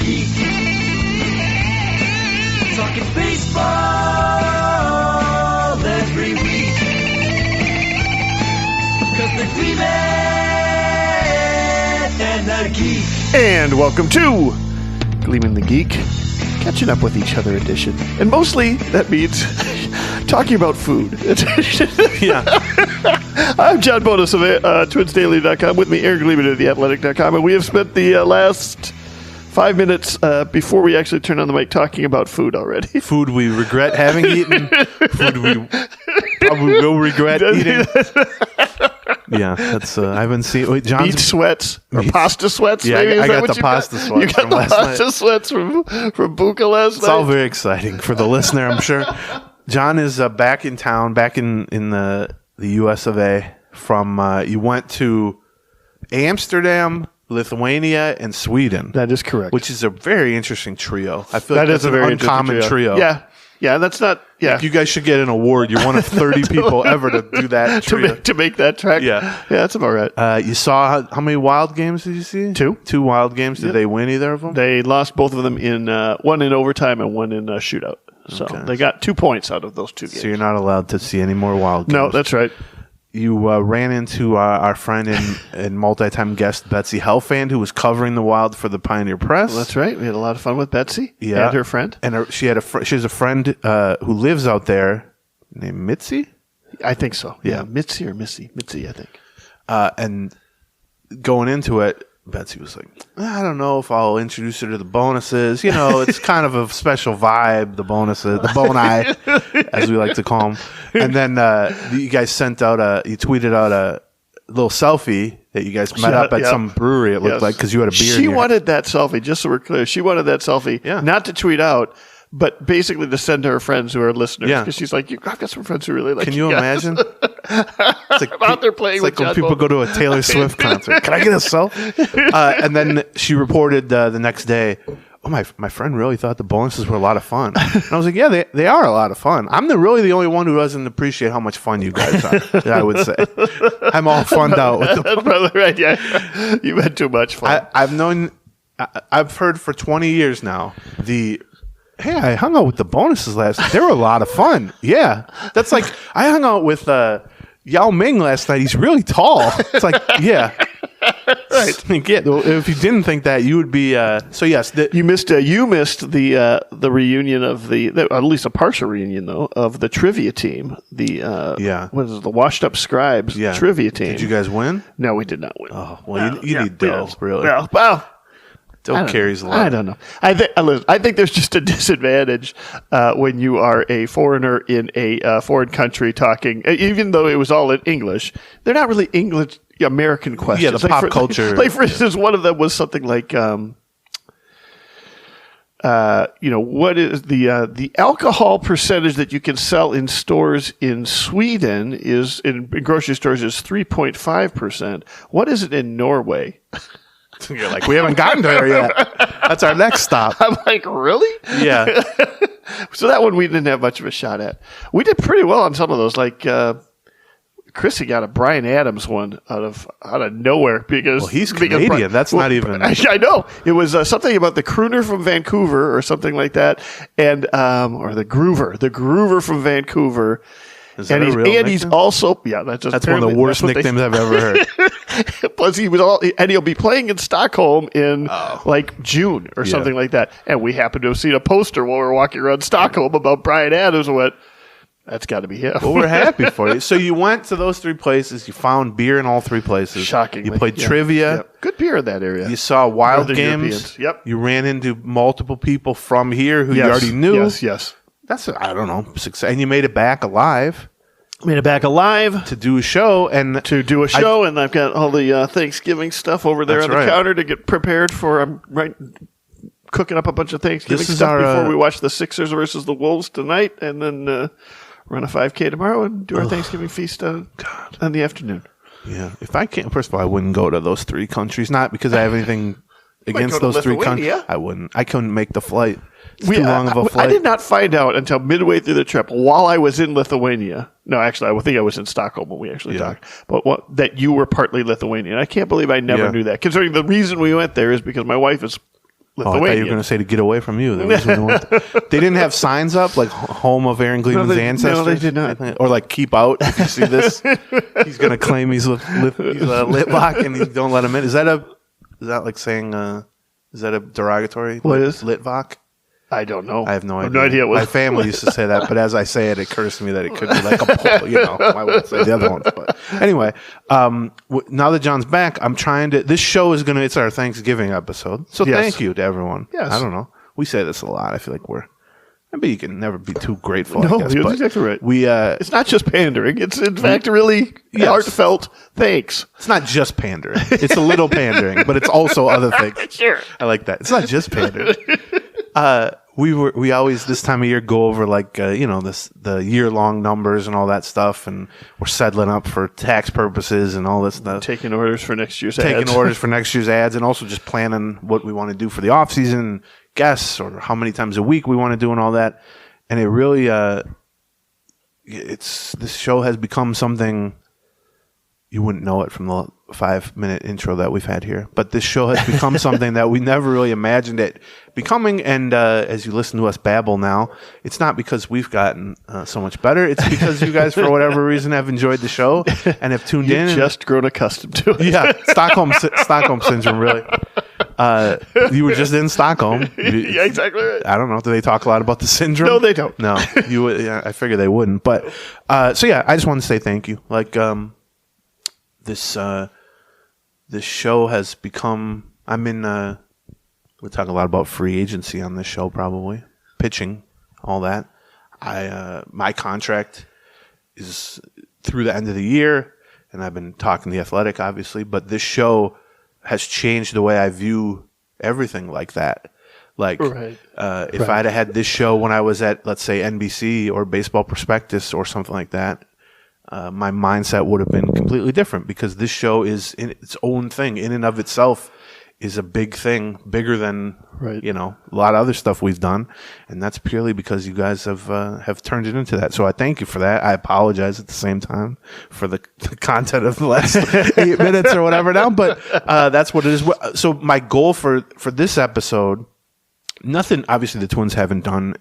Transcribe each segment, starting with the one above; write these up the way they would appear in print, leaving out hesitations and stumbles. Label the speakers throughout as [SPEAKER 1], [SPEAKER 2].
[SPEAKER 1] Geek. Talking baseball every week. 'Cause they're Gleeman and the Geek.
[SPEAKER 2] And welcome to Gleeman the Geek, catching up with each other edition. And mostly that means talking about food.
[SPEAKER 3] Yeah.
[SPEAKER 2] I'm John Bonus of TwinsDaily.com. With me, Aaron Gleeman of TheAthletic.com. And we have spent the last 5 minutes before we actually turn on the mic talking about food already.
[SPEAKER 3] Food we regret having eaten. Food we probably will regret eating. Yeah, that's I haven't seen. Wait, John's
[SPEAKER 2] Meat sweats or pasta sweats.
[SPEAKER 3] Yeah,
[SPEAKER 2] maybe?
[SPEAKER 3] I got the pasta sweats.
[SPEAKER 2] You got
[SPEAKER 3] from
[SPEAKER 2] the
[SPEAKER 3] last
[SPEAKER 2] pasta
[SPEAKER 3] night.
[SPEAKER 2] sweats from Buka last
[SPEAKER 3] It's
[SPEAKER 2] night.
[SPEAKER 3] all very exciting for the listener, I'm sure. John is back in town, back in the U.S. of A. From you went to Amsterdam, Lithuania, and Sweden.
[SPEAKER 2] That is correct.
[SPEAKER 3] Which is a very interesting trio. I feel
[SPEAKER 2] That
[SPEAKER 3] like
[SPEAKER 2] is
[SPEAKER 3] that's
[SPEAKER 2] a
[SPEAKER 3] an
[SPEAKER 2] very
[SPEAKER 3] uncommon
[SPEAKER 2] interesting
[SPEAKER 3] trio.
[SPEAKER 2] Yeah, that's not. Yeah,
[SPEAKER 3] Like you guys should get an award. You're one of 30 people ever to do that trio.
[SPEAKER 2] to make that track.
[SPEAKER 3] Yeah.
[SPEAKER 2] That's about right.
[SPEAKER 3] You saw how many Wild games did you see?
[SPEAKER 2] Two
[SPEAKER 3] Wild games. Did they win either of them?
[SPEAKER 2] They lost both of them in one in overtime and one in a shootout. So they got 2 points out of those two games.
[SPEAKER 3] So you're not allowed to see any more Wild games.
[SPEAKER 2] No, that's right.
[SPEAKER 3] You ran into our friend and multi-time guest Betsy Helfand, who was covering the Wild for the Pioneer Press.
[SPEAKER 2] Well, that's right. We had a lot of fun with Betsy and her friend.
[SPEAKER 3] And she has a friend who lives out there named Mitzi.
[SPEAKER 2] I think so.
[SPEAKER 3] Yeah.
[SPEAKER 2] Mitzi or Missy? Mitzi, I think.
[SPEAKER 3] And going into it, Betsy was like, I don't know if I'll introduce her to the bonuses. You know, it's kind of a special vibe, the bonuses, the boni, as we like to call them. And then you guys you tweeted out a little selfie that you guys met up at some brewery, it looked like, because you had a beer.
[SPEAKER 2] She wanted that selfie, just so we're clear. She wanted that selfie, not to tweet out, but basically to send to her friends who are listeners.
[SPEAKER 3] Yeah.
[SPEAKER 2] Because she's like, I've got some friends who really like
[SPEAKER 3] Can you imagine?
[SPEAKER 2] It's like out there playing with
[SPEAKER 3] when
[SPEAKER 2] John
[SPEAKER 3] people
[SPEAKER 2] Bolton.
[SPEAKER 3] go to a Taylor Swift concert. Can I get a selfie? And then she reported the next day, oh, my friend really thought the bonuses were a lot of fun. And I was like, yeah, they are a lot of fun. I'm really the only one who doesn't appreciate how much fun you guys are, I would say. I'm all funned out with the
[SPEAKER 2] That's probably right, yeah. You've had too much fun.
[SPEAKER 3] I've heard for 20 years now hey, I hung out with the bonuses last night. They were a lot of fun. Yeah. That's like, I hung out with Yao Ming last night. He's really tall. It's like, yeah. Right. If you didn't think that, you would be. So yes,
[SPEAKER 2] you missed the reunion of at least a partial reunion though of the trivia team. What is it, the Washed Up Scribes trivia team?
[SPEAKER 3] Did you guys win?
[SPEAKER 2] No, we did not win.
[SPEAKER 3] Oh well, you need dough, really.
[SPEAKER 2] Well.
[SPEAKER 3] Dough carries a lot.
[SPEAKER 2] I don't know. I think there's just a disadvantage when you are a foreigner in a foreign country talking, even though it was all in English. They're not really English American questions.
[SPEAKER 3] Yeah, the pop culture.
[SPEAKER 2] Like for instance, one of them was something like, what is the alcohol percentage that you can sell in stores in Sweden is in grocery stores is 3.5%. What is it in Norway?
[SPEAKER 3] You're like, we haven't gotten there yet. That's our next stop.
[SPEAKER 2] I'm like, really?
[SPEAKER 3] Yeah.
[SPEAKER 2] So that one we didn't have much of a shot at. We did pretty well on some of those. Like Chrissy got a Bryan Adams one out of nowhere because
[SPEAKER 3] he's Canadian. That's not even.
[SPEAKER 2] I know it was something about the crooner from Vancouver or something like that, and or the Groover from Vancouver.
[SPEAKER 3] Is that a real nickname?
[SPEAKER 2] He's also that's
[SPEAKER 3] one of the worst nicknames I've ever heard.
[SPEAKER 2] Plus, he'll be playing in Stockholm in like June or something like that. And we happened to have seen a poster while we were walking around Stockholm about Bryan Adams and went, that's got to be him.
[SPEAKER 3] Well, we're happy for you. So you went to those three places. You found beer in all three places.
[SPEAKER 2] Shockingly.
[SPEAKER 3] You played trivia.
[SPEAKER 2] Yep. Good beer in that area.
[SPEAKER 3] You saw Wild
[SPEAKER 2] Northern
[SPEAKER 3] games.
[SPEAKER 2] Europeans. Yep.
[SPEAKER 3] You ran into multiple people from here who you already knew.
[SPEAKER 2] Yes.
[SPEAKER 3] That's, I don't know, success. And you made it back alive.
[SPEAKER 2] Made it back alive
[SPEAKER 3] to do a show, and
[SPEAKER 2] I've got all the Thanksgiving stuff over there on the counter to get prepared for. I'm cooking up a bunch of Thanksgiving stuff before we watch the Sixers versus the Wolves tonight, and then run a 5K tomorrow and do our Thanksgiving feast in the afternoon.
[SPEAKER 3] Yeah, if I can't, first of all, I wouldn't go to those three countries. Not because I have anything against those three countries. I wouldn't. I couldn't make the flight. It's too long of a flight.
[SPEAKER 2] I did not find out until midway through the trip while I was in Lithuania. No, actually, I think I was in Stockholm when we actually talked. But that you were partly Lithuanian. I can't believe I never knew that. Considering the reason we went there is because my wife is
[SPEAKER 3] I thought you were going to say to get away from you. They didn't have signs up like home of Aaron Gleeman's ancestors?
[SPEAKER 2] No, they did not.
[SPEAKER 3] Or like keep out. If you see this, he's going to claim he's Litvak and you don't let him in. Is that like saying, is that a derogatory?
[SPEAKER 2] What is?
[SPEAKER 3] Litvak?
[SPEAKER 2] I don't know.
[SPEAKER 3] I have no idea.
[SPEAKER 2] No idea what.
[SPEAKER 3] My family used to say that, but as I say it, it occurs to me that it could be like a poll. I wouldn't say the other ones. But anyway, now that John's back, I'm trying to. This show is going to. It's our Thanksgiving episode, so thank you to everyone.
[SPEAKER 2] Yes.
[SPEAKER 3] I don't know. We say this a lot. I feel like maybe you can never be too grateful.
[SPEAKER 2] No,
[SPEAKER 3] I guess,
[SPEAKER 2] you're exactly right.
[SPEAKER 3] It's
[SPEAKER 2] not just pandering. It's in fact really heartfelt thanks.
[SPEAKER 3] It's not just pandering. It's a little pandering, but it's also other things.
[SPEAKER 2] Sure,
[SPEAKER 3] I like that. It's not just pandering. We always this time of year go over like the year-long numbers and all that stuff, and we're settling up for tax purposes and all this stuff.
[SPEAKER 2] Taking orders for next year's
[SPEAKER 3] ads, and also just planning what we want to do for the off season, guests, or how many times a week we want to do and all that. And it really this show has become something you wouldn't know it from the 5-minute intro that we've had here. But this show has become something that we never really imagined it becoming. And as you listen to us babble now, it's not because we've gotten so much better. It's because you guys, for whatever reason, have enjoyed the show and have tuned in.
[SPEAKER 2] You've just grown accustomed to it.
[SPEAKER 3] Yeah, Stockholm Syndrome, really. You were just in Stockholm.
[SPEAKER 2] Yeah, exactly right.
[SPEAKER 3] I don't know. Do they talk a lot about the syndrome?
[SPEAKER 2] No, they don't.
[SPEAKER 3] No, I figured they wouldn't. But so yeah, I just want to say thank you. Like this show has become. We talk a lot about free agency on this show, probably pitching, all that. My contract is through the end of the year, and I've been talking to The Athletic, obviously. But this show has changed the way I view everything like that. Like, if I'd have had this show when I was at, let's say, NBC or Baseball Prospectus or something like that, my mindset would have been completely different, because this show is in its own thing, in and of itself, is a big thing, bigger than a lot of other stuff we've done, and that's purely because you guys have turned it into that. So I thank you for that. I apologize at the same time for the content of the last 8 minutes or whatever now, but that's what it is. So my goal for this episode. Nothing. Obviously, the Twins haven't done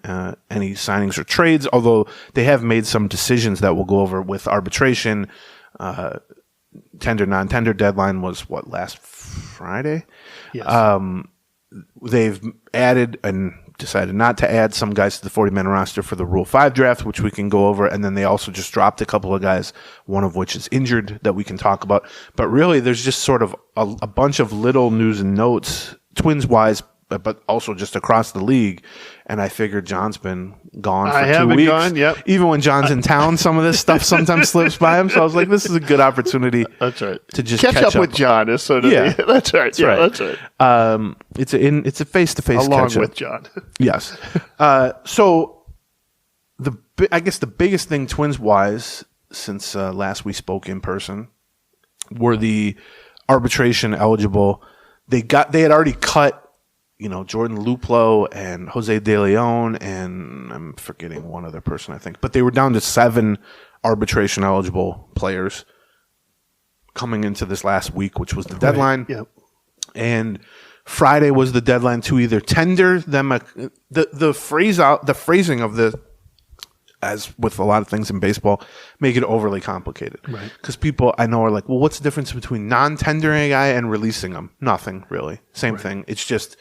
[SPEAKER 3] any signings or trades, although they have made some decisions that we'll go over with arbitration. Tender, non-tender deadline was last Friday?
[SPEAKER 2] Yes.
[SPEAKER 3] They've added and decided not to add some guys to the 40-man roster for the Rule 5 draft, which we can go over. And then they also just dropped a couple of guys, one of which is injured, that we can talk about. But really, there's just sort of a bunch of little news and notes, Twins-wise, but also just across the league. And I figured John's been gone for 2 weeks.
[SPEAKER 2] Gone, yep.
[SPEAKER 3] Even when John's in town, some of this stuff sometimes slips by him. So I was like, this is a good opportunity.
[SPEAKER 2] That's right.
[SPEAKER 3] To just
[SPEAKER 2] catch up with John. That's right.
[SPEAKER 3] That's right. It's a face-to-face
[SPEAKER 2] along
[SPEAKER 3] catch-up
[SPEAKER 2] with John.
[SPEAKER 3] Yes. So I guess the biggest thing Twins-wise since last we spoke in person were the arbitration eligible. They had already cut Jordan Luplow and Jose De Leon, and I'm forgetting one other person, I think. But they were down to 7 arbitration-eligible players coming into this last week, which was the deadline.
[SPEAKER 2] Right. Yep.
[SPEAKER 3] And Friday was the deadline to either tender them the phrasing of the, as with a lot of things in baseball, make it overly complicated.
[SPEAKER 2] Right.
[SPEAKER 3] Because people I know are like, well, what's the difference between non-tendering a guy and releasing him? Nothing, really. Same thing. It's just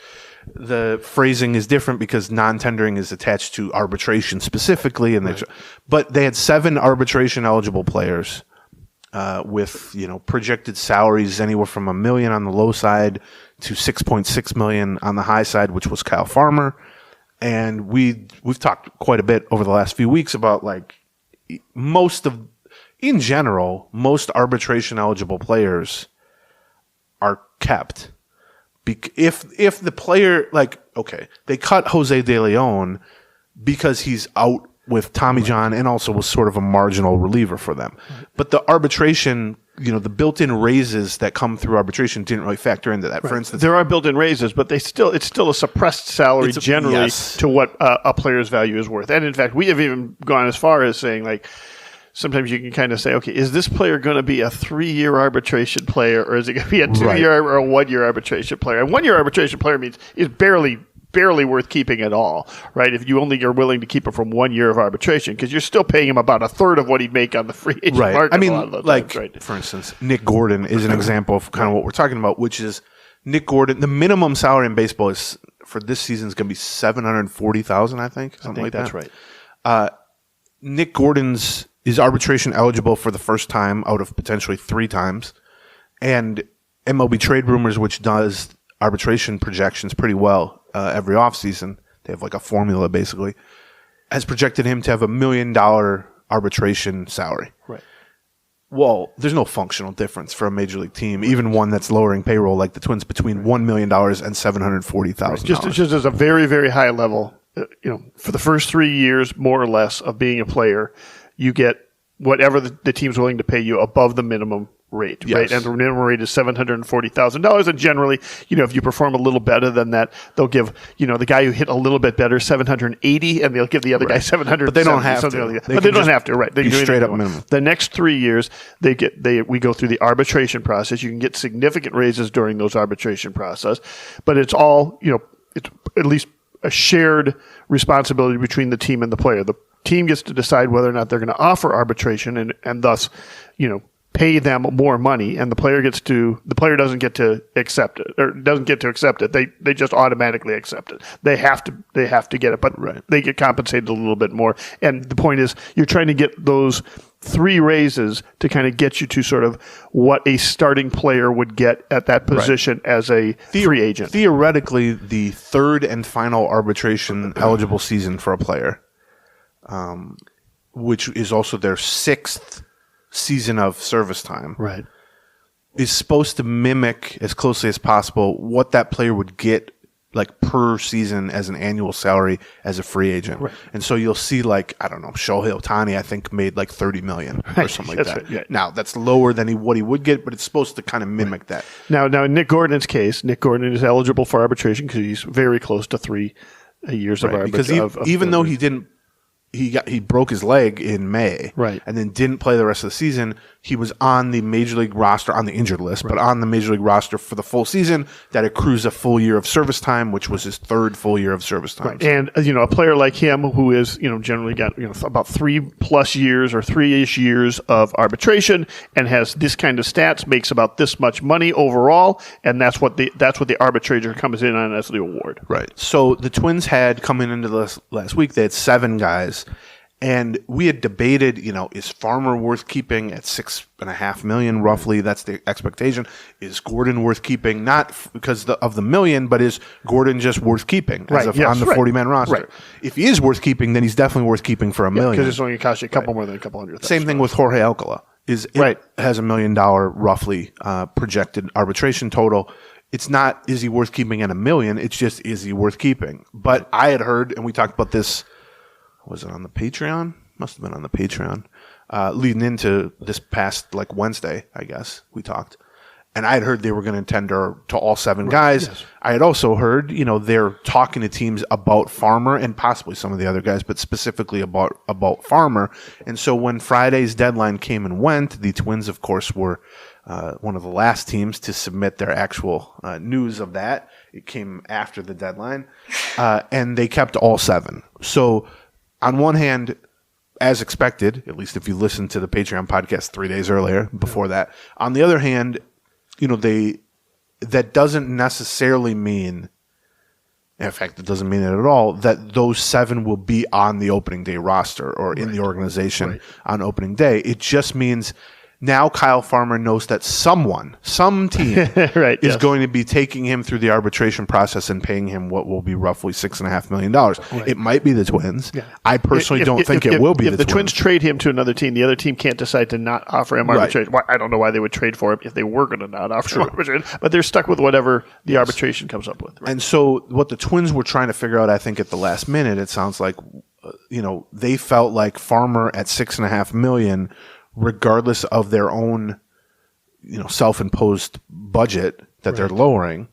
[SPEAKER 3] the phrasing is different because non-tendering is attached to arbitration specifically. And but they had 7 arbitration-eligible players with projected salaries anywhere from $1 million on the low side to $6.6 million on the high side, which was Kyle Farmer. And we've talked quite a bit over the last few weeks about most arbitration eligible players are kept. If the player they cut Jose De Leon because he's out with Tommy John and also was sort of a marginal reliever for them. But the arbitration, the built-in raises that come through arbitration didn't really factor into that. Right. For instance,
[SPEAKER 2] there are built-in raises, but it's still a suppressed salary generally to what a player's value is worth. And in fact, we have even gone as far as saying sometimes you can kind of say, okay, is this player going to be a 3-year arbitration player, or is it going to be a 2-year or a 1-year arbitration player? And 1-year arbitration player is barely worth keeping at all, right? If you only are willing to keep him from 1 year of arbitration, because you're still paying him about a third of what he'd make on the free agent market.
[SPEAKER 3] I mean,
[SPEAKER 2] a lot of the
[SPEAKER 3] like,
[SPEAKER 2] times, right?
[SPEAKER 3] For instance, Nick Gordon is an example of kind of what we're talking about, which is Nick Gordon. The minimum salary in baseball is for this season is going to be $740,000, I think.
[SPEAKER 2] I think that's right.
[SPEAKER 3] Nick Gordon's is arbitration eligible for the first time out of potentially 3 times, and MLB Trade Rumors, which does arbitration projections pretty well every offseason, they have like a formula basically, has projected him to have $1 million arbitration salary.
[SPEAKER 2] Right.
[SPEAKER 3] Well, there's no functional difference for a major league team, even one that's lowering payroll like the Twins, between $1 million and $740,000.
[SPEAKER 2] Right. Just as a very, very high level, for the first 3 years, more or less, of being a player, you get whatever the team's willing to pay you above the minimum rate,
[SPEAKER 3] yes.
[SPEAKER 2] right? And the minimum rate is $740,000. And generally, if you perform a little better than that, they'll give, the guy who hit a little bit better $780, and they'll give the other guy $700.
[SPEAKER 3] But they don't have to.
[SPEAKER 2] Like but they don't have to, right? They
[SPEAKER 3] do straight up minimum.
[SPEAKER 2] The next 3 years, we go through the arbitration process. You can get significant raises during those arbitration process, but it's all, it's at least a shared responsibility between the team and the player. The team gets to decide whether or not they're going to offer arbitration and thus, pay them more money, and the player doesn't get to accept it, or doesn't get to accept it. They just automatically accept it. They have to get it, but they get compensated a little bit more. And the point is, you're trying to get those 3 raises to kind of get you to sort of what a starting player would get at that position as a free agent.
[SPEAKER 3] Theoretically, the 3rd and final arbitration eligible season for a player, which is also their 6th season of service time,
[SPEAKER 2] right,
[SPEAKER 3] is supposed to mimic as closely as possible what that player would get like per season as an annual salary as a free agent.
[SPEAKER 2] Right.
[SPEAKER 3] And so you'll see, like, I don't know, Shohei Ohtani, I think, made like $30 million or something like that.
[SPEAKER 2] Right, yeah.
[SPEAKER 3] Now that's lower than what he would get, but it's supposed to kind of mimic that.
[SPEAKER 2] Now in Nick Gordon's case, Nick Gordon is eligible for arbitration because he's very close to 3 years of arbitration.
[SPEAKER 3] Because even though he didn't, he broke his leg in May,
[SPEAKER 2] right,
[SPEAKER 3] and then didn't play the rest of the season. He was on the major league roster, on the injured list, but on the major league roster for the full season. That accrues a full year of service time, which was his 3rd full year of service time.
[SPEAKER 2] Right. And a player like him who is generally got about 3+ years or 3-ish years of arbitration and has this kind of stats, makes about this much money overall, and that's what the arbitrator comes in on as the award.
[SPEAKER 3] Right. So the Twins had, coming into this last week, they had 7 guys. And we had debated, is Farmer worth keeping at $6.5 million roughly? That's the expectation. Is Gordon worth keeping? Not because of the million, but is Gordon just worth keeping on the 40-man roster? Right. If he is worth keeping, then he's definitely worth keeping for $1 million.
[SPEAKER 2] Because it's only going to cost you a couple more than a couple $100,000.
[SPEAKER 3] Same thing with Jorge Alcala. Has $1 million roughly projected arbitration total. It's not, is he worth keeping at $1 million? It's just, is he worth keeping? But I had heard, and we talked about this. Was it on the Patreon? Must have been on the Patreon. Leading into this past Wednesday, I guess, we talked. And I had heard they were going to tender to all 7 guys. Yes. I had also heard, they're talking to teams about Farmer and possibly some of the other guys, but specifically about Farmer. And so when Friday's deadline came and went, the Twins, of course, were one of the last teams to submit their actual news of that. It came after the deadline. And they kept all 7. So on one hand, as expected, at least if you listen to the Patreon podcast 3 days earlier, before that. On the other hand, that doesn't necessarily mean, in fact, it doesn't mean it at all, that those 7 will be on the opening day roster or in the organization on opening day. It just means now Kyle Farmer knows that some team is going to be taking him through the arbitration process and paying him what will be roughly $6.5 million. Right. It might be the Twins. Yeah. I personally don't think it will be the Twins.
[SPEAKER 2] If the Twins trade him to another team, the other team can't decide to not offer him arbitration. Right. I don't know why they would trade for him if they were going to not offer him arbitration, but they're stuck with whatever the arbitration comes up with. Right?
[SPEAKER 3] And so what the Twins were trying to figure out, I think at the last minute, it sounds like, they felt like Farmer at $6.5 million, regardless of their own, self-imposed budget that they're lowering,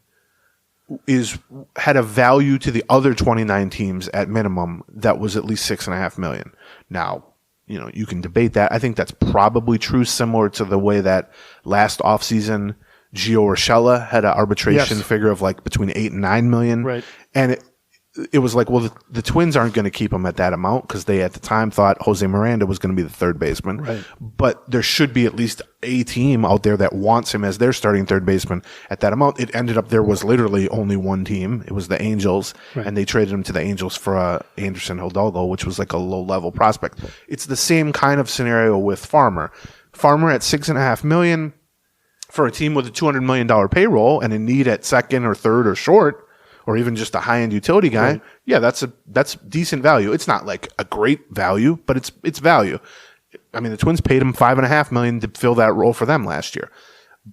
[SPEAKER 3] had a value to the other 29 teams at minimum that was at least $6.5 million. Now, you can debate that. I think that's probably true, similar to the way that last offseason Gio Urshela had an arbitration figure of like between 8 and 9 million.
[SPEAKER 2] Right.
[SPEAKER 3] And it was like, well, the Twins aren't going to keep him at that amount because they at the time thought Jose Miranda was going to be the third baseman.
[SPEAKER 2] Right.
[SPEAKER 3] But there should be at least a team out there that wants him as their starting third baseman at that amount. It ended up there was literally only one team. It was the Angels, and they traded him to the Angels for Anderson Hidalgo, which was like a low-level prospect. It's the same kind of scenario with Farmer. Farmer at $6.5 million for a team with a $200 million payroll and a need at second or third or short, or even just a high-end utility guy, right. Yeah, that's decent value. It's not like a great value, but it's value. I mean, the Twins paid him $5.5 million to fill that role for them last year.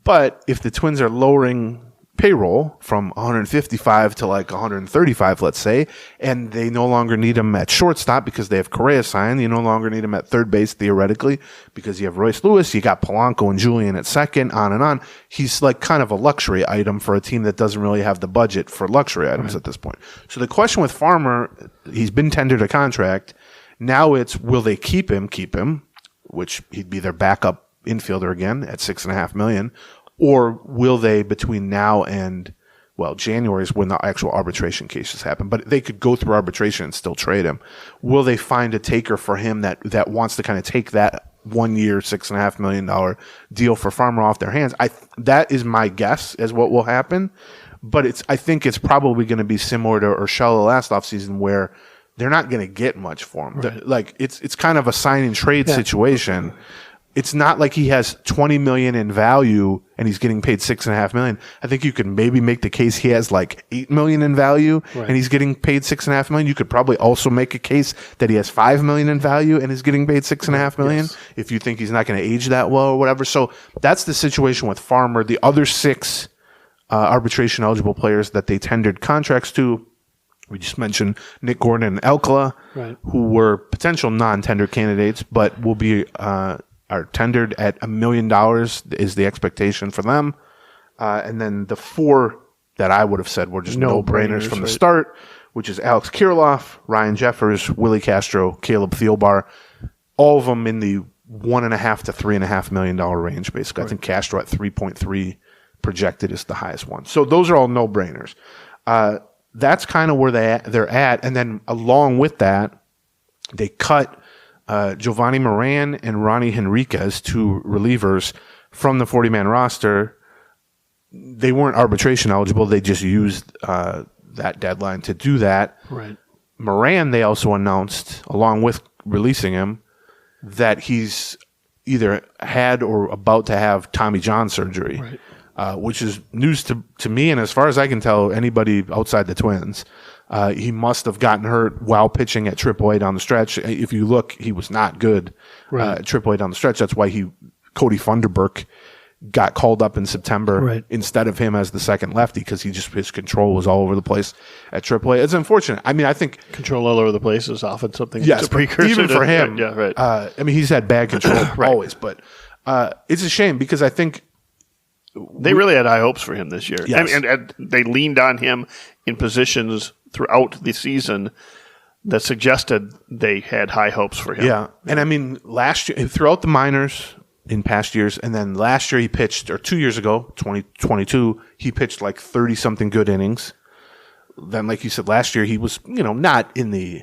[SPEAKER 3] But if the Twins are lowering payroll from 155 to like 135, let's say, and they no longer need him at shortstop because they have Correa signed, you no longer need him at third base theoretically because you have Royce Lewis, you got Polanco and Julian at second, on and on. He's like kind of a luxury item for a team that doesn't really have the budget for luxury items at this point. So the question with Farmer, he's been tendered a contract. Now it's, will they keep him, which he'd be their backup infielder again at $6.5 million, or will they, between now and, well, January is when the actual arbitration cases happen, but they could go through arbitration and still trade him. Will they find a taker for him that wants to kind of take that 1 year, $6.5 million deal for Farmer off their hands? That is my guess as what will happen, but I think it's probably going to be similar to Urshela last offseason where they're not going to get much for him. Right. Like it's kind of a sign and trade situation. It's not like he has $20 million in value and he's getting paid $6.5 million. I think you could maybe make the case he has like $8 million in value and he's getting paid $6.5 million. You could probably also make a case that he has $5 million in value and is getting paid $6.5 million if you think he's not going to age that well or whatever. So that's the situation with Farmer. The other 6 arbitration eligible players that they tendered contracts to, we just mentioned Nick Gordon and Alcala, who were potential non-tender candidates, but will be are tendered at $1 million is the expectation for them. And then the 4 that I would have said were just no-brainers from the start, which is Alex Kirilloff, Ryan Jeffers, Willie Castro, Caleb Thielbar, all of them in the $1.5 to $3.5 million range, basically. I think Castro at 3.3 projected is the highest one. So those are all no-brainers. That's kind of where they're at. And then along with that, they cut Giovanni Moran and Ronnie Henriquez, 2 relievers from the 40-man roster. They weren't arbitration eligible. They just used that deadline to do that.
[SPEAKER 2] Right.
[SPEAKER 3] Moran, they also announced, along with releasing him, that he's either had or about to have Tommy John surgery, which is news to me, and as far as I can tell, anybody outside the Twins. He must have gotten hurt while pitching at AAA down the stretch. If you look, he was not good at AAA down the stretch. That's why Cody Funderburk got called up in September instead of him as the second lefty because his control was all over the place at AAA. It's unfortunate. I mean, I think
[SPEAKER 2] control all over the place is often something. Yes, a precursor
[SPEAKER 3] even for him.
[SPEAKER 2] I
[SPEAKER 3] mean, he's had bad control always, but it's a shame because I think
[SPEAKER 2] they really had high hopes for him this year.
[SPEAKER 3] Yes.
[SPEAKER 2] And they leaned on him in positions throughout the season that suggested they had high hopes for him.
[SPEAKER 3] Yeah. And I mean, last year, throughout the minors in past years, and then last year he pitched, or 2 years ago, 2022, he pitched like 30-something good innings. Then, like you said, last year he was, not in the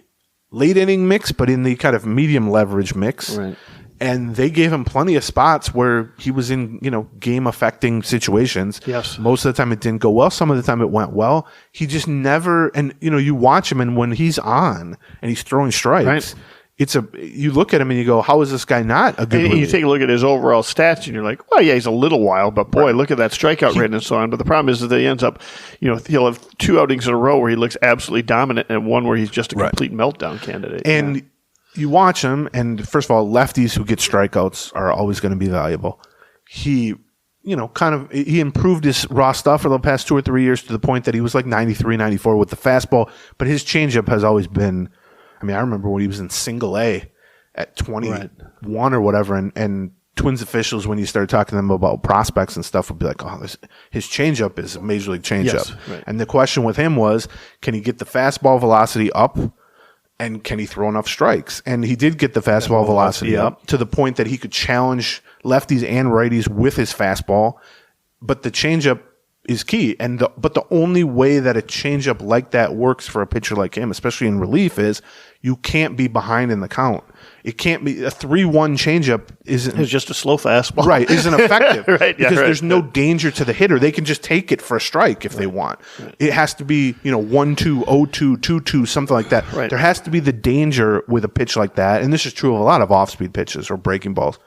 [SPEAKER 3] late inning mix, but in the kind of medium leverage mix.
[SPEAKER 2] Right.
[SPEAKER 3] And they gave him plenty of spots where he was in, game-affecting situations.
[SPEAKER 2] Yes.
[SPEAKER 3] Most of the time it didn't go well. Some of the time it went well. He just never, and, you watch him, and when he's on and he's throwing strikes, you look at him and you go, how is this guy not a good reliever?
[SPEAKER 2] You take a look at his overall stats and you're like, well, yeah, he's a little wild, but boy, look at that strikeout rate and so on. But the problem is that he ends up, he'll have 2 outings in a row where he looks absolutely dominant and one where he's just a complete meltdown candidate.
[SPEAKER 3] And you watch him, and first of all, lefties who get strikeouts are always going to be valuable. He, he improved his raw stuff for the past 2 or 3 years to the point that he was like 93, 94 with the fastball, but his changeup has always been, I remember when he was in single A at 21 or whatever, and Twins officials, when you started talking to them about prospects and stuff, would be like, oh, his changeup is a major league changeup.
[SPEAKER 2] Yes,
[SPEAKER 3] And the question with him was, can he get the fastball velocity up and can he throw enough strikes? And he did get the fastball velocity up to the point that he could challenge lefties and righties with his fastball. But the changeup is key. But the only way that a changeup like that works for a pitcher like him, especially in relief, is you can't be behind in the count. It can't be a 3-1 changeup. It's
[SPEAKER 2] just a slow fastball,
[SPEAKER 3] right? Isn't effective,
[SPEAKER 2] right?
[SPEAKER 3] Because there's no danger to the hitter. They can just take it for a strike if they want. Right. It has to be 1-2, 0-2, 2-2, something like that.
[SPEAKER 2] Right.
[SPEAKER 3] There has to be the danger with a pitch like that, and this is true of a lot of off-speed pitches or breaking balls.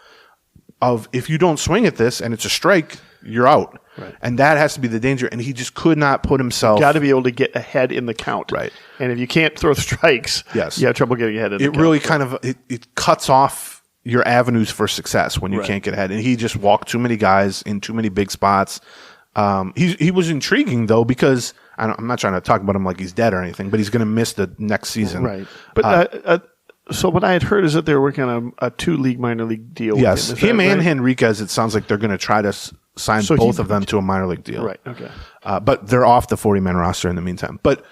[SPEAKER 3] Of if you don't swing at this and it's a strike, you're out.
[SPEAKER 2] Right.
[SPEAKER 3] And that has to be the danger. And he just could not put himself.
[SPEAKER 2] Got to be able to get ahead in the count.
[SPEAKER 3] Right.
[SPEAKER 2] And if you can't throw strikes,
[SPEAKER 3] yes,
[SPEAKER 2] you have trouble getting ahead in the count.
[SPEAKER 3] It really kind of it cuts off your avenues for success when you can't get ahead. And he just walked too many guys in too many big spots. He was intriguing, though, because I'm not trying to talk about him like he's dead or anything, but he's going to miss the next season.
[SPEAKER 2] Right. But so what I had heard is that they're working on a 2-league minor league deal.
[SPEAKER 3] Yes.
[SPEAKER 2] With him
[SPEAKER 3] and Henriquez, it sounds like they're going to try to sign both of them to a minor league deal.
[SPEAKER 2] Right. Okay.
[SPEAKER 3] But they're off the 40-man roster in the meantime. But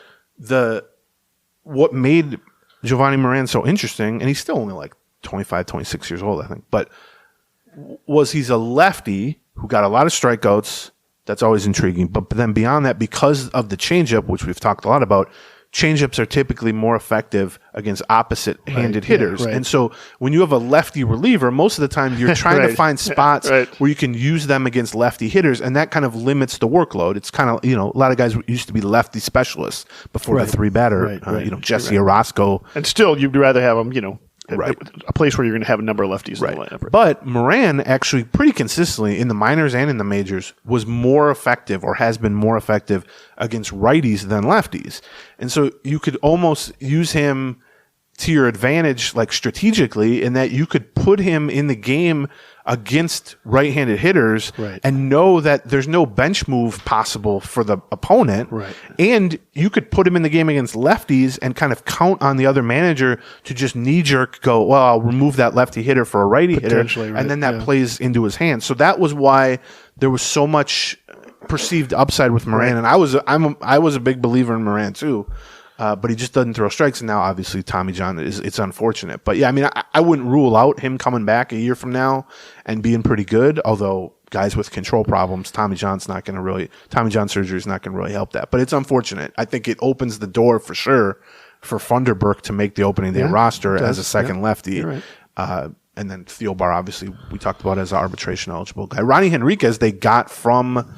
[SPEAKER 3] what made Giovanni Moran so interesting, and he's still only like 25, 26 years old, I think, but was he's a lefty who got a lot of strikeouts. That's always intriguing. But then beyond that, because of the changeup, which we've talked a lot about, changeups are typically more effective against opposite-handed hitters.
[SPEAKER 2] Right.
[SPEAKER 3] And so when you have a lefty reliever, most of the time you're trying to find spots where you can use them against lefty hitters, and that kind of limits the workload. It's kind of, a lot of guys used to be lefty specialists before the three-batter, Jesse Orozco.
[SPEAKER 2] And still, you'd rather have them, a place where you're going to have a number of lefties in the lineup. Right.
[SPEAKER 3] But Moran actually pretty consistently in the minors and in the majors was more effective or has been more effective against righties than lefties. And so you could almost use him to your advantage, like strategically, in that you could put him in the game against right-handed hitters and know that there's no bench move possible for the opponent.
[SPEAKER 2] Right.
[SPEAKER 3] And you could put him in the game against lefties and kind of count on the other manager to just knee-jerk go, well, I'll remove that lefty hitter for a righty hitter, and then that plays into his hands. So that was why there was so much perceived upside with Moran, and I was a big believer in Moran too. But he just doesn't throw strikes, and now obviously Tommy John it's unfortunate. But yeah, I mean, I wouldn't rule out him coming back a year from now and being pretty good. Although guys with control problems, Tommy John surgery is not going to really help that. But it's unfortunate. I think it opens the door for sure for Funderburk to make the opening day roster as a second lefty.
[SPEAKER 2] Right.
[SPEAKER 3] And then Thielbar, obviously, we talked about as an arbitration eligible guy. Ronnie Henriquez, they got from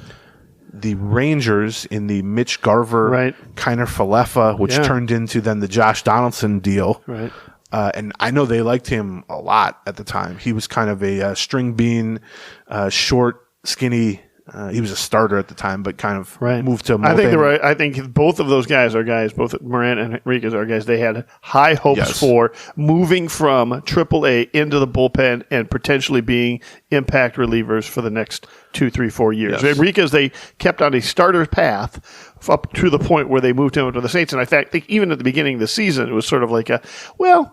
[SPEAKER 3] the Rangers in the Mitch Garver, Kiner Falefa, which turned into then the Josh Donaldson deal.
[SPEAKER 2] Right.
[SPEAKER 3] And I know they liked him a lot at the time. He was kind of a string bean, short, skinny. He was a starter at the time, but kind of moved to.
[SPEAKER 2] I think both of those guys are guys. Both Moran and Henriquez are guys. They had high hopes for moving from AAA into the bullpen and potentially being impact relievers for the next 2, 3, 4 years.
[SPEAKER 3] Yes.
[SPEAKER 2] Henriquez, they kept on a starter path up to the point where they moved him to the Saints. And I think even at the beginning of the season, it was sort of like we're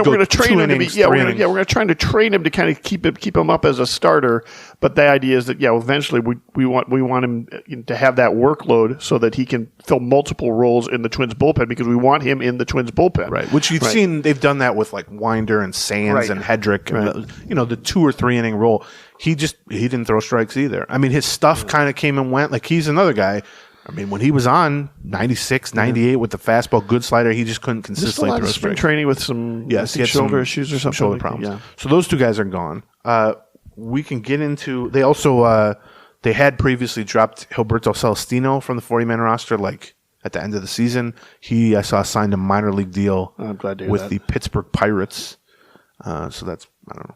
[SPEAKER 2] going to train him to be we're going to try to train him to kind of keep him up as a starter. But the idea is that eventually we want him to have that workload so that he can fill multiple roles in the Twins bullpen because we want him in the Twins bullpen.
[SPEAKER 3] Right, which you've seen they've done that with like Winder and Sands and Hedrick and the 2 or 3 inning role. He didn't throw strikes either. I mean, his stuff kind of came and went. Like he's another guy. I mean, when he was on 96, 98 with the fastball, good slider, he just couldn't consistently throw strikes.
[SPEAKER 2] Training with some shoulder issues or something.
[SPEAKER 3] Shoulder problems. Yeah. So those 2 guys are gone. We can get into. They also they had previously dropped Gilberto Celestino from the 40-man roster. Like at the end of the season, I saw signed a minor league deal.
[SPEAKER 2] I'm glad to hear
[SPEAKER 3] with the Pittsburgh Pirates. So that's I don't know.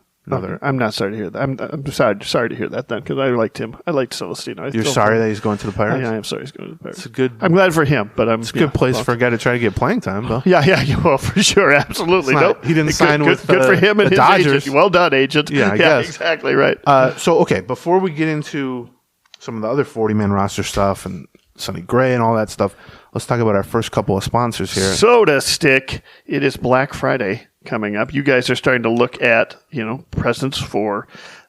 [SPEAKER 2] I'm not sorry to hear that. I'm sorry to hear that then because I liked him. I liked Celestino.
[SPEAKER 3] You're sorry that he's going to the Pirates?
[SPEAKER 2] I am sorry he's going to the Pirates.
[SPEAKER 3] I'm
[SPEAKER 2] glad for him, but
[SPEAKER 3] it's a good place for a guy to try to get playing time, though.
[SPEAKER 2] Well, for sure, absolutely.
[SPEAKER 3] He didn't sign with
[SPEAKER 2] good for him and his
[SPEAKER 3] Dodgers.
[SPEAKER 2] Agent. Well done, agent.
[SPEAKER 3] Yeah, I guess.
[SPEAKER 2] Exactly right.
[SPEAKER 3] So before we get into some of the other 40-man roster stuff and Sonny Gray and all that stuff, let's talk about our first couple of sponsors here.
[SPEAKER 2] Soda Stick. It is Black Friday coming up. You guys are starting to look at, presents for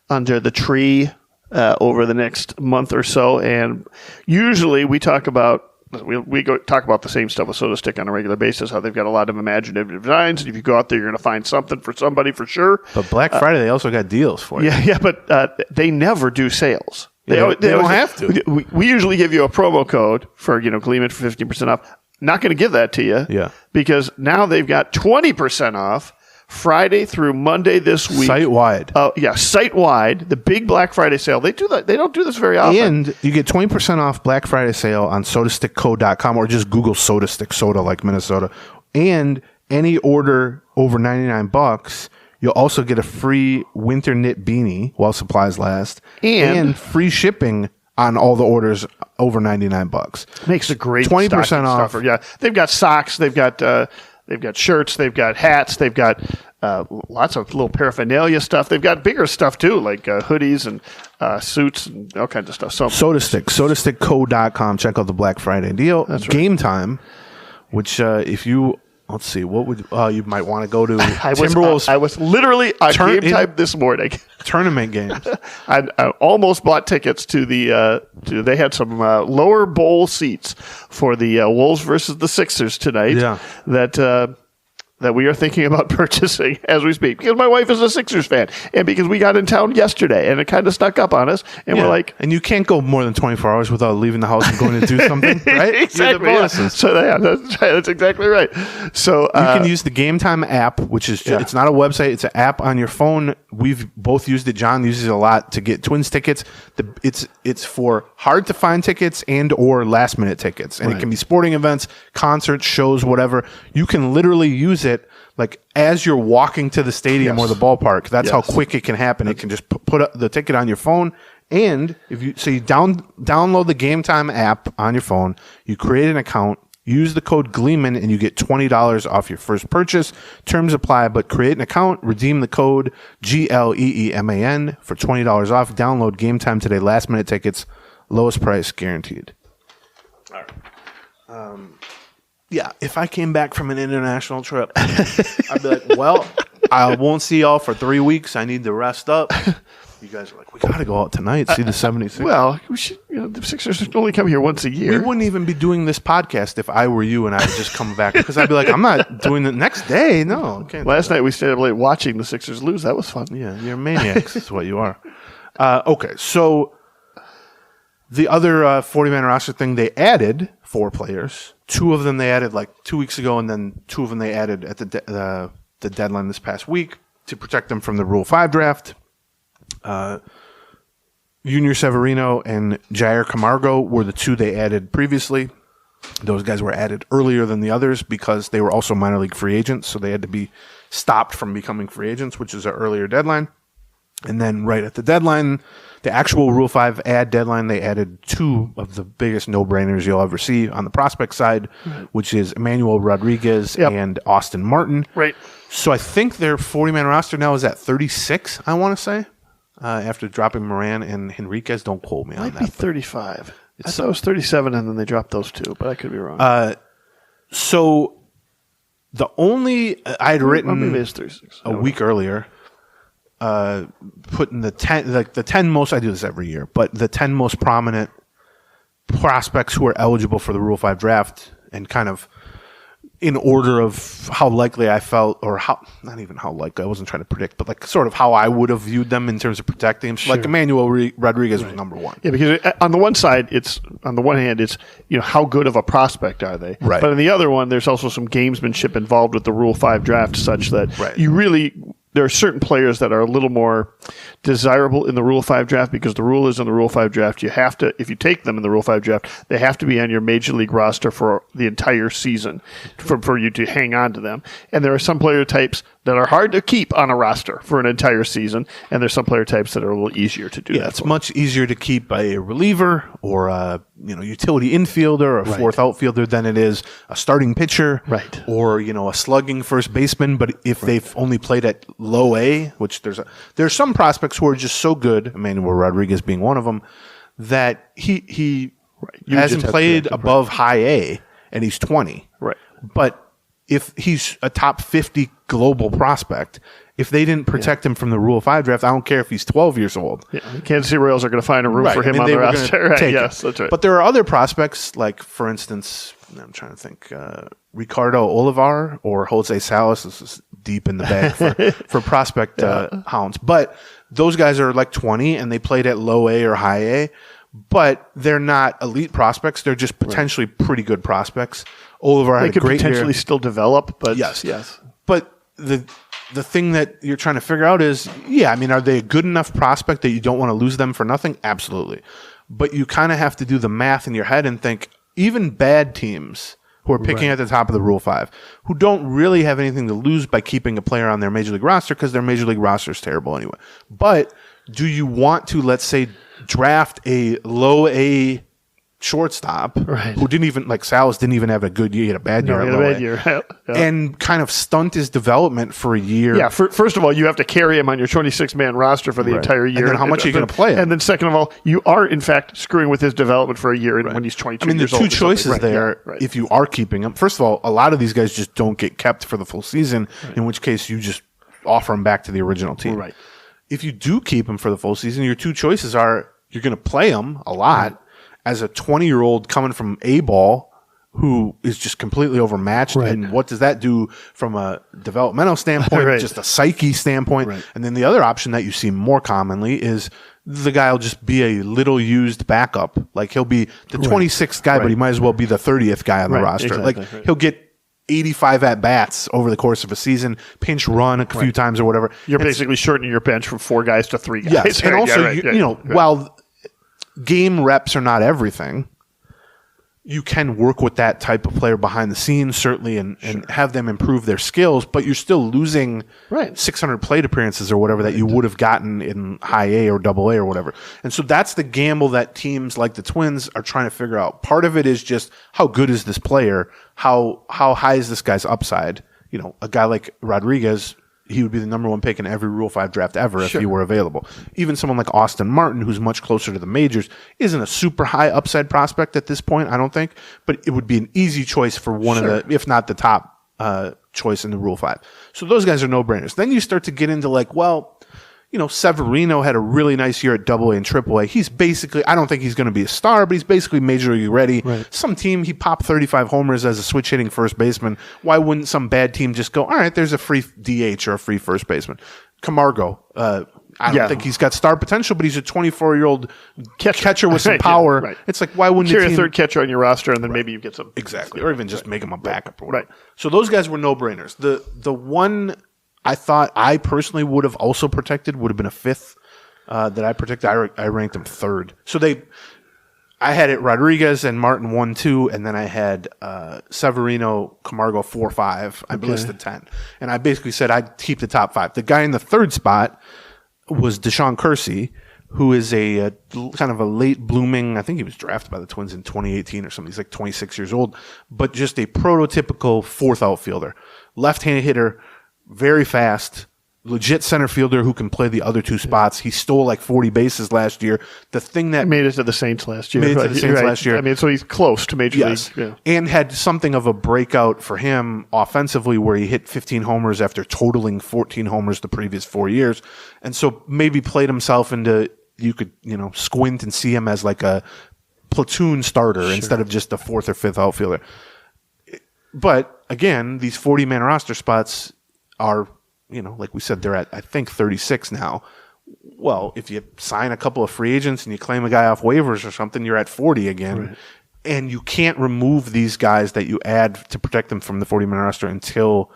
[SPEAKER 2] under the tree over the next month or so. And usually we talk about we go talk about the same stuff with Soda Stick on a regular basis, how they've got a lot of imaginative designs, and if you go out there, you're going to find something for somebody for sure.
[SPEAKER 3] But Black Friday, they also got deals for you.
[SPEAKER 2] Yeah, but they never do sales.
[SPEAKER 3] They don't have to.
[SPEAKER 2] We usually give you a promo code for, Gleeman for 15% off. Not going to give that to you.
[SPEAKER 3] Yeah.
[SPEAKER 2] Because now they've got 20% off Friday through Monday this week.
[SPEAKER 3] Site-wide.
[SPEAKER 2] Site-wide. The big Black Friday sale. They do that. They don't do this very often.
[SPEAKER 3] And you get 20% off Black Friday sale on sodastickco.com or just Google Soda Stick, soda like Minnesota. And any order over $99, you'll also get a free winter knit beanie while supplies last. And free shipping on all the orders over $99.
[SPEAKER 2] Makes a great
[SPEAKER 3] 20% off.
[SPEAKER 2] Stuffer. Yeah. They've got socks. They've got shirts, they've got hats, they've got lots of little paraphernalia stuff. They've got bigger stuff too, like hoodies and suits and all kinds of stuff. So
[SPEAKER 3] sodastickco.com. Check out the Black Friday deal.
[SPEAKER 2] That's right.
[SPEAKER 3] Game Time, which if you let's see, what would you might want to go to Timberwolves.
[SPEAKER 2] I was literally on Game Time this morning.
[SPEAKER 3] Tournament games.
[SPEAKER 2] I almost bought tickets to the. They had some lower bowl seats for the Wolves versus the Sixers tonight.
[SPEAKER 3] Yeah.
[SPEAKER 2] That we are thinking about purchasing as we speak, because my wife is a Sixers fan, and because we got in town yesterday, and it kind of snuck up on us, and we're like,
[SPEAKER 3] and you can't go more than 24 hours without leaving the house and going to do something, right?
[SPEAKER 2] Exactly. Yeah. So that's exactly right. So
[SPEAKER 3] you can use the Game Time app, which is it's not a website; it's an app on your phone. We've both used it. John uses it a lot to get Twins tickets. It's for hard to find tickets and or last minute tickets, and it can be sporting events, concerts, shows, whatever. You can literally use it like as you're walking to the stadium or the ballpark. That's how quick it can happen. It can just put the ticket on your phone, and if you download the Game Time app on your phone, you create an account, use the code Gleeman, and you get $20 off your first purchase. Terms apply, but create an account, redeem the code GLEEMAN for $20 off. Download Game Time today. Last minute tickets, lowest price guaranteed. All right. Yeah, if I came back from an international trip, I'd be like, well, I won't see y'all for 3 weeks. I need to rest up. You guys are like, we got to go out tonight, see the 76ers.
[SPEAKER 2] Well, we should, the Sixers only come here once a year.
[SPEAKER 3] We wouldn't even be doing this podcast if I were you and I would just come back, because I'd be like, I'm not doing it next day. No.
[SPEAKER 2] Last night we stayed up late watching the Sixers lose. That was fun.
[SPEAKER 3] Yeah, you're maniacs is what you are. Okay, so the other 40-man roster thing, they added 4 players. 2 of them they added like 2 weeks ago, and then 2 of them they added at the deadline this past week to protect them from the Rule 5 draft. Junior Severino and Jair Camargo were the 2 they added previously. Those guys were added earlier than the others because they were also minor league free agents, so they had to be stopped from becoming free agents, which is an earlier deadline. And then right at the deadline, the actual Rule 5 add deadline, they added 2 of the biggest no-brainers you'll ever see on the prospect side, which is Emmanuel Rodriguez and Austin Martin.
[SPEAKER 2] Right.
[SPEAKER 3] So I think their 40-man roster now is at 36, I want to say, after dropping Moran and Henriquez. Don't quote me on that.
[SPEAKER 2] Might be 35. I thought it was 37, and then they dropped those 2, but I could be wrong.
[SPEAKER 3] So the only I had written
[SPEAKER 2] maybe it's 36.
[SPEAKER 3] a week earlier, putting the 10 most, I do this every year, but the 10 most prominent prospects who are eligible for the Rule 5 draft, and kind of in order of how likely I felt, or how, not even how likely, I wasn't trying to predict, but like sort of how I would have viewed them in terms of protecting him. So like Emmanuel Rodriguez was number 1.
[SPEAKER 2] Yeah, because on the one hand, it's how good of a prospect are they?
[SPEAKER 3] Right.
[SPEAKER 2] But on the other one, there's also some gamesmanship involved with the Rule 5 draft, such that you really. There are certain players that are a little more desirable in the Rule 5 draft, because the rule is in the Rule 5 draft, you have to, if you take them in the Rule 5 draft, they have to be on your major league roster for the entire season for you to hang on to them. And there are some player types that are hard to keep on a roster for an entire season, and there's some player types that are a little easier to do that.
[SPEAKER 3] It's much easier to keep a reliever or a utility infielder or a fourth outfielder than it is a starting pitcher, or a slugging first baseman. But if they've only played at low A, which there's some prospects who are just so good, Emmanuel Rodriguez being one of them, that he hasn't played above high A, and he's 20.
[SPEAKER 2] Right.
[SPEAKER 3] But if he's a top 50 global prospect If they didn't protect him from the Rule 5 draft, I don't care if he's 12 years old.
[SPEAKER 2] Yeah. Kansas City Royals are going to find a room for him on the roster. Right. Yes, that's right.
[SPEAKER 3] But there are other prospects, like, for instance, I'm trying to think, Ricardo Olivar or Jose Salas. This is deep in the bag for prospect hounds. But those guys are like 20, and they played at low A or high A. But they're not elite prospects. They're just potentially pretty good prospects. Olivar had a great year. They could
[SPEAKER 2] potentially still develop, but
[SPEAKER 3] yes. But the thing that you're trying to figure out is, are they a good enough prospect that you don't want to lose them for nothing? Absolutely. But you kind of have to do the math in your head and think, even bad teams who are picking at the top of the Rule 5, who don't really have anything to lose by keeping a player on their Major League roster because their Major League roster is terrible anyway. But do you want to, let's say, draft a low A shortstop who didn't even, like Salas didn't even have a good year, he had a bad year.
[SPEAKER 2] He had a bad year.
[SPEAKER 3] And kind of stunt his development for a year.
[SPEAKER 2] Yeah, first of all, you have to carry him on your 26-man roster for the entire year.
[SPEAKER 3] And then how much are you going to play him?
[SPEAKER 2] And then second of all, you are, in fact, screwing with his development for a year when he's 22 years old.
[SPEAKER 3] The two choices there, if you are keeping him, first of all, a lot of these guys just don't get kept for the full season, in which case you just offer them back to the original team.
[SPEAKER 2] Right.
[SPEAKER 3] If you do keep him for the full season, your two choices are you're going to play him a lot as a 20-year-old coming from A-ball who is just completely overmatched. And what does that do from a developmental standpoint, just a psyche standpoint? And then the other option that you see more commonly is the guy will just be a little used backup. Like he'll be the 26th guy, but he might as well be the 30th guy on the roster. He'll get 85 at-bats over the course of a season, pinch run a few times or whatever.
[SPEAKER 2] You're basically shortening your bench from 4 guys to 3 guys.
[SPEAKER 3] Yes, and also, while game reps are not everything, you can work with that type of player behind the scenes, certainly, and have them improve their skills, but you're still losing 600 plate appearances or whatever that you would have gotten in high A or double A or whatever. And so that's the gamble that teams like the Twins are trying to figure out. Part of it is just how good is this player? How high is this guy's upside? A guy like Rodriguez, he would be the number 1 pick in every Rule 5 draft ever if he were available. Even someone like Austin Martin, who's much closer to the majors, isn't a super high upside prospect at this point, I don't think, but it would be an easy choice for one of the, if not the top choice in the Rule 5. So those guys are no-brainers. Then you start to get into Severino had a really nice year at Double A and Triple A. He's basically, I don't think he's going to be a star, but he's basically major league ready. Some team, he popped 35 homers as a switch hitting first baseman. Why wouldn't some bad team just go, all right, there's a free DH or a free first baseman? Camargo, I don't think he's got star potential, but he's a 24-year-old catcher with some power. It's like, why wouldn't you
[SPEAKER 2] carry a third catcher on your roster and then maybe you get some.
[SPEAKER 3] Exactly. Or even just make him a backup or whatever. So those guys were no-brainers. The one I thought I personally would have also protected would have been a 5th that I protected. I ranked him 3rd. So I had it Rodriguez and Martin 1, 2, and then I had Severino, Camargo 4, 5. I listed 10. And I basically said I'd keep the top 5. The guy in the 3rd spot was Deshaun Kersey, who is a kind of a late blooming, I think he was drafted by the Twins in 2018 or something. He's like 26 years old, but just a prototypical 4th outfielder. Left-handed hitter, very fast, legit center fielder who can play the other 2 spots. He stole like 40 bases last year. The thing that
[SPEAKER 2] made it to the Saints last year.
[SPEAKER 3] Last year.
[SPEAKER 2] I mean, so he's close to major league. Yeah.
[SPEAKER 3] And had something of a breakout for him offensively where he hit 15 homers after totaling 14 homers the previous 4 years. And so maybe played himself into, you could, squint and see him as like a platoon starter instead of just a 4th or 5th outfielder. But again, these 40-man roster spots are, like we said, they're at, I think, 36 now. Well, if you sign a couple of free agents and you claim a guy off waivers or something, you're at 40 again. And you can't remove these guys that you add to protect them from the 40-man roster until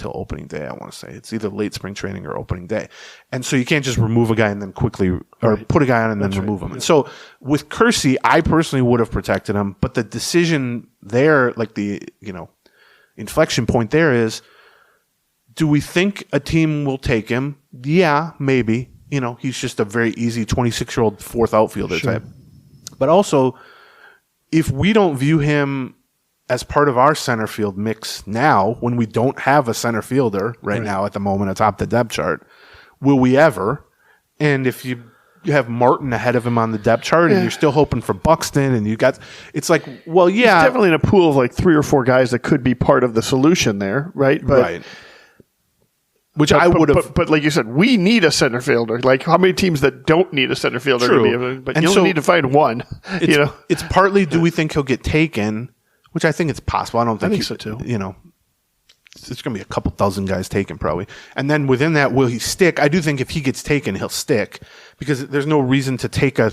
[SPEAKER 3] opening day, I want to say. It's either late spring training or opening day. And so you can't just remove a guy and then quickly, or put a guy on and then remove him. And so with Kersey, I personally would have protected him, but the decision there, like the, inflection point there is, do we think a team will take him? Yeah, maybe. He's just a very easy 26-year-old 4th outfielder type. But also, if we don't view him as part of our center field mix now, when we don't have a center fielder right now at the moment atop the depth chart, will we ever? And if you have Martin ahead of him on the depth chart and you're still hoping for Buxton and it's like, well, yeah.
[SPEAKER 2] He's definitely in a pool of like 3 or 4 guys that could be part of the solution there, right? But
[SPEAKER 3] which I would have.
[SPEAKER 2] But like you said, we need a center fielder. Like how many teams that don't need a center fielder?
[SPEAKER 3] True.
[SPEAKER 2] But you only need to find one.
[SPEAKER 3] It's partly do we think he'll get taken, which I think it's possible. I think
[SPEAKER 2] so too.
[SPEAKER 3] It's going to be a couple thousand guys taken probably. And then within that, will he stick? I do think if he gets taken, he'll stick because there's no reason to take a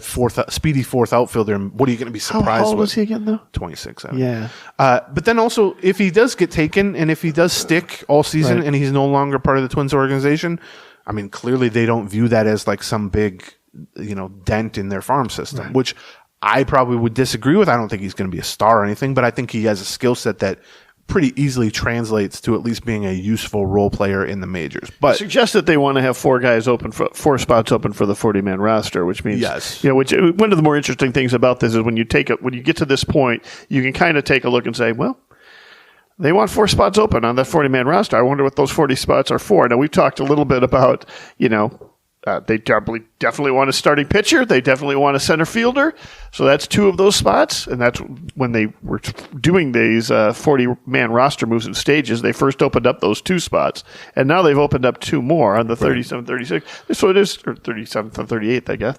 [SPEAKER 3] speedy fourth outfielder. And what are you going to be surprised with?
[SPEAKER 2] How old was he again, though?
[SPEAKER 3] 26.
[SPEAKER 2] Yeah.
[SPEAKER 3] But then also, if he does get taken and if he does stick all season and he's no longer part of the Twins organization, I mean, clearly they don't view that as like some big, dent in their farm system, which I probably would disagree with. I don't think he's going to be a star or anything, but I think he has a skill set that pretty easily translates to at least being a useful role player in the majors. But
[SPEAKER 2] suggest that they want to have four spots open for the 40-man roster, which means
[SPEAKER 3] yes.
[SPEAKER 2] Which one of the more interesting things about this is when you get to this point, you can kind of take a look and say, well, they want 4 spots open on that 40-man roster. I wonder what those 40 spots are for. Now we've talked a little bit about, they definitely want a starting pitcher. They definitely want a center fielder. So that's 2 of those spots. And that's when they were doing these 40-man roster moves in stages. They first opened up those 2 spots. And now they've opened up 2 more on the 37, 36. So it is, or 37th and 38th, I guess.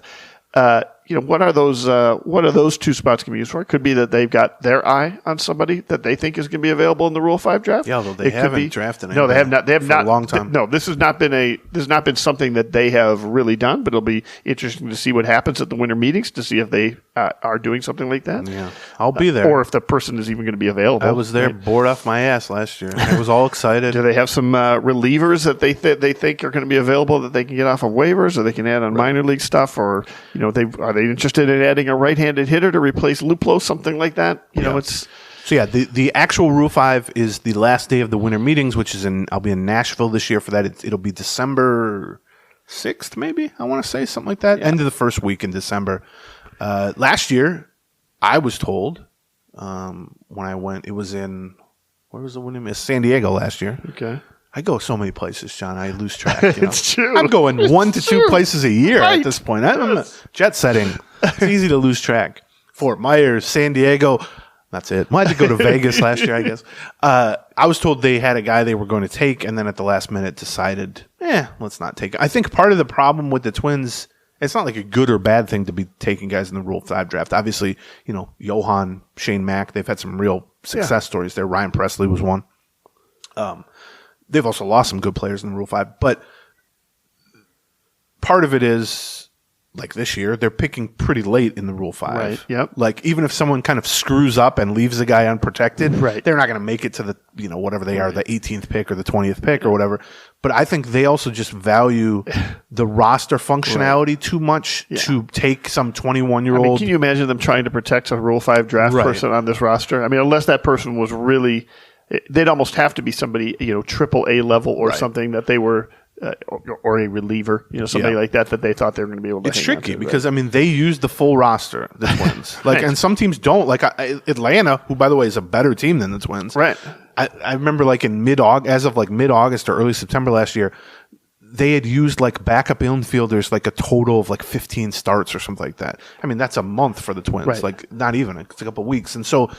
[SPEAKER 2] What are those 2 spots going to be used for? It could be that they've got their eye on somebody that they think is going to be available in the Rule 5 draft.
[SPEAKER 3] Yeah, although they haven't drafted
[SPEAKER 2] No, they have not. They have not
[SPEAKER 3] a long time.
[SPEAKER 2] No, this has not been something that they have really done. But it'll be interesting to see what happens at the winter meetings to see if they are doing something like that.
[SPEAKER 3] Yeah, I'll be there,
[SPEAKER 2] or if the person is even going to be available.
[SPEAKER 3] I was there, bored off my ass last year. I was all excited.
[SPEAKER 2] Do they have some relievers that they think are going to be available that they can get off of waivers, or they can add on minor league stuff, or are they interested in adding a right-handed hitter to replace Luplo, something like that?
[SPEAKER 3] The actual Rule 5 is the last day of the winter meetings, which is I'll be in Nashville this year for that. It'll be December 6th, maybe, I want to say, something like that. End of the first week in December. Last year, I was told when I went, it was in, where was the winter meeting? San Diego last year.
[SPEAKER 2] Okay.
[SPEAKER 3] I go so many places, John. I lose track.
[SPEAKER 2] It's true.
[SPEAKER 3] I'm going 1 to 2 places a year at this point. I'm jet setting. It's easy to lose track. Fort Myers, San Diego. That's it. I had to go to Vegas last year, I guess. I was told they had a guy they were going to take, and then at the last minute decided, let's not take it. I think part of the problem with the Twins, it's not like a good or bad thing to be taking guys in the Rule 5 draft. Obviously, Johan, Shane Mack, they've had some real success stories there. Ryan Presley was one. They've also lost some good players in the Rule 5, but part of it is, like this year, they're picking pretty late in the Rule 5.
[SPEAKER 2] Right, yep.
[SPEAKER 3] Like, even if someone kind of screws up and leaves a guy unprotected, they're not going to make it to the, whatever they are, the 18th pick or the 20th pick or whatever. But I think they also just value the roster functionality too much to take some 21-year-old.
[SPEAKER 2] Can you imagine them trying to protect a Rule 5 draft person on this roster? I mean, unless that person was really... They'd almost have to be somebody, triple A level or something that they were, or a reliever, something like that they thought they were going to be able to.
[SPEAKER 3] It's tricky because they use the full roster, the Twins. And some teams don't. Like Atlanta, who by the way is a better team than the Twins.
[SPEAKER 2] Right.
[SPEAKER 3] I remember in mid-August or early September last year, they had used backup infielders a total of 15 starts or something like that. I mean, that's a month for the Twins. Not even. It's a couple of weeks. And so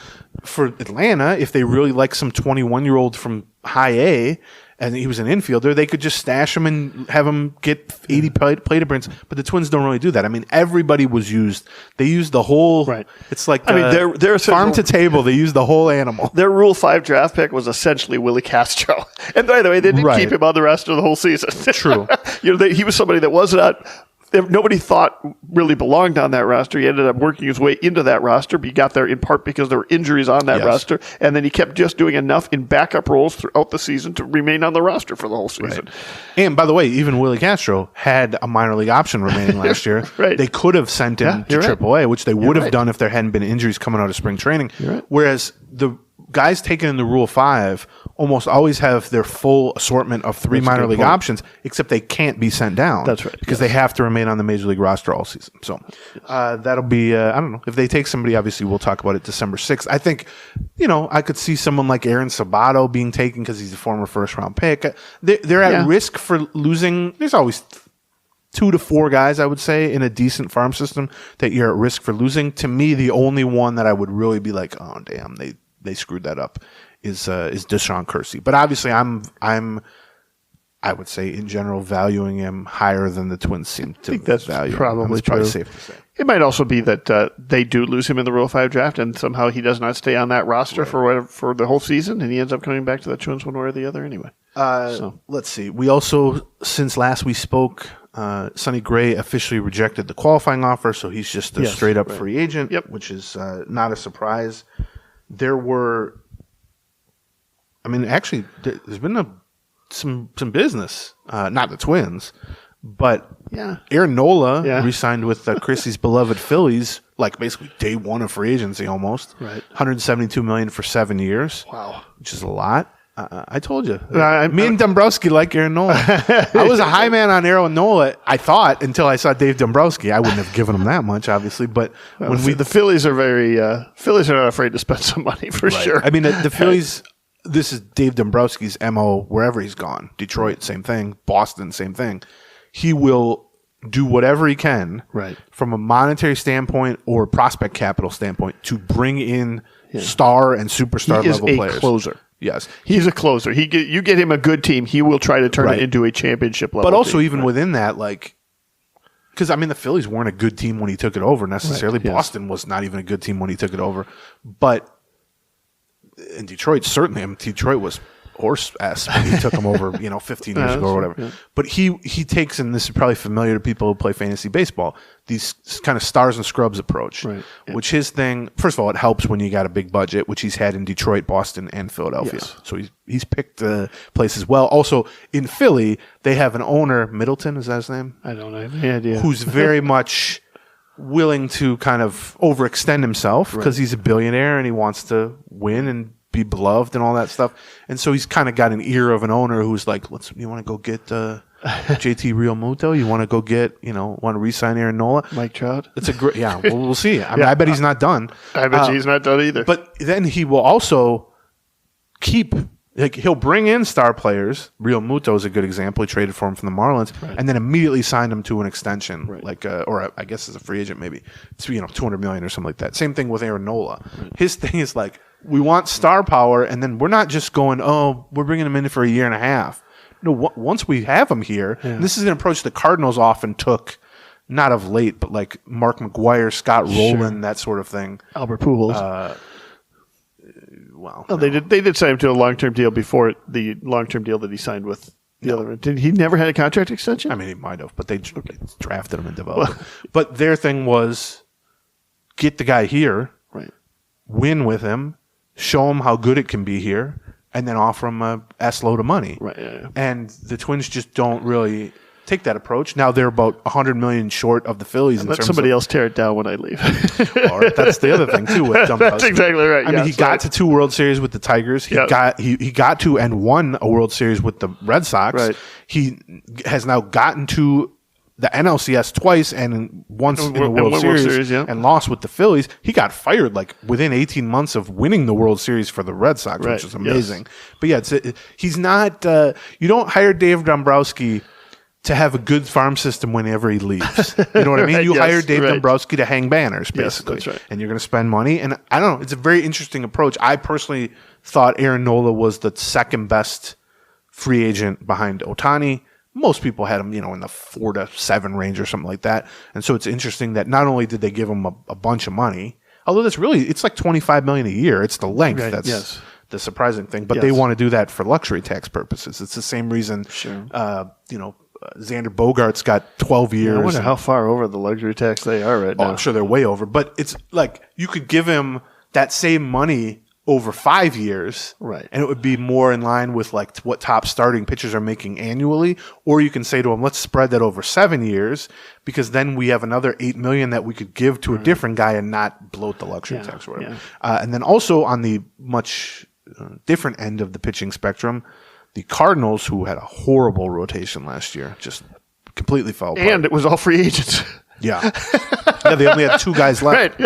[SPEAKER 3] for Atlanta, if they really like some 21-year-old from high A and he was an infielder, they could just stash him and have him get 80 plate appearances. But the Twins don't really do that. I mean, everybody was used. They used the whole. Right. It's they're farm to table. They used the whole animal.
[SPEAKER 2] Their Rule 5 draft pick was essentially Willie Castro. And by the way, they didn't keep him on the roster the whole season.
[SPEAKER 3] True.
[SPEAKER 2] He was somebody that was not. Nobody thought really belonged on that roster. He ended up working his way into that roster, but he got there in part because there were injuries on that roster, and then he kept just doing enough in backup roles throughout the season to remain on the roster for the whole season.
[SPEAKER 3] Right. And by the way, even Willie Castro had a minor league option remaining last year. They could have sent him to AAA, which they would have done if there hadn't been injuries coming out of spring training. Whereas the guys taken in the Rule 5 almost always have their full assortment of 3 minor league options, except they can't be sent down.
[SPEAKER 2] That's right.
[SPEAKER 3] Because they have to remain on the major league roster all season. So that'll be, I don't know. If they take somebody, obviously we'll talk about it December 6th. I think, I could see someone like Aaron Sabato being taken because he's a former first-round pick. They're at risk for losing. There's always 2 to 4 guys, I would say, in a decent farm system that you're at risk for losing. To me, the only one that I would really be like, oh, damn, they screwed that up is Deshaun Kersey. But obviously I'm I would say, in general, valuing him higher than the Twins seem to value him.
[SPEAKER 2] Probably
[SPEAKER 3] safe to say.
[SPEAKER 2] It might also be that they do lose him in the Rule 5 draft, and somehow he does not stay on that roster for the whole season, and he ends up coming back to the Twins one way or the other anyway.
[SPEAKER 3] Let's see. We also, since last we spoke, Sonny Gray officially rejected the qualifying offer, so he's just a straight-up free agent, which is not a surprise. There were... actually, there's been some business. Not the Twins, but Aaron Nola re-signed with Chrissy's beloved Phillies, like basically day one of free agency almost.
[SPEAKER 2] Right.
[SPEAKER 3] $172 million for 7 years.
[SPEAKER 2] Wow.
[SPEAKER 3] Which is a lot. I told you. Me and Dombrowski like Aaron Nola. I was a high man on Aaron Nola, I thought, until I saw Dave Dombrowski. I wouldn't have given him that much, obviously. But
[SPEAKER 2] the Phillies are Phillies are not afraid to spend some money for sure.
[SPEAKER 3] The Phillies... This is Dave Dombrowski's MO wherever he's gone. Detroit, same thing. Boston, same thing. He will do whatever he can from a monetary standpoint or prospect capital standpoint to bring in star and superstar level players.
[SPEAKER 2] He is a closer.
[SPEAKER 3] Yes.
[SPEAKER 2] He's a closer. You get him a good team, he will try to turn it into a championship level
[SPEAKER 3] But also
[SPEAKER 2] team.
[SPEAKER 3] even within that, because the Phillies weren't a good team when he took it over necessarily. Boston was not even a good team when he took it over. But in Detroit, certainly, Detroit was horse ass when he took him over, 15 years ago or whatever. Yeah. But he takes, and this is probably familiar to people who play fantasy baseball, these kind of stars and scrubs approach, which his thing, first of all, it helps when you got a big budget, which he's had in Detroit, Boston, and Philadelphia. Yes. So he's picked places well. Also, in Philly, they have an owner, Middleton, is that his name?
[SPEAKER 2] I don't have any idea.
[SPEAKER 3] Who's very much willing to kind of overextend himself because he's a billionaire and he wants to win and be beloved and all that stuff. And so he's kind of got an ear of an owner who's like, you want to go get JT Realmuto? You want to go get, want to re-sign Aaron Nola?
[SPEAKER 2] Mike Trout?
[SPEAKER 3] It's a great, we'll see. I bet he's not done.
[SPEAKER 2] I bet he's not done either.
[SPEAKER 3] But then he will also keep... he'll bring in star players. Realmuto is a good example. He traded for him from the Marlins, and then immediately signed him to an extension, or I guess as a free agent, maybe it's $200 million or something like that. Same thing with Aaron Nola. His thing is we want star power, and then we're not just going, we're bringing him in for a year and a half. No, once we have him here, and this is an approach the Cardinals often took, not of late, but like Mark McGwire, Scott Rowland, that sort of thing.
[SPEAKER 2] Albert Pujols. They did sign him to a long-term deal before the long-term deal that he signed with the other. Did he never had a contract extension?
[SPEAKER 3] He might have, but they drafted him and developed him. But their thing was get the guy here, win with him, show him how good it can be here, and then offer him a S-load of money. And the Twins just don't really take that approach. Now they're about $100 million short of the Phillies.
[SPEAKER 2] Let somebody else tear it down when I leave.
[SPEAKER 3] Or that's the other thing too with Dombrowski.
[SPEAKER 2] That's exactly right.
[SPEAKER 3] He got to 2 World Series with the Tigers. He got to and won a World Series with the Red Sox.
[SPEAKER 2] Right.
[SPEAKER 3] He has now gotten to the NLCS twice and once in the World Series and lost with the Phillies. He got fired within 18 months of winning the World Series for the Red Sox, which is amazing. But he's not. You don't hire Dave Dombrowski to have a good farm system whenever he leaves. You know what I mean? You hire Dave Dombrowski to hang banners, basically.
[SPEAKER 2] Yes, that's right.
[SPEAKER 3] And you're going to spend money. And I don't know. It's a very interesting approach. I personally thought Aaron Nola was the second best free agent behind Ohtani. Most people had him, in the 4 to 7 range or something like that. And so it's interesting that not only did they give him a bunch of money, although it's like $25 million a year. It's the length that's the surprising thing. But they want to do that for luxury tax purposes. It's the same reason, Xander Bogaerts got 12 years.
[SPEAKER 2] I wonder how far over the luxury tax they are right now.
[SPEAKER 3] I'm sure they're way over. But it's like you could give him that same money over 5 years, and it would be more in line with what top starting pitchers are making annually. Or you can say to him, let's spread that over 7 years, because then we have another $8 million that we could give to a different guy and not bloat the luxury tax or whatever. And then also on the much different end of the pitching spectrum, the Cardinals, who had a horrible rotation last year, just completely fell apart.
[SPEAKER 2] And it was all free agents.
[SPEAKER 3] They only had 2 guys left.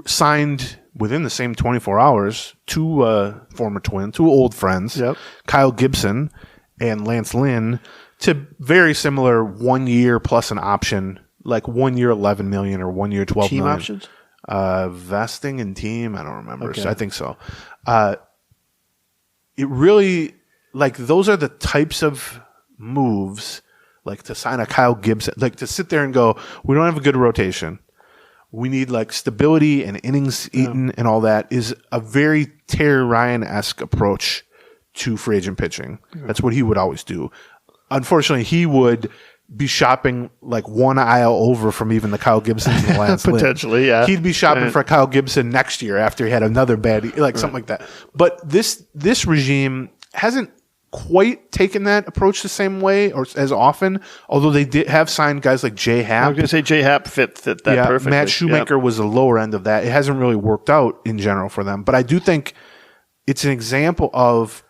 [SPEAKER 3] Signed within the same 24 hours 2 former Twins, 2 old friends, Kyle Gibson and Lance Lynn, to very similar 1 year plus an option, like 1 year $11 million or 1 year $12
[SPEAKER 2] million.
[SPEAKER 3] Team options? Vesting and team, I don't remember.
[SPEAKER 2] Okay.
[SPEAKER 3] So I think so. It really, like those are the types of moves, like to sign a Kyle Gibson, like to sit there and go, we don't have a good rotation. We need like stability and innings eaten and all that, is a very Terry Ryan-esque approach to free agent pitching. That's what he would always do. Unfortunately, he would be shopping like one aisle over from even the Kyle Gibsons in the last
[SPEAKER 2] potentially, yeah.
[SPEAKER 3] He'd be shopping for Kyle Gibson next year after he had another bad, like something like that. But this regime hasn't quite taken that approach the same way or as often, although they did have signed guys like J. Happ.
[SPEAKER 2] I was going to say J. Happ fit that perfectly.
[SPEAKER 3] Matt Shoemaker was the lower end of that. It hasn't really worked out in general for them. But I do think it's an example of,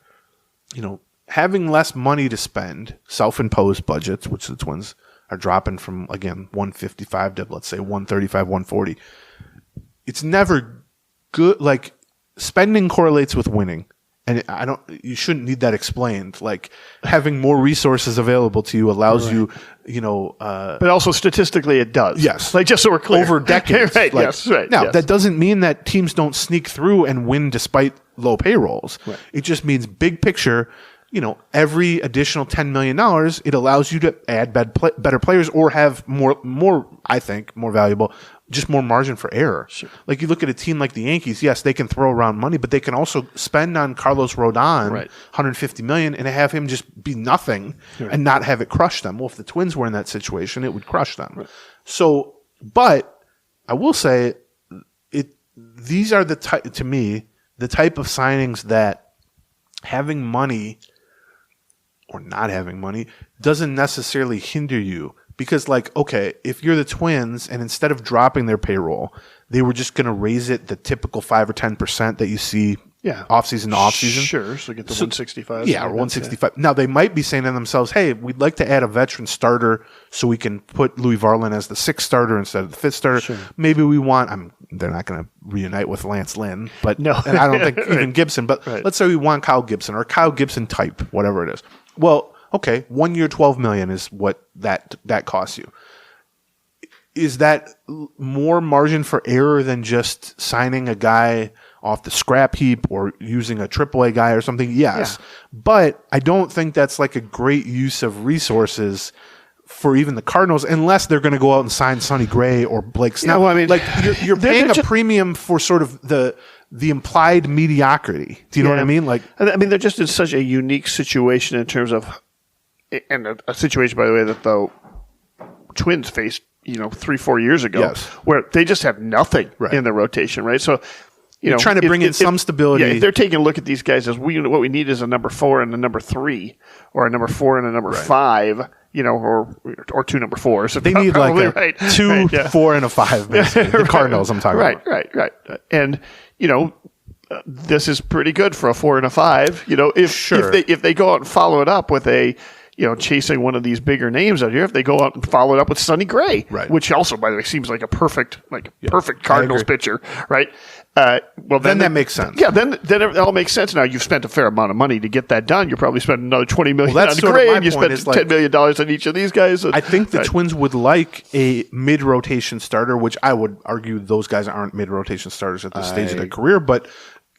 [SPEAKER 3] having less money to spend, self-imposed budgets, which the Twins are dropping from, again, 155 to, let's say, 135, 140. It's never good. Like, spending correlates with winning. And you shouldn't need that explained. Like, having more resources available to you allows you,
[SPEAKER 2] but also statistically it does.
[SPEAKER 3] Yes.
[SPEAKER 2] Like, just so we're clear.
[SPEAKER 3] Over decades.
[SPEAKER 2] Right,
[SPEAKER 3] like,
[SPEAKER 2] yes, right.
[SPEAKER 3] Now,
[SPEAKER 2] yes.
[SPEAKER 3] that doesn't mean that teams don't sneak through and win despite low payrolls.
[SPEAKER 2] Right.
[SPEAKER 3] It just means big picture, every additional $10 million, it allows you to add better players or have more, I think, more valuable, just more margin for error.
[SPEAKER 2] Sure.
[SPEAKER 3] Like you look at a team like the Yankees, yes, they can throw around money, but they can also spend on Carlos Rodon $150 million and have him just be nothing and not have it crush them. Well, if the Twins were in that situation, it would crush them. Right. So, but I will say, these are to me, the type of signings that having money or not having money doesn't necessarily hinder you. Because, like, okay, if you're the Twins and instead of dropping their payroll, they were just going to raise it the typical 5 or 10% that you see offseason to offseason.
[SPEAKER 2] Sure, so get the 165.
[SPEAKER 3] Yeah, or 165. Now, they might be saying to themselves, hey, we'd like to add a veteran starter so we can put Louis Varland as the 6th starter instead of the 5th starter.
[SPEAKER 2] Sure.
[SPEAKER 3] Maybe we want they're not going to reunite with Lance Lynn, but
[SPEAKER 2] no.
[SPEAKER 3] And I don't think even Gibson. But let's say we want Kyle Gibson or Kyle Gibson type, whatever it is. Well, okay, 1 year, $12 million is what that costs you. Is that more margin for error than just signing a guy off the scrap heap or using a AAA guy or something? Yes. Yeah. But I don't think that's like a great use of resources for even the Cardinals, unless they're going to go out and sign Sonny Gray or Blake Snell.
[SPEAKER 2] Well, I mean,
[SPEAKER 3] like you're paying a premium for sort of the implied mediocrity. Do you know what I mean? Like,
[SPEAKER 2] I mean, they're just in such a unique situation in terms of, and a situation, by the way, that the Twins faced, 3-4 years ago, where they just have nothing in the rotation, right? So,
[SPEAKER 3] you're trying to bring in some stability.
[SPEAKER 2] Yeah, if they're taking a look at these guys as what we need is a number 4 and a number 3, or a number 4 and a number 5, or 2 number 4s.
[SPEAKER 3] They need like a 2, 4, and a 5, basically. The Cardinals I'm talking about.
[SPEAKER 2] Right. And, this is pretty good for a 4 and a 5. If they go out and follow it up with a, chasing one of these bigger names out here, if they go out and follow it up with Sonny Gray, which also, by the way, seems like a perfect Cardinals pitcher, right? Well, then
[SPEAKER 3] that makes sense.
[SPEAKER 2] Yeah, then it all makes sense. Now you've spent a fair amount of money to get that done. You're probably spending another $20 million on Gray, and you spent $10 million on each of these guys.
[SPEAKER 3] I think the Twins would like a mid-rotation starter, which I would argue those guys aren't mid-rotation starters at this stage of their career, but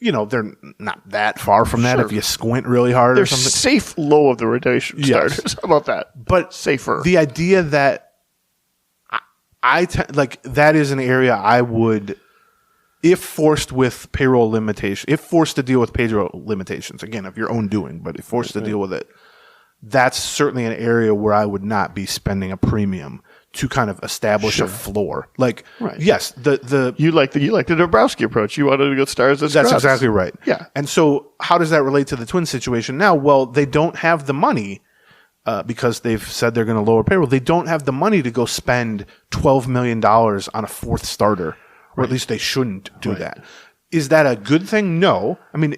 [SPEAKER 3] they're not that far from that if you squint really hard or something.
[SPEAKER 2] They're safe low of the rotation starters. How about that?
[SPEAKER 3] But
[SPEAKER 2] safer.
[SPEAKER 3] The idea that that is an area I would, if forced with payroll limitation, if forced to deal with payroll limitations, again, of your own doing, but if forced to deal with it, that's certainly an area where I would not be spending a premium to kind of establish a floor. Like, yes,
[SPEAKER 2] you like the Dombrowski approach. You wanted to go stars as
[SPEAKER 3] That's exactly right.
[SPEAKER 2] Yeah.
[SPEAKER 3] And so how does that relate to the Twins situation now? Well, they don't have the money because they've said they're going to lower payroll. They don't have the money to go spend $12 million on a 4th starter, or at least they shouldn't do that. Is that a good thing? No. I mean,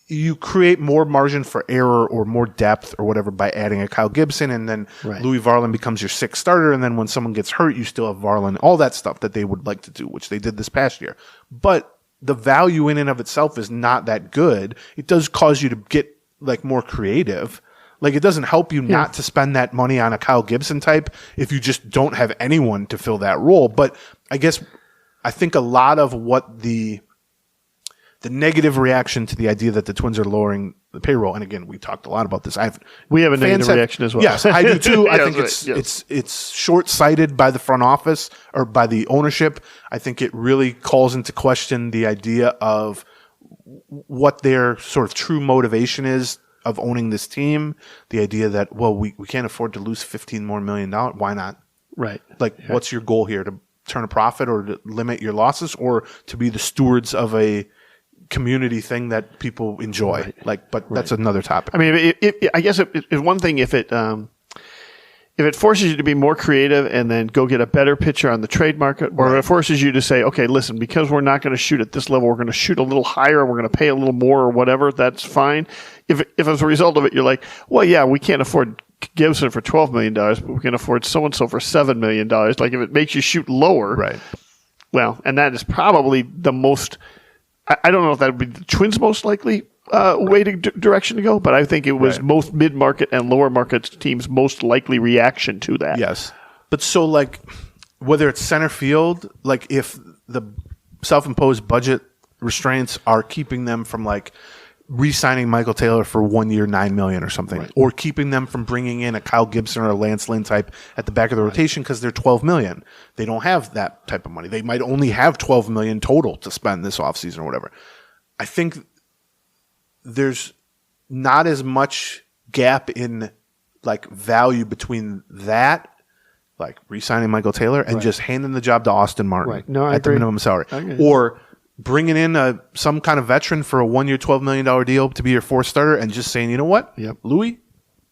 [SPEAKER 3] you create more margin for error or more depth or whatever by adding a Kyle Gibson, and then Louis Varland becomes your 6th starter, and then when someone gets hurt, you still have Varland, all that stuff that they would like to do, which they did this past year. But the value in and of itself is not that good. It does cause you to get more creative. Like, it doesn't help you not to spend that money on a Kyle Gibson type if you just don't have anyone to fill that role. But I think a lot of what the the negative reaction to the idea that the Twins are lowering the payroll. And again, we talked a lot about this.
[SPEAKER 2] We have a negative reaction as well.
[SPEAKER 3] Yes, I do too. I think
[SPEAKER 2] right.
[SPEAKER 3] it's short-sighted by the front office or by the ownership. I think it really calls into question the idea of what their sort of true motivation is of owning this team. The idea that, well, we can't afford to lose $15 more million. Why not?
[SPEAKER 2] Right.
[SPEAKER 3] Like, what's your goal here? To turn a profit or to limit your losses or to be the stewards of a community thing that people enjoy?
[SPEAKER 2] Right.
[SPEAKER 3] Like, but that's another topic.
[SPEAKER 2] I mean, I guess it's one thing if it forces you to be more creative and then go get a better pitcher on the trade market, or if it forces you to say, okay, listen, because we're not going to shoot at this level, we're going to shoot a little higher, we're going to pay a little more or whatever, that's fine. If as a result of it, you're like, well, yeah, we can't afford Gibson for $12 million, but we can afford so-and-so for $7 million. Like, if it makes you shoot lower,
[SPEAKER 3] right.
[SPEAKER 2] Well, and that is probably the most, I don't know if that would be the Twins' most likely direction to go, but I think it was most mid-market and lower market teams' most likely reaction to that.
[SPEAKER 3] Yes. But so, like, whether it's center field, like if the self-imposed budget restraints are keeping them from, like, re-signing Michael Taylor for 1 year, $9 million or something, or keeping them from bringing in a Kyle Gibson or a Lance Lynn type at the back of the rotation because they're $12 million. They don't have that type of money. They might only have $12 million total to spend this offseason or whatever. I think there's not as much gap in, like, value between that, like re-signing Michael Taylor, and just handing the job to Austin Martin at the minimum salary, or bringing in some kind of veteran for a 1 year, $12 million deal to be your fourth starter, and just saying, you know what, Louis,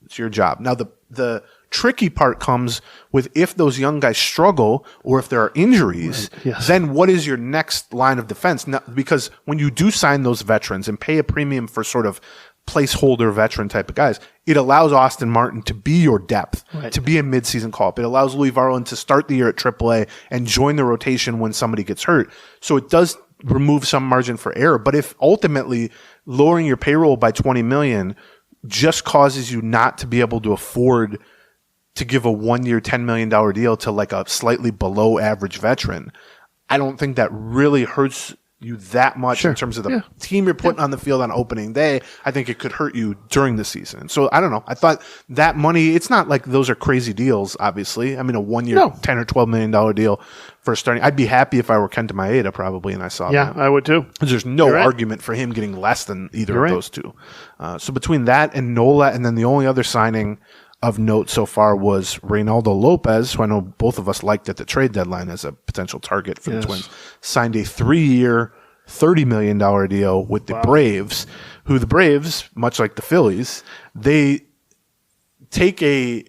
[SPEAKER 3] it's your job. Now the tricky part comes with if those young guys struggle or if there are injuries, then what is your next line of defense? Now, because when you do sign those veterans and pay a premium for sort of placeholder veteran type of guys, it allows Austin Martin to be your depth, to be a midseason call-up. It allows Louis Varland to start the year at AAA and join the rotation when somebody gets hurt. So it does remove some margin for error. But if ultimately lowering your payroll by $20 million just causes you not to be able to afford to give a 1 year, $10 million deal to like a slightly below average veteran, I don't think that really hurts you that much in terms of the team you're putting on the field on opening day. I think it could hurt you during the season. So I don't know. I thought that money, it's not like those are crazy deals, obviously. I mean, a 1 year, $10 or $12 million deal for starting. I'd be happy if I were Kenta Maeda probably, and I saw that.
[SPEAKER 2] Yeah, I would too.
[SPEAKER 3] There's no argument for him getting less than either of those two. So between that and Nola, and then the only other signing of note so far was Reynaldo Lopez, who I know both of us liked at the trade deadline as a potential target for the Twins, signed a 3-year, $30 million deal with the Braves, who the Braves, much like the Phillies, they take a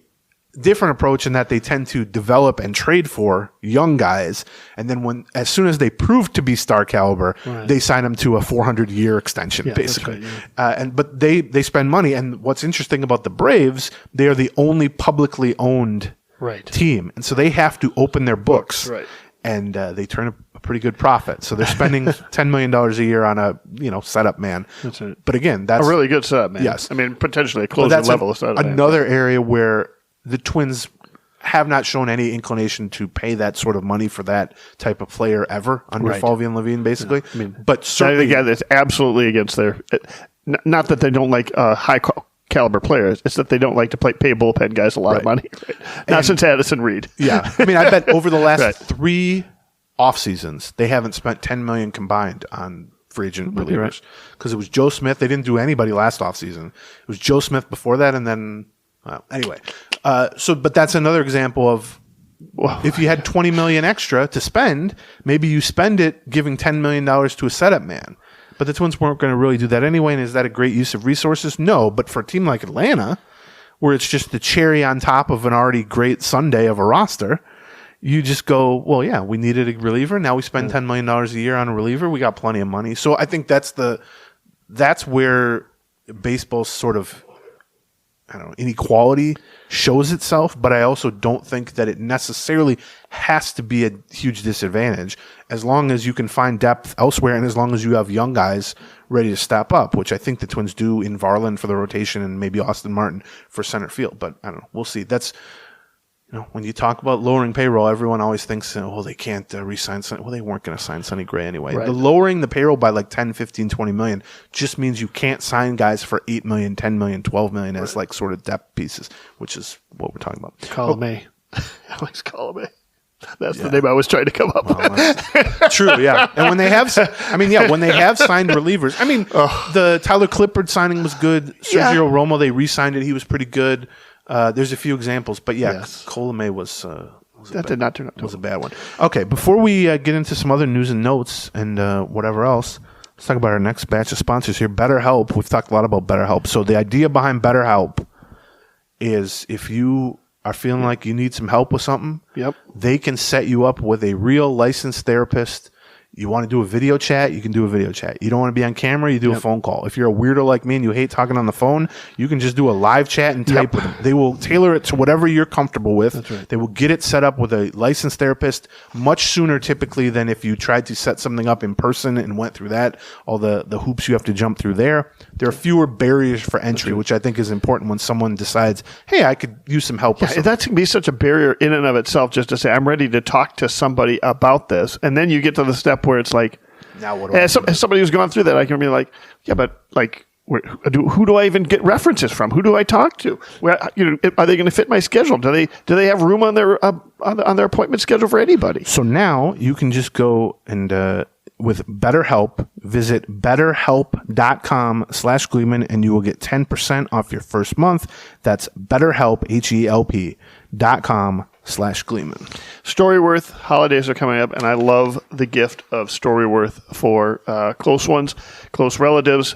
[SPEAKER 3] different approach in that they tend to develop and trade for young guys, and then as soon as they prove to be star caliber, they sign them to a 400-year extension, basically. But they spend money, and what's interesting about the Braves, they are the only publicly owned team, and so they have to open their books, and they turn a pretty good profit. So they're spending $10 million a year on a setup man.
[SPEAKER 2] That's it.
[SPEAKER 3] But again, that's
[SPEAKER 2] a really good setup man.
[SPEAKER 3] Yes,
[SPEAKER 2] I mean potentially a closing level of setup.
[SPEAKER 3] Another area where the Twins have not shown any inclination to pay that sort of money for that type of player ever under Falvey and Levine, basically.
[SPEAKER 2] I mean,
[SPEAKER 3] but certainly,
[SPEAKER 2] again, it's absolutely against their. Not that they don't like high caliber players; it's that they don't like to pay bullpen guys a lot of money. Not since Addison Reed.
[SPEAKER 3] Yeah, I mean, I bet over the last 3 off seasons they haven't spent $10 million combined on free agent relievers, because it was Joe Smith. They didn't do anybody last off season. It was Joe Smith before that, and then. Anyway, but that's another example of if you had $20 million extra to spend, maybe you spend it giving $10 million to a setup man. But the Twins weren't going to really do that anyway. And is that a great use of resources? No. But for a team like Atlanta, where it's just the cherry on top of an already great sundae of a roster, you just go, well, yeah, we needed a reliever. Now we spend $10 million a year on a reliever. We got plenty of money. So I think that's where baseball's sort of inequality shows itself, but I also don't think that it necessarily has to be a huge disadvantage as long as you can find depth elsewhere and as long as you have young guys ready to step up, which I think the Twins do in Varland for the rotation and maybe Austin Martin for center field. But I don't know. We'll see. when you talk about lowering payroll, everyone always thinks, they can't re-sign Sonny. Well, they weren't going to sign Sonny Gray anyway.
[SPEAKER 2] Right.
[SPEAKER 3] The lowering the payroll by like 10, 15, 20 million just means you can't sign guys for 8 million, 10 million, 12 million as like sort of depth pieces, which is what we're talking about.
[SPEAKER 2] Column Alex Column. That's the name I was trying to come up with.
[SPEAKER 3] True, yeah. And when they have signed relievers, the Tyler Clippard signing was good. Sergio Romo, they re-signed it. He was pretty good. There's a few examples, but Colomé was
[SPEAKER 2] did not turn out to
[SPEAKER 3] was a bad one. Okay, before we get into some other news and notes and whatever else, let's talk about our next batch of sponsors here. BetterHelp. We've talked a lot about BetterHelp. So the idea behind BetterHelp is if you are feeling like you need some help with something, they can set you up with a real licensed therapist. You want to do a video chat, you can do a video chat. You don't want to be on camera, you do a phone call. If you're a weirdo like me and you hate talking on the phone, you can just do a live chat and type with them. They will tailor it to whatever you're comfortable with.
[SPEAKER 2] That's right.
[SPEAKER 3] They will get it set up with a licensed therapist much sooner typically than if you tried to set something up in person and went through that, all the hoops you have to jump through there. There are fewer barriers for entry, which I think is important when someone decides, hey, I could use some help.
[SPEAKER 2] Yeah, that can be such a barrier in and of itself just to say, I'm ready to talk to somebody about this. And then you get to the step where it's like,
[SPEAKER 3] now what do I do?
[SPEAKER 2] As somebody who's gone through that, I can be like, yeah, but like, who do I even get references from? Who do I talk to? Where, are they going to fit my schedule? Do they have room on their appointment schedule for anybody?
[SPEAKER 3] So now you can just go and with BetterHelp, visit betterhelp.com/Gleeman and you will get 10% off your first month. That's BetterHelp, HELP.com/Gleeman.
[SPEAKER 2] Storyworth holidays are coming up, and I love the gift of Storyworth for close ones, close relatives.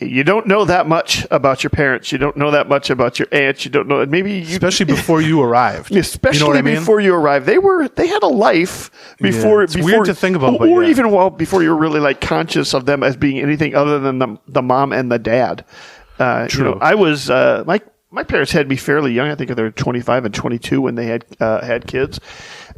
[SPEAKER 2] You don't know that much about your parents. You don't know that much about your aunts. You don't know
[SPEAKER 3] especially before you arrived.
[SPEAKER 2] Especially before you arrived, they had a life before.
[SPEAKER 3] It's weird to think about,
[SPEAKER 2] even before you're really like conscious of them as being anything other than the mom and the dad.
[SPEAKER 3] True.
[SPEAKER 2] I was my parents had me fairly young. I think they were 25 and 22 when they had kids.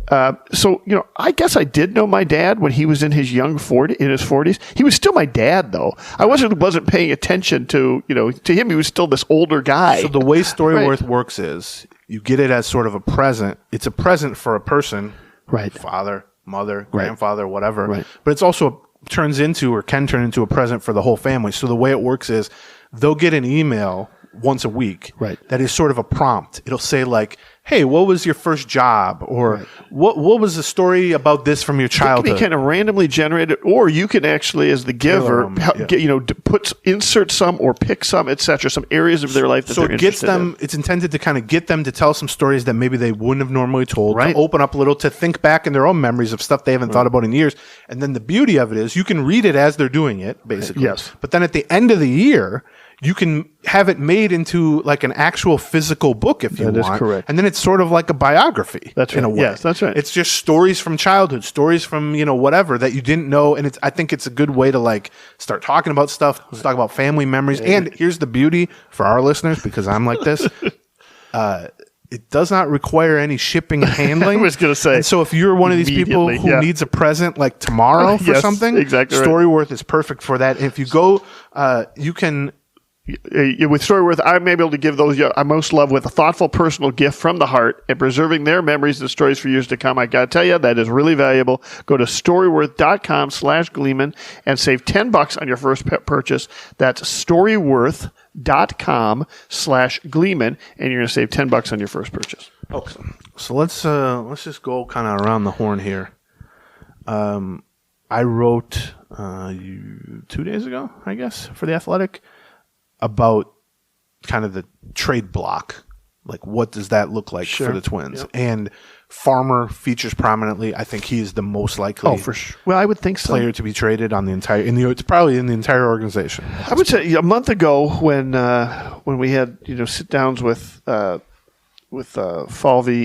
[SPEAKER 2] So I guess I did know my dad when he was in his in his 40s. He was still my dad, though. I wasn't paying attention to to him. He was still this older guy.
[SPEAKER 3] So the way Storyworth works is you get it as sort of a present. It's a present for a person,
[SPEAKER 2] right?
[SPEAKER 3] Father, mother, grandfather, whatever.
[SPEAKER 2] Right.
[SPEAKER 3] But it's also can turn into a present for the whole family. So the way it works is they'll get an email once a week that is sort of a prompt. It'll say like, hey, what was your first job? Or what was the story about this from your childhood?
[SPEAKER 2] It can be kind of randomly generated, or you can actually, as the giver, insert some or pick some, etc., some areas of their life that they're interested in.
[SPEAKER 3] It's intended to kind of get them to tell some stories that maybe they wouldn't have normally told, to open up a little, to think back in their own memories of stuff they haven't thought about in years. And then the beauty of it is you can read it as they're doing it, basically.
[SPEAKER 2] Yes.
[SPEAKER 3] But then at the end of the year, you can have it made into like an actual physical book if you want.
[SPEAKER 2] That is correct.
[SPEAKER 3] And then it's sort of like a biography.
[SPEAKER 2] That's right.
[SPEAKER 3] In a way.
[SPEAKER 2] Yes, that's right.
[SPEAKER 3] It's just stories from childhood, stories from, whatever that you didn't know. And I think it's a good way to like start talking about stuff, talk about family memories. Yeah. And here's the beauty for our listeners, because I'm like this. It does not require any shipping and handling.
[SPEAKER 2] I was going to say.
[SPEAKER 3] And so if you're one of these people who needs a present like tomorrow for something,
[SPEAKER 2] exactly
[SPEAKER 3] Storyworth is perfect for that. And if you go, you can...
[SPEAKER 2] With Storyworth, I'm able to give those I most love with a thoughtful, personal gift from the heart and preserving their memories and stories for years to come. I got to tell you, that is really valuable. Go to storyworth.com/Gleeman and save $10 on your first purchase. That's storyworth.com/Gleeman, and you're going to save $10 on your first purchase.
[SPEAKER 3] Okay. So let's just go kind of around the horn here. I wrote 2 days ago, I guess, for The Athletic, about kind of the trade block. Like, what does that look like for the Twins? Yep. And Farmer features prominently. I think he is the most likely.
[SPEAKER 2] Oh, for sure. Well, I would think so.
[SPEAKER 3] Player to be traded on the entire. It's probably in the entire organization.
[SPEAKER 2] I would say a month ago when we had sit downs with Falvey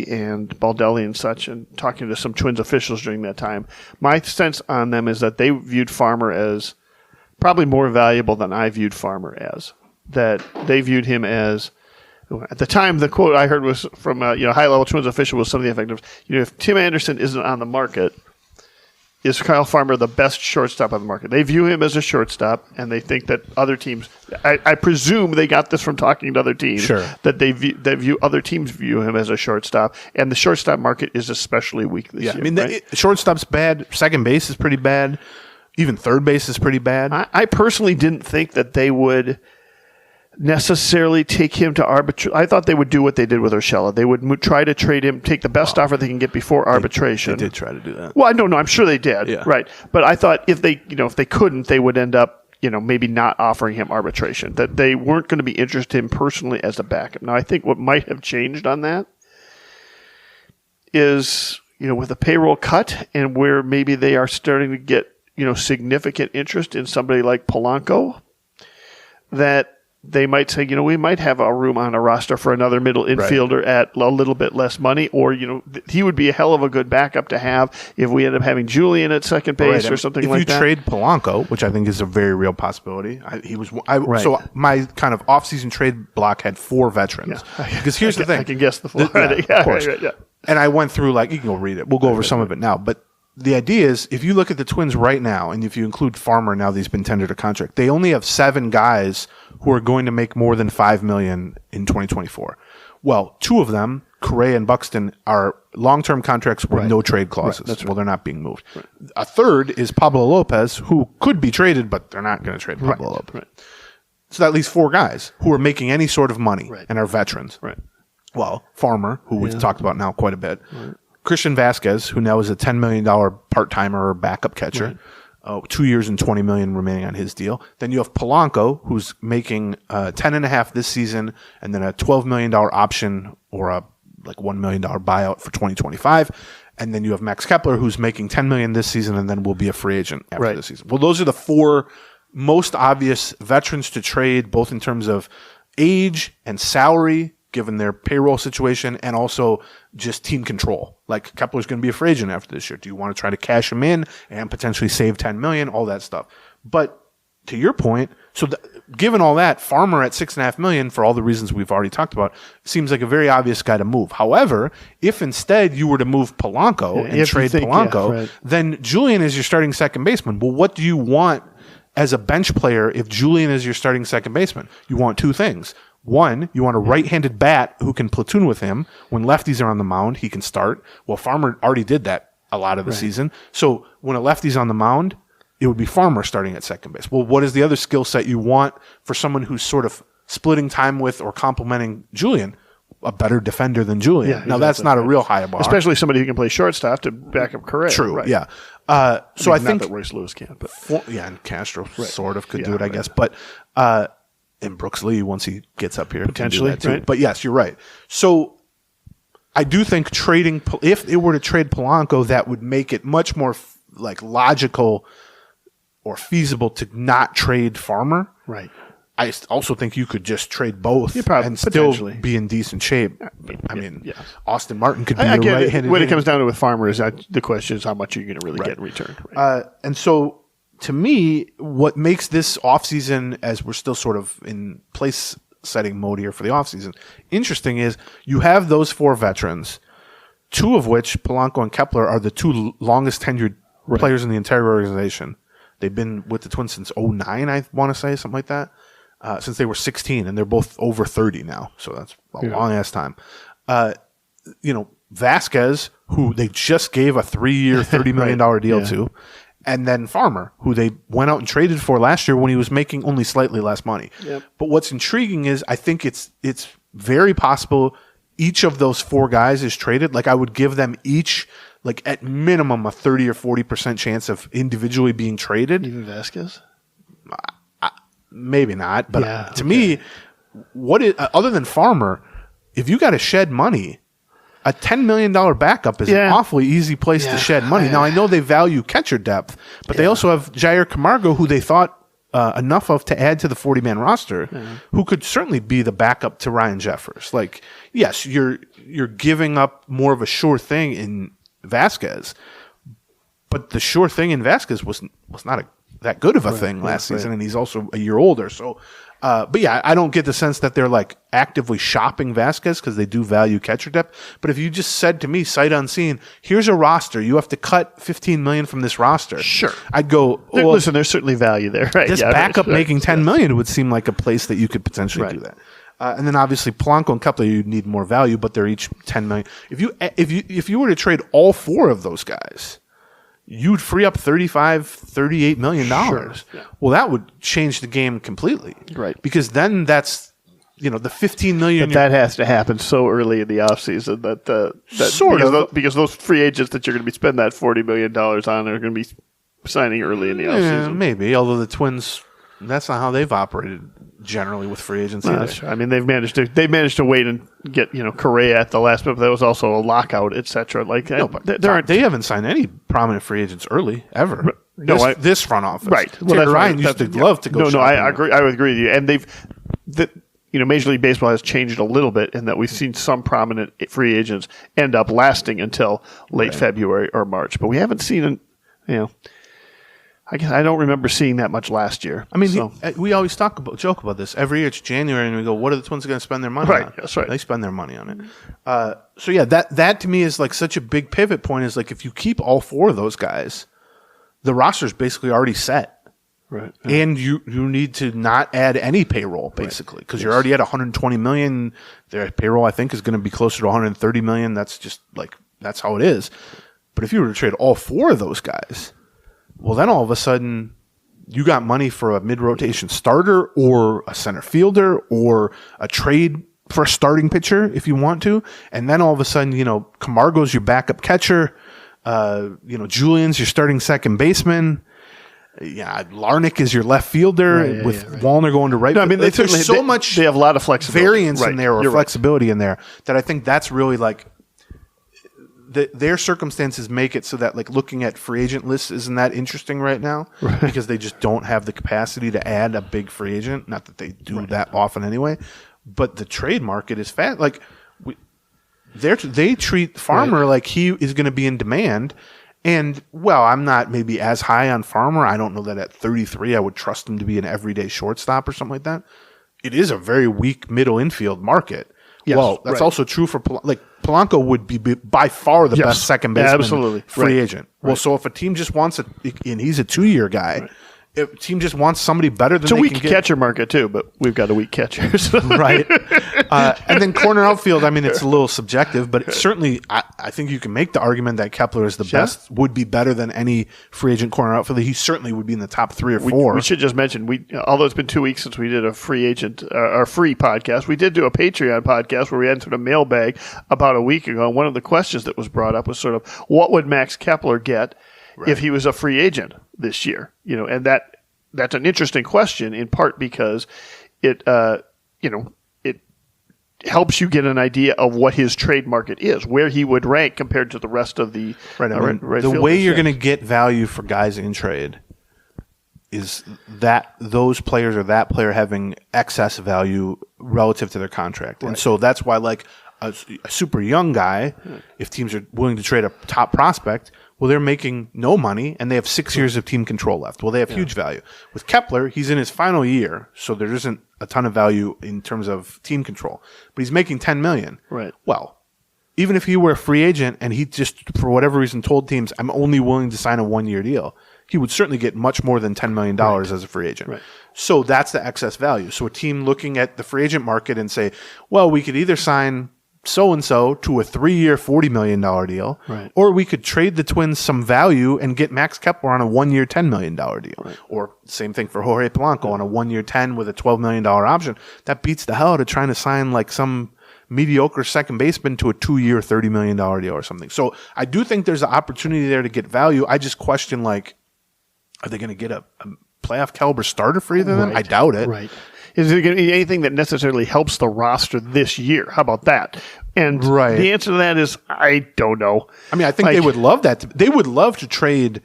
[SPEAKER 2] and Baldelli and such, and talking to some Twins officials during that time, my sense on them is that they viewed Farmer as probably more valuable than I viewed Farmer as. That they viewed him as, at the time, the quote I heard was from high-level Twins official was something effective. If Tim Anderson isn't on the market, is Kyle Farmer the best shortstop on the market? They view him as a shortstop, and they think that other teams. I presume they got this from talking to other teams.
[SPEAKER 3] Sure.
[SPEAKER 2] That other teams view him as a shortstop, and the shortstop market is especially weak this year.
[SPEAKER 3] I mean,
[SPEAKER 2] right?
[SPEAKER 3] Shortstop's bad. Second base is pretty bad. Even third base is pretty bad.
[SPEAKER 2] I personally didn't think that they would necessarily take him to arbitration. I thought they would do what they did with Urshela. They would try to trade him, take the best offer they can get before arbitration.
[SPEAKER 3] They did try to do that.
[SPEAKER 2] Well, I don't know. I'm sure they did.
[SPEAKER 3] Yeah.
[SPEAKER 2] Right. But I thought if they couldn't, they would end up, maybe not offering him arbitration. That they weren't going to be interested in him personally as a backup. Now, I think what might have changed on that is, with the payroll cut and where maybe they are starting to get, significant interest in somebody like Polanco, that they might say, we might have a room on a roster for another middle infielder at a little bit less money, or, he would be a hell of a good backup to have if we end up having Julian at second base or something like that.
[SPEAKER 3] If you trade Polanco, which I think is a very real possibility, so my kind of off-season trade block had 4 veterans.
[SPEAKER 2] Yeah.
[SPEAKER 3] Because here's the thing.
[SPEAKER 2] I can guess the 4.
[SPEAKER 3] Of course.
[SPEAKER 2] Yeah.
[SPEAKER 3] And I went through, you can go read it. We'll go over some of it now. But the idea is, if you look at the Twins right now, and if you include Farmer now that he's been tendered a contract, they only have 7 guys who are going to make more than $5 million in 2024. Well, 2 of them, Correa and Buxton, are long-term contracts with no trade clauses.
[SPEAKER 2] That's right.
[SPEAKER 3] Well, they're not being moved. Right. A third is Pablo Lopez, who could be traded, but they're not going to trade Pablo Lopez.
[SPEAKER 2] Right.
[SPEAKER 3] So that leaves 4 guys who are making any sort of money and are veterans.
[SPEAKER 2] Right.
[SPEAKER 3] Well, Farmer, who we've talked about now quite a bit. Right. Christian Vasquez, who now is a $10 million part-timer or backup catcher. 2 years and $20 million remaining on his deal. Then you have Polanco, who's making $10.5 this season, and then a $12 million option or a $1 million buyout for 2025. And then you have Max Kepler, who's making $10 million this season, and then will be a free agent after this season. Well, those are the 4 most obvious veterans to trade, both in terms of age and salary, given their payroll situation, and also just team control. Kepler's going to be a free agent after this year. Do you want to try to cash him in and potentially save $10 million? All that stuff. But to your point, given all that, Farmer at $6.5 million, for all the reasons we've already talked about, seems like a very obvious guy to move. However, if instead you were to move Polanco and trade Polanco, then Julian is your starting second baseman. Well, what do you want as a bench player if Julian is your starting second baseman? You want 2 things. 1, you want a right-handed bat who can platoon with him. When lefties are on the mound, he can start. Well, Farmer already did that a lot of the season. So when a lefty's on the mound, it would be Farmer starting at second base. Well, what is the other skill set you want for someone who's sort of splitting time with or complementing Julian? A better defender than Julian. Now, that's not a real high bar.
[SPEAKER 2] Especially somebody who can play shortstop to back up Correa.
[SPEAKER 3] True,
[SPEAKER 2] right.
[SPEAKER 3] yeah. So I think...
[SPEAKER 2] Not that Royce Lewis can't, but...
[SPEAKER 3] and Castro sort of could do it, I guess. But... and Brooks Lee, once he gets up here,
[SPEAKER 2] potentially,
[SPEAKER 3] can do that too. But yes, you're right. So I do think if it were to trade Polanco, that would make it much more logical or feasible to not trade Farmer.
[SPEAKER 2] Right.
[SPEAKER 3] I also think you could just trade both and still be in decent shape. I mean, Austin Martin could be your right-handed.
[SPEAKER 2] When it comes down to with Farmer, the question is how much are you going to really get in return?
[SPEAKER 3] Right. And so, to me, what makes this offseason, as we're still sort of in place setting mode here for the offseason, interesting is you have those 4 veterans, 2 of which, Polanco and Kepler, are the 2 longest tenured players in the entire organization. They've been with the Twins since 2009, I want to say, something like that, since they were 16, and they're both over 30 now. So that's a long-ass time. Vasquez, who they just gave a 3-year, $30 million deal to, and then Farmer, who they went out and traded for last year when he was making only slightly less money. Yep. But what's intriguing is I think it's very possible each of those 4 guys is traded. I would give them each, at minimum, a 30 or 40% chance of individually being traded.
[SPEAKER 2] Even Vasquez?
[SPEAKER 3] Maybe not. But to me, other than Farmer, if you got to shed money, a $10 million backup is an awfully easy place to shed money. Now, I know they value catcher depth, but they also have Jair Camargo, who they thought enough of to add to the 40-man roster, who could certainly be the backup to Ryan Jeffers. Yes, you're giving up more of a sure thing in Vasquez, but the sure thing in Vasquez was not a that good of a thing last season, and he's also a year older. So, but yeah, I don't get the sense that they're like actively shopping Vasquez because they do value catcher depth. But if you just said to me, sight unseen, here's a roster, you have to cut $15 million from this roster.
[SPEAKER 2] Sure,
[SPEAKER 3] I'd go.
[SPEAKER 2] Well, listen, there's certainly value there. Right?
[SPEAKER 3] This backup making $10 million would seem like a place that you could potentially do that. And then obviously Polanco and Kepler, you need more value, but they're each $10 million. If you were to trade all four of those guys, you'd free up $38 million. Sure. Yeah. Well, that would change the game completely,
[SPEAKER 2] right?
[SPEAKER 3] Because then that's the $15 million.
[SPEAKER 2] But that has to happen so early in the offseason because those free agents that you're going to be spending that $40 million on are going to be signing early in the offseason.
[SPEAKER 3] Maybe, although the Twins, that's not how they've operated generally with free agents either.
[SPEAKER 2] Sure. I mean, they've managed to wait and get Correa at the last minute. But that was also a lockout, etc. Like
[SPEAKER 3] they haven't signed any prominent free agents early ever. This front office,
[SPEAKER 2] right?
[SPEAKER 3] Well, Ryan used to love to go.
[SPEAKER 2] No, I agree. I would agree with you. And Major League Baseball has changed a little bit in that we've seen some prominent free agents end up lasting until late February or March, but we haven't seen I guess I don't remember seeing that much last year.
[SPEAKER 3] I mean, we always joke about this. Every year it's January, and we go, "What are the Twins going to spend their money on?"
[SPEAKER 2] That's right.
[SPEAKER 3] They spend their money on it. So yeah, that to me is like such a big pivot point. Is like if you keep all four of those guys, the roster's basically already set.
[SPEAKER 2] Right.
[SPEAKER 3] Yeah. And you need to not add any payroll basically because you're already at $120 million. Their payroll I think is going to be closer to $130 million. That's just that's how it is. But if you were to trade all four of those guys, well, then all of a sudden you got money for a mid-rotation starter or a center fielder or a trade for a starting pitcher if you want to. And then all of a sudden, Camargo's your backup catcher. Julian's your starting second baseman. Yeah, Larnick is your left fielder with Wallner going to right.
[SPEAKER 2] No, I mean, there's so much. They have a lot of flexibility.
[SPEAKER 3] Variance in there or flexibility in there that I think that's really like their circumstances make it so that like looking at free agent lists isn't that interesting right now because they just don't have the capacity to add a big free agent. Not that they do that often anyway, but the trade market is fat. Like they treat Farmer like he is going to be in demand. And, well, I'm not maybe as high on Farmer. I don't know that at 33 I would trust him to be an everyday shortstop or something like that. It is a very weak middle infield market. Yes, well, that's also true for Polanco would be by far the best second baseman free agent. Well, so if a team just wants and he's a 2-year guy, if a team just wants somebody better than
[SPEAKER 2] it's a weak catcher market too, but we've got a weak catcher,
[SPEAKER 3] right? And then corner outfield. I mean, it's a little subjective, but certainly I think you can make the argument that Kepler is the best, would be better than any free agent corner outfielder. He certainly would be in the top 3 or 4.
[SPEAKER 2] We should just mention although it's been 2 weeks since we did a free agent, our free podcast, we did do a Patreon podcast where we answered a mailbag about a week ago. And one of the questions that was brought up was sort of what would Max Kepler get if he was a free agent this year, and that's an interesting question in part because it helps you get an idea of what his trade market is, where he would rank compared to the rest of the
[SPEAKER 3] the way you're going to get value for guys in trade is that those players or that player having excess value relative to their contract, and so that's why like a super young guy, if teams are willing to trade a top prospect. Well, they're making no money, and they have 6 years of team control left. Well, they have huge value. With Kepler, he's in his final year, so there isn't a ton of value in terms of team control. But he's making $10 million.
[SPEAKER 2] Right.
[SPEAKER 3] Well, even if he were a free agent and he just, for whatever reason, told teams, I'm only willing to sign a 1-year deal, he would certainly get much more than $10 million as a free agent.
[SPEAKER 2] Right.
[SPEAKER 3] So that's the excess value. So a team looking at the free agent market and say, well, we could either sign so-and-so to a 3-year, $40 million deal, or we could trade the Twins some value and get Max Kepler on a 1-year, $10 million deal. Or same thing for Jorge Polanco on a 1-year, 10 with a $12 million option. That beats the hell out of trying to sign like some mediocre second baseman to a 2-year, $30 million deal or something. So I do think there's an opportunity there to get value. I just question, like, are they going to get a playoff caliber starter for either of them? I doubt it.
[SPEAKER 2] Right. Is there going to be anything that necessarily helps the roster this year? How about that? And the answer to that is, I don't know.
[SPEAKER 3] I mean, I think they would love that. They would love to trade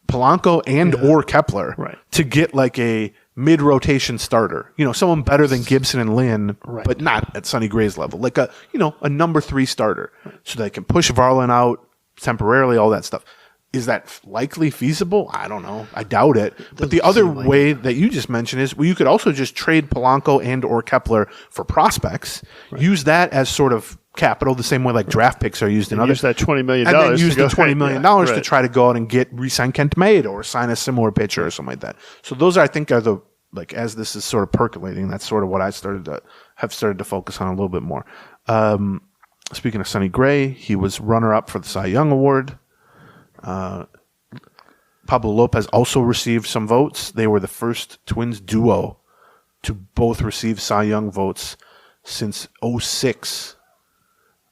[SPEAKER 3] Polanco and or Kepler to get like a mid-rotation starter. Someone better than Gibson and Lynn, but not at Sonny Gray's level. Like a number 3 starter. So they can push Varlin out temporarily, all that stuff. Is that likely feasible? I don't know. I doubt it. But the other way that you just mentioned is you could also just trade Polanco and or Kepler for prospects. Right. Use that as sort of capital, the same way like draft picks are used in other.
[SPEAKER 2] Use that $20 million.
[SPEAKER 3] And then use the $20 million to try to go out and re-sign Kent Maid or sign a similar pitcher or something like that. So those, I think, are the, like, as this is sort of percolating, that's sort of what I have started to focus on a little bit more. Speaking of Sonny Gray, he was runner-up for the Cy Young Award. Pablo Lopez also received some votes. They were the first Twins duo to both receive Cy Young votes since 2006.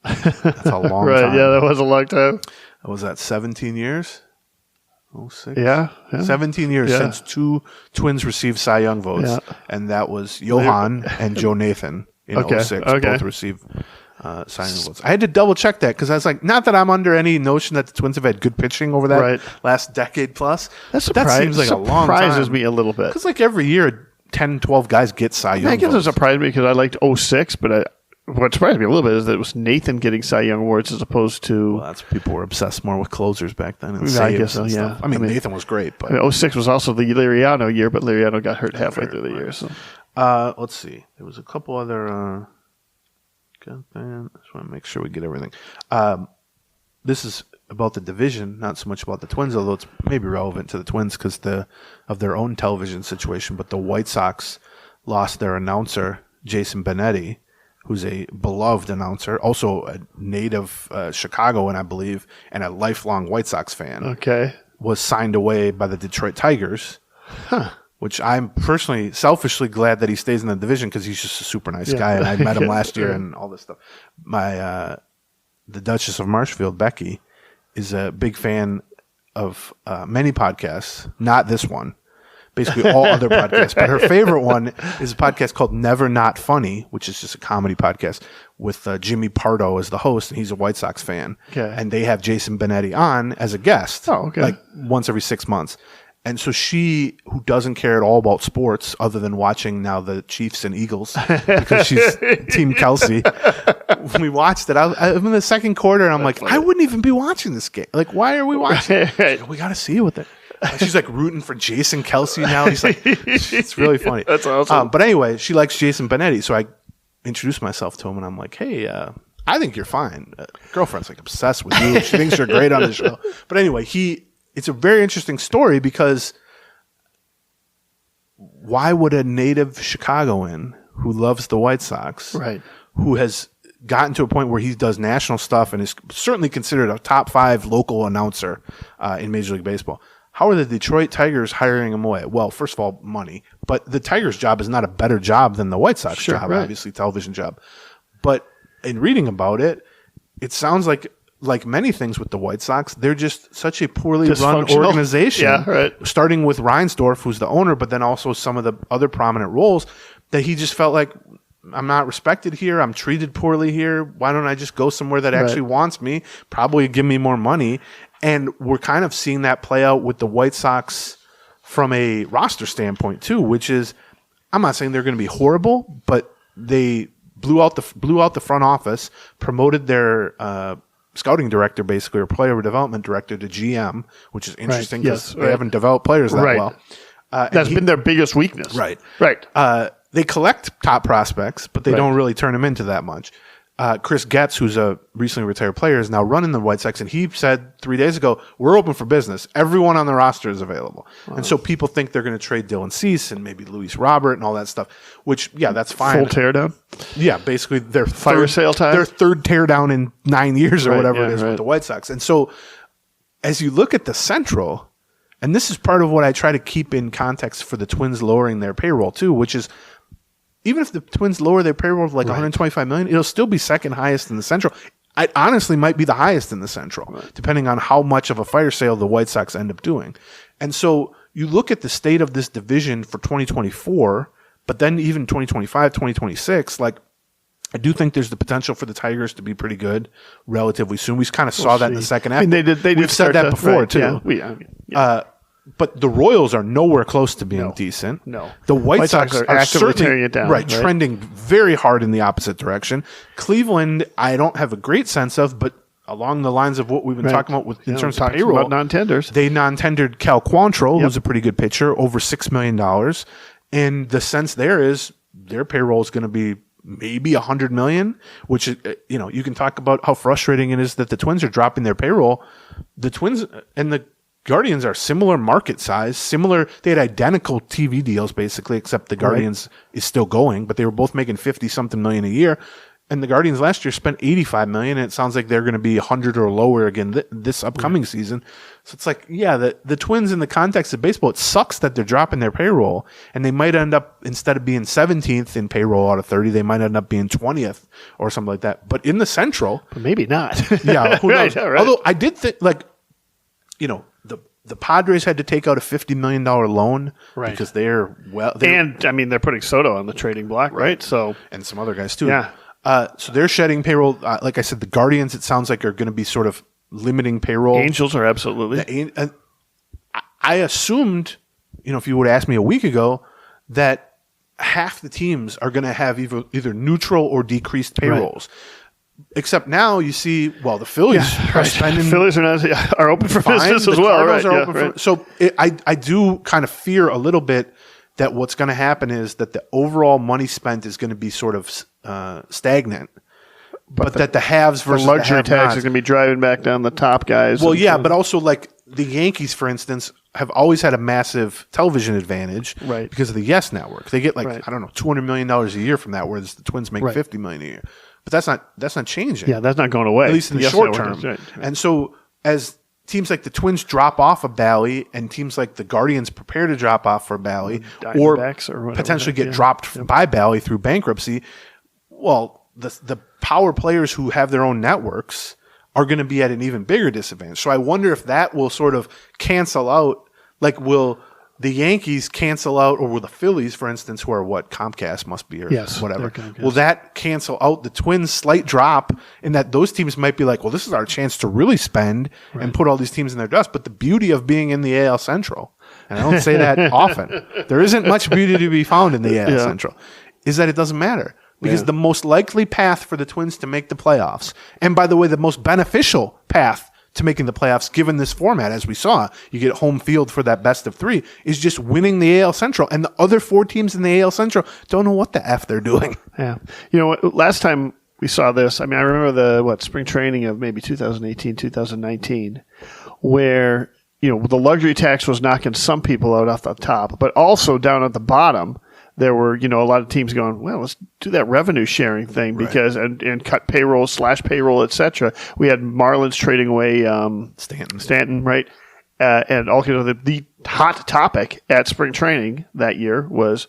[SPEAKER 3] That's a long time.
[SPEAKER 2] Yeah, that was a long time.
[SPEAKER 3] Was that 17 years? 2006?
[SPEAKER 2] Yeah.
[SPEAKER 3] 17 years since two Twins received Cy Young votes, and that was Johan and Joe Nathan in 2006. Both received Cy Young votes. I had to double check that because I was like, not that I'm under any notion that the Twins have had good pitching over that last decade plus.
[SPEAKER 2] That
[SPEAKER 3] seems like a long time.
[SPEAKER 2] Surprises me a little bit.
[SPEAKER 3] Because like every year, 10, 12 guys get Cy Young votes.
[SPEAKER 2] That doesn't surprise me because I liked 2006, but what surprised me a little bit is that it was Nathan getting Cy Young awards as opposed to...
[SPEAKER 3] Well, that's people were obsessed more with closers back then. And
[SPEAKER 2] I guess so, yeah.
[SPEAKER 3] I mean, Nathan was great, but...
[SPEAKER 2] 2006 was also the Liriano year, but Liriano got hurt halfway through the year. So,
[SPEAKER 3] let's see. There was a couple other... I just want to make sure we get everything. This is about the division, not so much about the Twins, although it's maybe relevant to the Twins because of their own television situation. But the White Sox lost their announcer, Jason Benetti, who's a beloved announcer, also a native Chicagoan, I believe, and a lifelong White Sox fan.
[SPEAKER 2] Okay.
[SPEAKER 3] Was signed away by the Detroit Tigers. Huh. Which I'm personally, selfishly glad that he stays in the division because he's just a super nice guy, and I met him last year and all this stuff. The Duchess of Marshfield, Becky, is a big fan of many podcasts, not this one, basically all other podcasts. But her favorite one is a podcast called Never Not Funny, which is just a comedy podcast with Jimmy Pardo as the host, and he's a White Sox fan.
[SPEAKER 2] Okay.
[SPEAKER 3] And they have Jason Benetti on as a guest, like once every 6 months. And so she, who doesn't care at all about sports other than watching now the Chiefs and Eagles, because she's Team Kelsey, when we watched it, I'm in the second quarter, and I'm like, I wouldn't even be watching this game. Like, why are we watching it? We got to see what she's like rooting for Jason Kelsey now. He's like, it's really funny.
[SPEAKER 2] That's awesome.
[SPEAKER 3] But anyway, she likes Jason Benetti, so I introduced myself to him, and I'm like, hey, I think you're fine. Girlfriend's like obsessed with you. She thinks you're great on the show. But anyway, it's a very interesting story because why would a native Chicagoan who loves the White Sox, who has gotten to a point where he does national stuff and is certainly considered a top 5 local announcer in Major League Baseball, how are the Detroit Tigers hiring him away? Well, first of all, money. But the Tigers' job is not a better job than the White Sox job, obviously, television job. But in reading about it, it sounds like many things with the White Sox, they're just such a poorly run organization. Starting with Reinsdorf, who's the owner, but then also some of the other prominent roles, that he just felt like, I'm not respected here. I'm treated poorly here. Why don't I just go somewhere that actually wants me, probably give me more money? And we're kind of seeing that play out with the White Sox from a roster standpoint too, which is, I'm not saying they're going to be horrible, but they blew out the front office, promoted their scouting director, basically, or player development director, to GM, which is interesting because they haven't developed players that well.
[SPEAKER 2] That's been their biggest weakness.
[SPEAKER 3] Right. They collect top prospects, but they don't really turn them into that much. Chris Getz, who's a recently retired player, is now running the White Sox, and he said 3 days ago, we're open for business. Everyone on the roster is available. Wow. And so people think they're going to trade Dylan Cease and maybe Luis Robert and all that stuff, which, that's fine.
[SPEAKER 2] Full teardown?
[SPEAKER 3] Yeah, basically their
[SPEAKER 2] fire sale time?
[SPEAKER 3] Their third teardown in 9 years or whatever it is with the White Sox. And so as you look at the Central, and this is part of what I try to keep in context for the Twins lowering their payroll too, which is, even if the Twins lower their payroll of like $125 million, it'll still be second highest in the Central. It honestly might be the highest in the Central, depending on how much of a fire sale the White Sox end up doing. And so you look at the state of this division for 2024, but then even 2025, 2026, like, I do think there's the potential for the Tigers to be pretty good relatively soon. We kind of saw that in the second half.
[SPEAKER 2] I mean, We've
[SPEAKER 3] said that before too. But the Royals are nowhere close to being decent.
[SPEAKER 2] No.
[SPEAKER 3] The White Sox are
[SPEAKER 2] actively tearing it down.
[SPEAKER 3] Right, trending very hard in the opposite direction. Cleveland, I don't have a great sense of, but along the lines of what we've been talking about in terms of payroll.
[SPEAKER 2] About non-tenders.
[SPEAKER 3] They non-tendered Cal Quantrill, who's a pretty good pitcher, over $6 million. And the sense there is their payroll is going to be maybe $100 million, which, you can talk about how frustrating it is that the Twins are dropping their payroll. The Twins and the Guardians are similar market size, similar. They had identical TV deals basically, except the Guardians is still going, but they were both making 50-something million a year. And the Guardians last year spent $85 million, and it sounds like they're going to be 100 or lower again this upcoming season. So it's like, the Twins in the context of baseball, it sucks that they're dropping their payroll, and they might end up, instead of being 17th in payroll out of 30, they might end up being 20th or something like that. But in the Central,
[SPEAKER 2] but maybe not.
[SPEAKER 3] Who knows? Right. Although I did think, the Padres had to take out a $50 million loan because they're
[SPEAKER 2] putting Soto on the trading block, right? So
[SPEAKER 3] and some other guys too.
[SPEAKER 2] Yeah.
[SPEAKER 3] So they're shedding payroll. Like I said, the Guardians, it sounds like, are going to be sort of limiting payroll.
[SPEAKER 2] Angels are absolutely.
[SPEAKER 3] I assumed, if you would have asked me a week ago, that half the teams are going to have either neutral or decreased payrolls. Right. Except now you see, the Phillies are spending.
[SPEAKER 2] Phillies are open for business as well.
[SPEAKER 3] Cardinals are open so I do kind of fear a little bit that what's going to happen is that the overall money spent is going to be sort of stagnant, but that the haves versus
[SPEAKER 2] the luxury
[SPEAKER 3] tax
[SPEAKER 2] is going to be driving back down the top guys.
[SPEAKER 3] Well, but also like the Yankees, for instance, have always had a massive television advantage, because of the Yes Network. They get $200 million a year from that, whereas the Twins make $50 million a year. But that's not changing.
[SPEAKER 2] Yeah, that's not going away,
[SPEAKER 3] at least in the short term. Right. And so as teams like the Twins drop off of Bally, and teams like the Guardians prepare to drop off for Bally, or potentially get dropped by Bally through bankruptcy, the power players who have their own networks are going to be at an even bigger disadvantage. So I wonder if that will sort of cancel out. Like, will the Yankees cancel out, or will the Phillies, for instance, who are Comcast must be, or whatever, will that cancel out the Twins' slight drop, in that those teams might be like, this is our chance to really spend and put all these teams in their dust. But the beauty of being in the AL Central, and I don't say that often, there isn't much beauty to be found in the AL Central, is that it doesn't matter. Because the most likely path for the Twins to make the playoffs, and by the way, the most beneficial path to making the playoffs, given this format, as we saw, you get home field for that best of three, is just winning the AL Central. And the other four teams in the AL Central don't know what the F they're doing.
[SPEAKER 2] Yeah. Last time we saw this, I remember the spring training of maybe 2018, 2019, where, the luxury tax was knocking some people out off the top, but also down at the bottom, there were, a lot of teams going, let's do that revenue sharing thing because and cut payroll, slash payroll, etc. We had Marlins trading away Stanton, right? And all the hot topic at spring training that year was,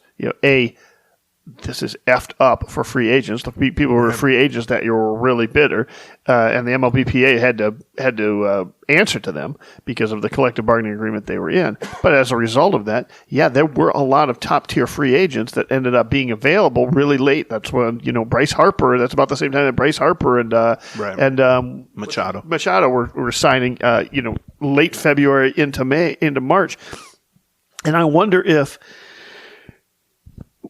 [SPEAKER 2] this is effed up for free agents. The people who were free agents that year were really bitter, and the MLBPA had to answer to them because of the collective bargaining agreement they were in. But as a result of that, there were a lot of top tier free agents that ended up being available really late. That's when Bryce Harper. That's about the same time that Bryce Harper and Machado were signing. Late February into March, and I wonder if,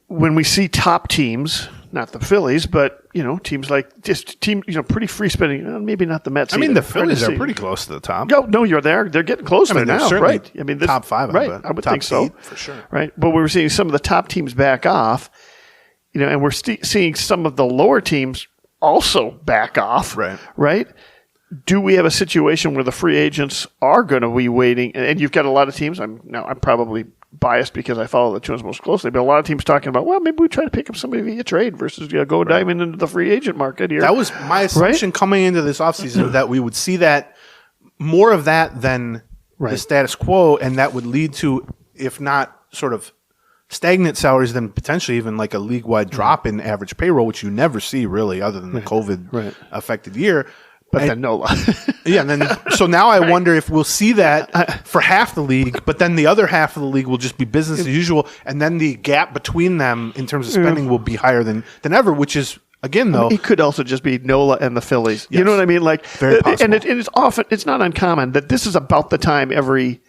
[SPEAKER 2] when we see top teams, not the Phillies, but teams like pretty free spending. Maybe not the Mets.
[SPEAKER 3] The Phillies are pretty close to the top.
[SPEAKER 2] No, you're there. They're getting close there now, right?
[SPEAKER 3] Top five,
[SPEAKER 2] right? I would think so,
[SPEAKER 3] for sure.
[SPEAKER 2] Right, but we're seeing some of the top teams back off, and we're seeing some of the lower teams also back off, right? Do we have a situation where the free agents are going to be waiting, and you've got a lot of teams? I'm probably biased because I follow the Twins most closely, but a lot of teams talking about, maybe we try to pick up somebody via trade versus go diamond into the free agent market here.
[SPEAKER 3] That was my assumption coming into this offseason, that we would see that more of that than the status quo, and that would lead to, if not sort of stagnant salaries, then potentially even like a league-wide drop in average payroll, which you never see really other than the COVID-affected year.
[SPEAKER 2] But then Nola.
[SPEAKER 3] So now I wonder if we'll see that for half the league, but then the other half of the league will just be business as usual, and then the gap between them in terms of spending will be higher than ever, which is, again, though,
[SPEAKER 2] it could also just be Nola and the Phillies.
[SPEAKER 3] Yes.
[SPEAKER 2] You know what I mean? Like,
[SPEAKER 3] very possible.
[SPEAKER 2] And it's not uncommon that this is about the time every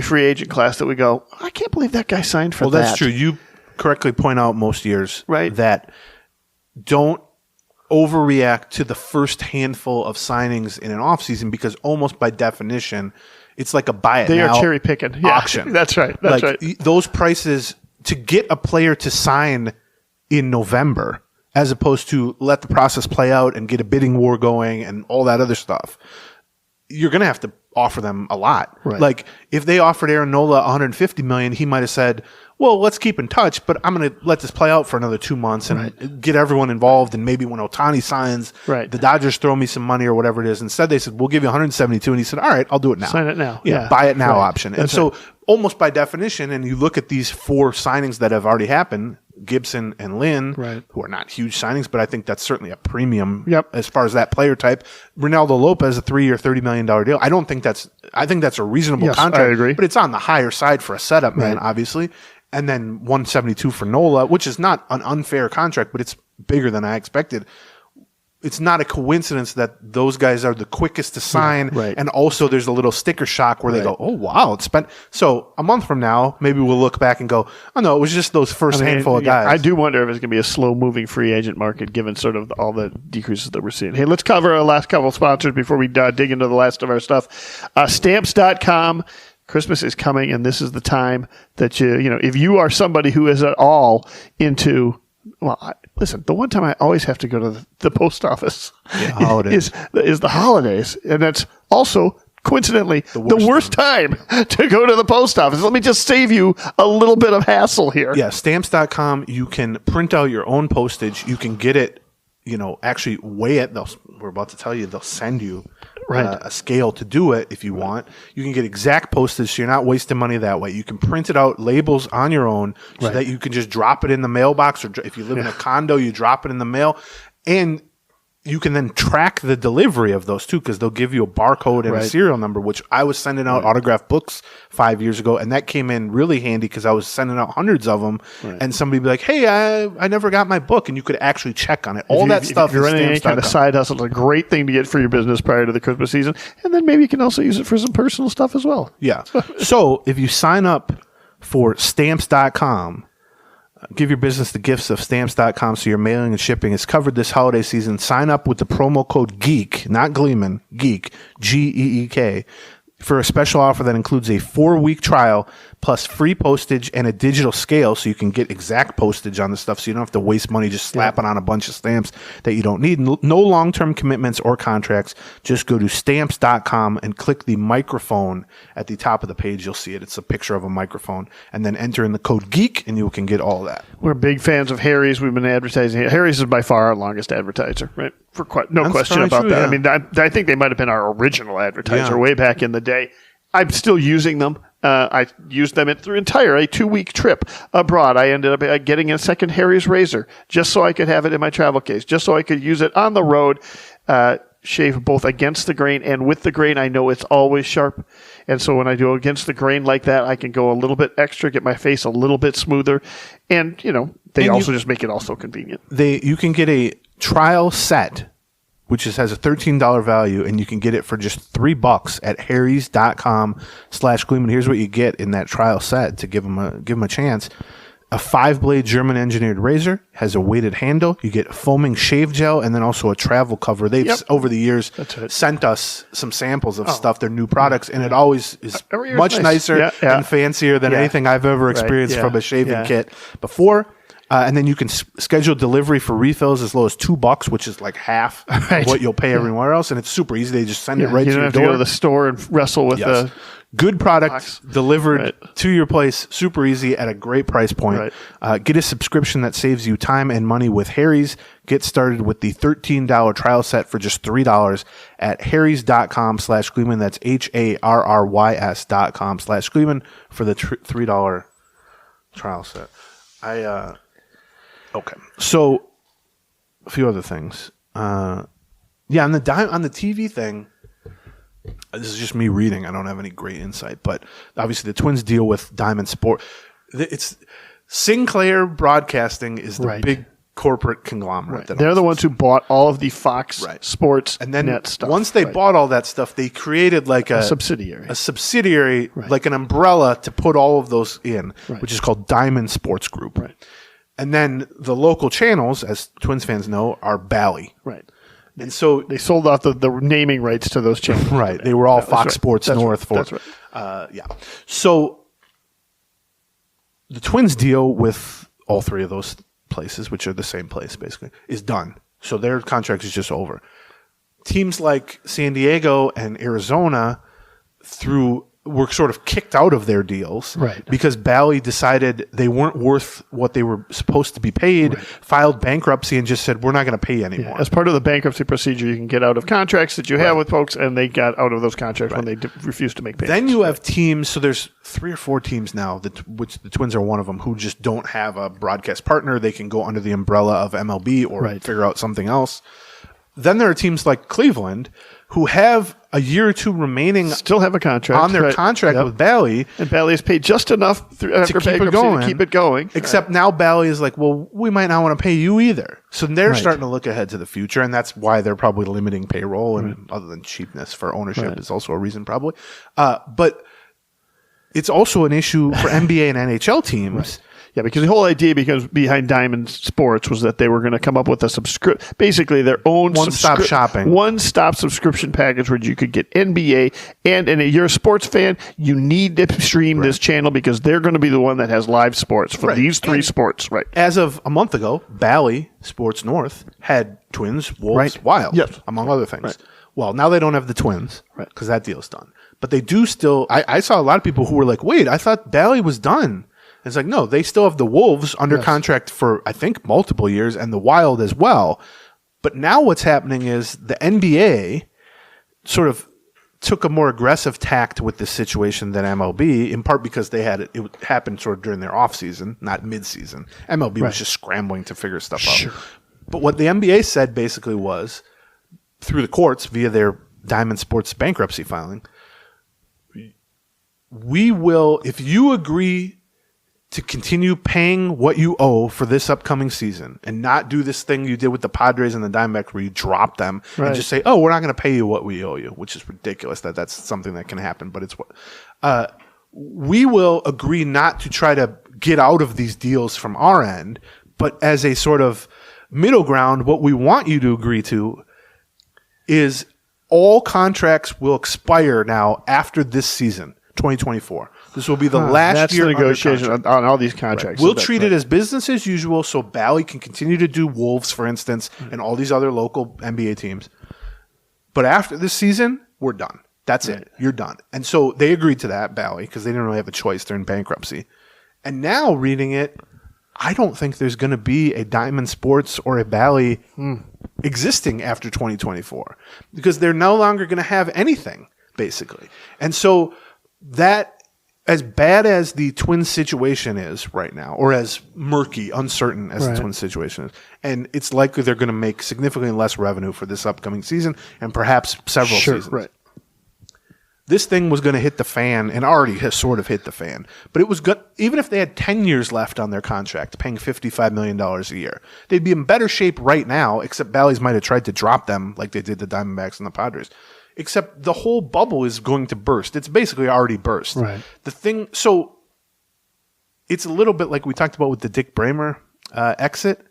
[SPEAKER 2] free agent class that we go, I can't believe that guy signed for that.
[SPEAKER 3] Well, that's true. You correctly point out most years that don't overreact to the first handful of signings in an offseason because almost by definition, it's like a buy it now.
[SPEAKER 2] They are cherry picking
[SPEAKER 3] auction.
[SPEAKER 2] That's right. That's right.
[SPEAKER 3] Those prices to get a player to sign in November, as opposed to let the process play out and get a bidding war going and all that other stuff, you're going to have to offer them a lot.
[SPEAKER 2] Right.
[SPEAKER 3] Like if they offered Aaron Nola $150 million, he might have said, well, let's keep in touch, but I'm going to let this play out for another 2 months and get everyone involved. And maybe when Ohtani signs, the Dodgers throw me some money or whatever it is. Instead, they said, we'll give you 172. And he said, all right, I'll do it now.
[SPEAKER 2] Sign it now.
[SPEAKER 3] Yeah. Buy it now option. And so almost by definition, and you look at these 4 signings that have already happened, Gibson and Lynn, who are not huge signings, but I think that's certainly a premium as far as that player type. Ronaldo Lopez, a 3-year, $30 million deal. I think that's a reasonable contract.
[SPEAKER 2] I agree.
[SPEAKER 3] But it's on the higher side for a setup man, obviously. And then 172 for Nola, which is not an unfair contract, but it's bigger than I expected. It's not a coincidence that those guys are the quickest to sign. And also there's a little sticker shock where they go, oh, wow, it's spent. So a month from now, maybe we'll look back and go, oh, no, it was just those first handful of guys.
[SPEAKER 2] I do wonder if it's going to be a slow-moving free agent market given sort of all the decreases that we're seeing. Hey, let's cover our last couple of sponsors before we dig into the last of our stuff. Stamps.com. Christmas is coming, and this is the time that if you are somebody who is at all into, listen, the one time I always have to go to the post office is the holidays, and that's also coincidentally the worst time to go to the post office. Let me just save you a little bit of hassle here.
[SPEAKER 3] Yeah, Stamps.com, you can print out your own postage. You can get it, actually weigh it. We're about to tell you, they'll send you a scale to do it if you want. You can get exact postage, so you're not wasting money that way. You can print it out, labels on your own, so that you can just drop it in the mailbox, or if you live in a condo, you drop it in the mail. And you can then track the delivery of those too, because they'll give you a barcode and a serial number, which I was sending out autographed books 5 years ago, and that came in really handy because I was sending out hundreds of them, and somebody would be like, hey, I never got my book, and you could actually check on it. All that stuff
[SPEAKER 2] if you're running any kind of side hustle, it's a great thing to get for your business prior to the Christmas season, and then maybe you can also use it for some personal stuff as well.
[SPEAKER 3] Yeah. So if you sign up for Stamps.com, give your business the gifts of Stamps.com so your mailing and shipping is covered this holiday season. Sign up with the promo code GEEK, not Gleeman, GEEK, GEEK, for a special offer that includes a 4-week trial plus free postage and a digital scale so you can get exact postage on the stuff so you don't have to waste money just slapping on a bunch of stamps that you don't need. No long-term commitments or contracts. Just go to Stamps.com and click the microphone at the top of the page. You'll see it. It's a picture of a microphone. And then enter in the code GEEK and you can get all that.
[SPEAKER 2] We're big fans of Harry's. We've been advertising. Harry's is by far our longest advertiser, right? No question about that. Yeah. I mean, I think they might have been our original advertiser way back in the day. I'm still using them. I used them through a 2-week trip abroad. I ended up getting a second Harry's razor just so I could have it in my travel case, just so I could use it on the road, shave both against the grain and with the grain. I know it's always sharp. And so when I do against the grain like that, I can go a little bit extra, get my face a little bit smoother. And, they also just make it also convenient.
[SPEAKER 3] You can get a trial set, which has a $13 value, and you can get it for just $3 at harrys.com/Gleeman. Here's what you get in that trial set to give them a chance. A 5-blade German engineered razor, has a weighted handle. You get foaming shave gel, and then also a travel cover. They've over the years sent us some samples of stuff, their new products, and it always is much nicer and fancier than anything I've ever experienced from a shaving kit before. And then you can schedule delivery for refills as low as $2, which is like half of what you'll pay everywhere else. And it's super easy. They just send it right to your door. You don't have to
[SPEAKER 2] go to the store and wrestle with the
[SPEAKER 3] good product delivered to your place. Super easy at a great price point. Get a subscription that saves you time and money with Harry's. Get started with the $13 trial set for just $3 at harrys.com/Gleeman. That's HARRYS.com/Gleeman for the $3 trial set. Okay. So, a few other things. On the TV thing, this is just me reading. I don't have any great insight, but obviously the Twins deal with Diamond Sport. It's Sinclair Broadcasting is the big corporate conglomerate.
[SPEAKER 2] They're the ones who bought all of the Fox Sports
[SPEAKER 3] and then
[SPEAKER 2] net stuff.
[SPEAKER 3] Once they bought all that stuff, they created like a subsidiary, like an umbrella to put all of those in, which is called Diamond Sports Group. And then the local channels, as Twins fans know, are Bally.
[SPEAKER 2] Right.
[SPEAKER 3] And so
[SPEAKER 2] they sold off the naming rights to those channels.
[SPEAKER 3] Right. They were all Fox Sports North for.
[SPEAKER 2] That's right.
[SPEAKER 3] Yeah. So the Twins deal with all three of those places, which are the same place basically, is done. So their contract is just over. Teams like San Diego and Arizona were sort of kicked out of their deals because Bally decided they weren't worth what they were supposed to be paid, filed bankruptcy, and just said, we're not going to pay anymore.
[SPEAKER 2] Yeah. As part of the bankruptcy procedure, you can get out of contracts that you have with folks, and they got out of those contracts when they refused to make payments.
[SPEAKER 3] Then you have teams, so there's 3 or 4 teams now, which the Twins are one of them, who just don't have a broadcast partner. They can go under the umbrella of MLB or figure out something else. Then there are teams like Cleveland who have a year or two remaining,
[SPEAKER 2] still have a contract
[SPEAKER 3] on their contract with Bally,
[SPEAKER 2] and Bally is paid just enough after bankruptcy to keep it going.
[SPEAKER 3] Except now Bally is like, well, we might not want to pay you either. So they're starting to look ahead to the future, and that's why they're probably limiting payroll. And other than cheapness for ownership is also a reason, probably. But it's also an issue for NBA and NHL teams.
[SPEAKER 2] Yeah, because the whole idea behind Diamond Sports was that they were going to come up with basically their own one-stop subscription package where you could get NBA, and you're a sports fan, you need to stream this channel because they're going to be the one that has live sports for these 3 sports. Right.
[SPEAKER 3] As of a month ago, Bally Sports North had Twins, Wolves, Wild, among other things. Right. Well, now they don't have the Twins because that deal's done. But they do still. I saw a lot of people who were like, "Wait, I thought Bally was done." It's like, no, they still have the Wolves under contract for, I think, multiple years, and the Wild as well. But now what's happening is the NBA sort of took a more aggressive tact with this situation than MLB, in part because they had it happened sort of during their offseason, not midseason. MLB was just scrambling to figure stuff out. But what the NBA said basically was, through the courts via their Diamond Sports bankruptcy filing, we will, if you agree to continue paying what you owe for this upcoming season and not do this thing you did with the Padres and the Diamondbacks where you drop them and just say, oh, we're not going to pay you what we owe you, which is ridiculous that that's something that can happen. But it's what we will agree not to try to get out of these deals from our end, but as a sort of middle ground, what we want you to agree to is all contracts will expire now after this season, 2024. This will be the last year
[SPEAKER 2] of negotiation on all these contracts.
[SPEAKER 3] We'll treat it as business as usual, so Bally can continue to do Wolves, for instance, and all these other local NBA teams. But after this season, we're done. That's it. You're done. And so they agreed to that, Bally, because they didn't really have a choice. They're in bankruptcy. And now reading it, I don't think there's going to be a Diamond Sports or a Bally existing after 2024 because they're no longer going to have anything, basically. And so that, as bad as the Twins situation is right now, or as murky, uncertain as the Twins situation is, and it's likely they're going to make significantly less revenue for this upcoming season and perhaps several seasons. Right. This thing was going to hit the fan and already has sort of hit the fan. But it was good. Even if they had 10 years left on their contract, paying $55 million a year, they'd be in better shape right now, except Bally's might have tried to drop them like they did the Diamondbacks and the Padres. Except the whole bubble is going to burst. It's basically already burst. Right. So it's a little bit like we talked about with the Dick Bramer exit.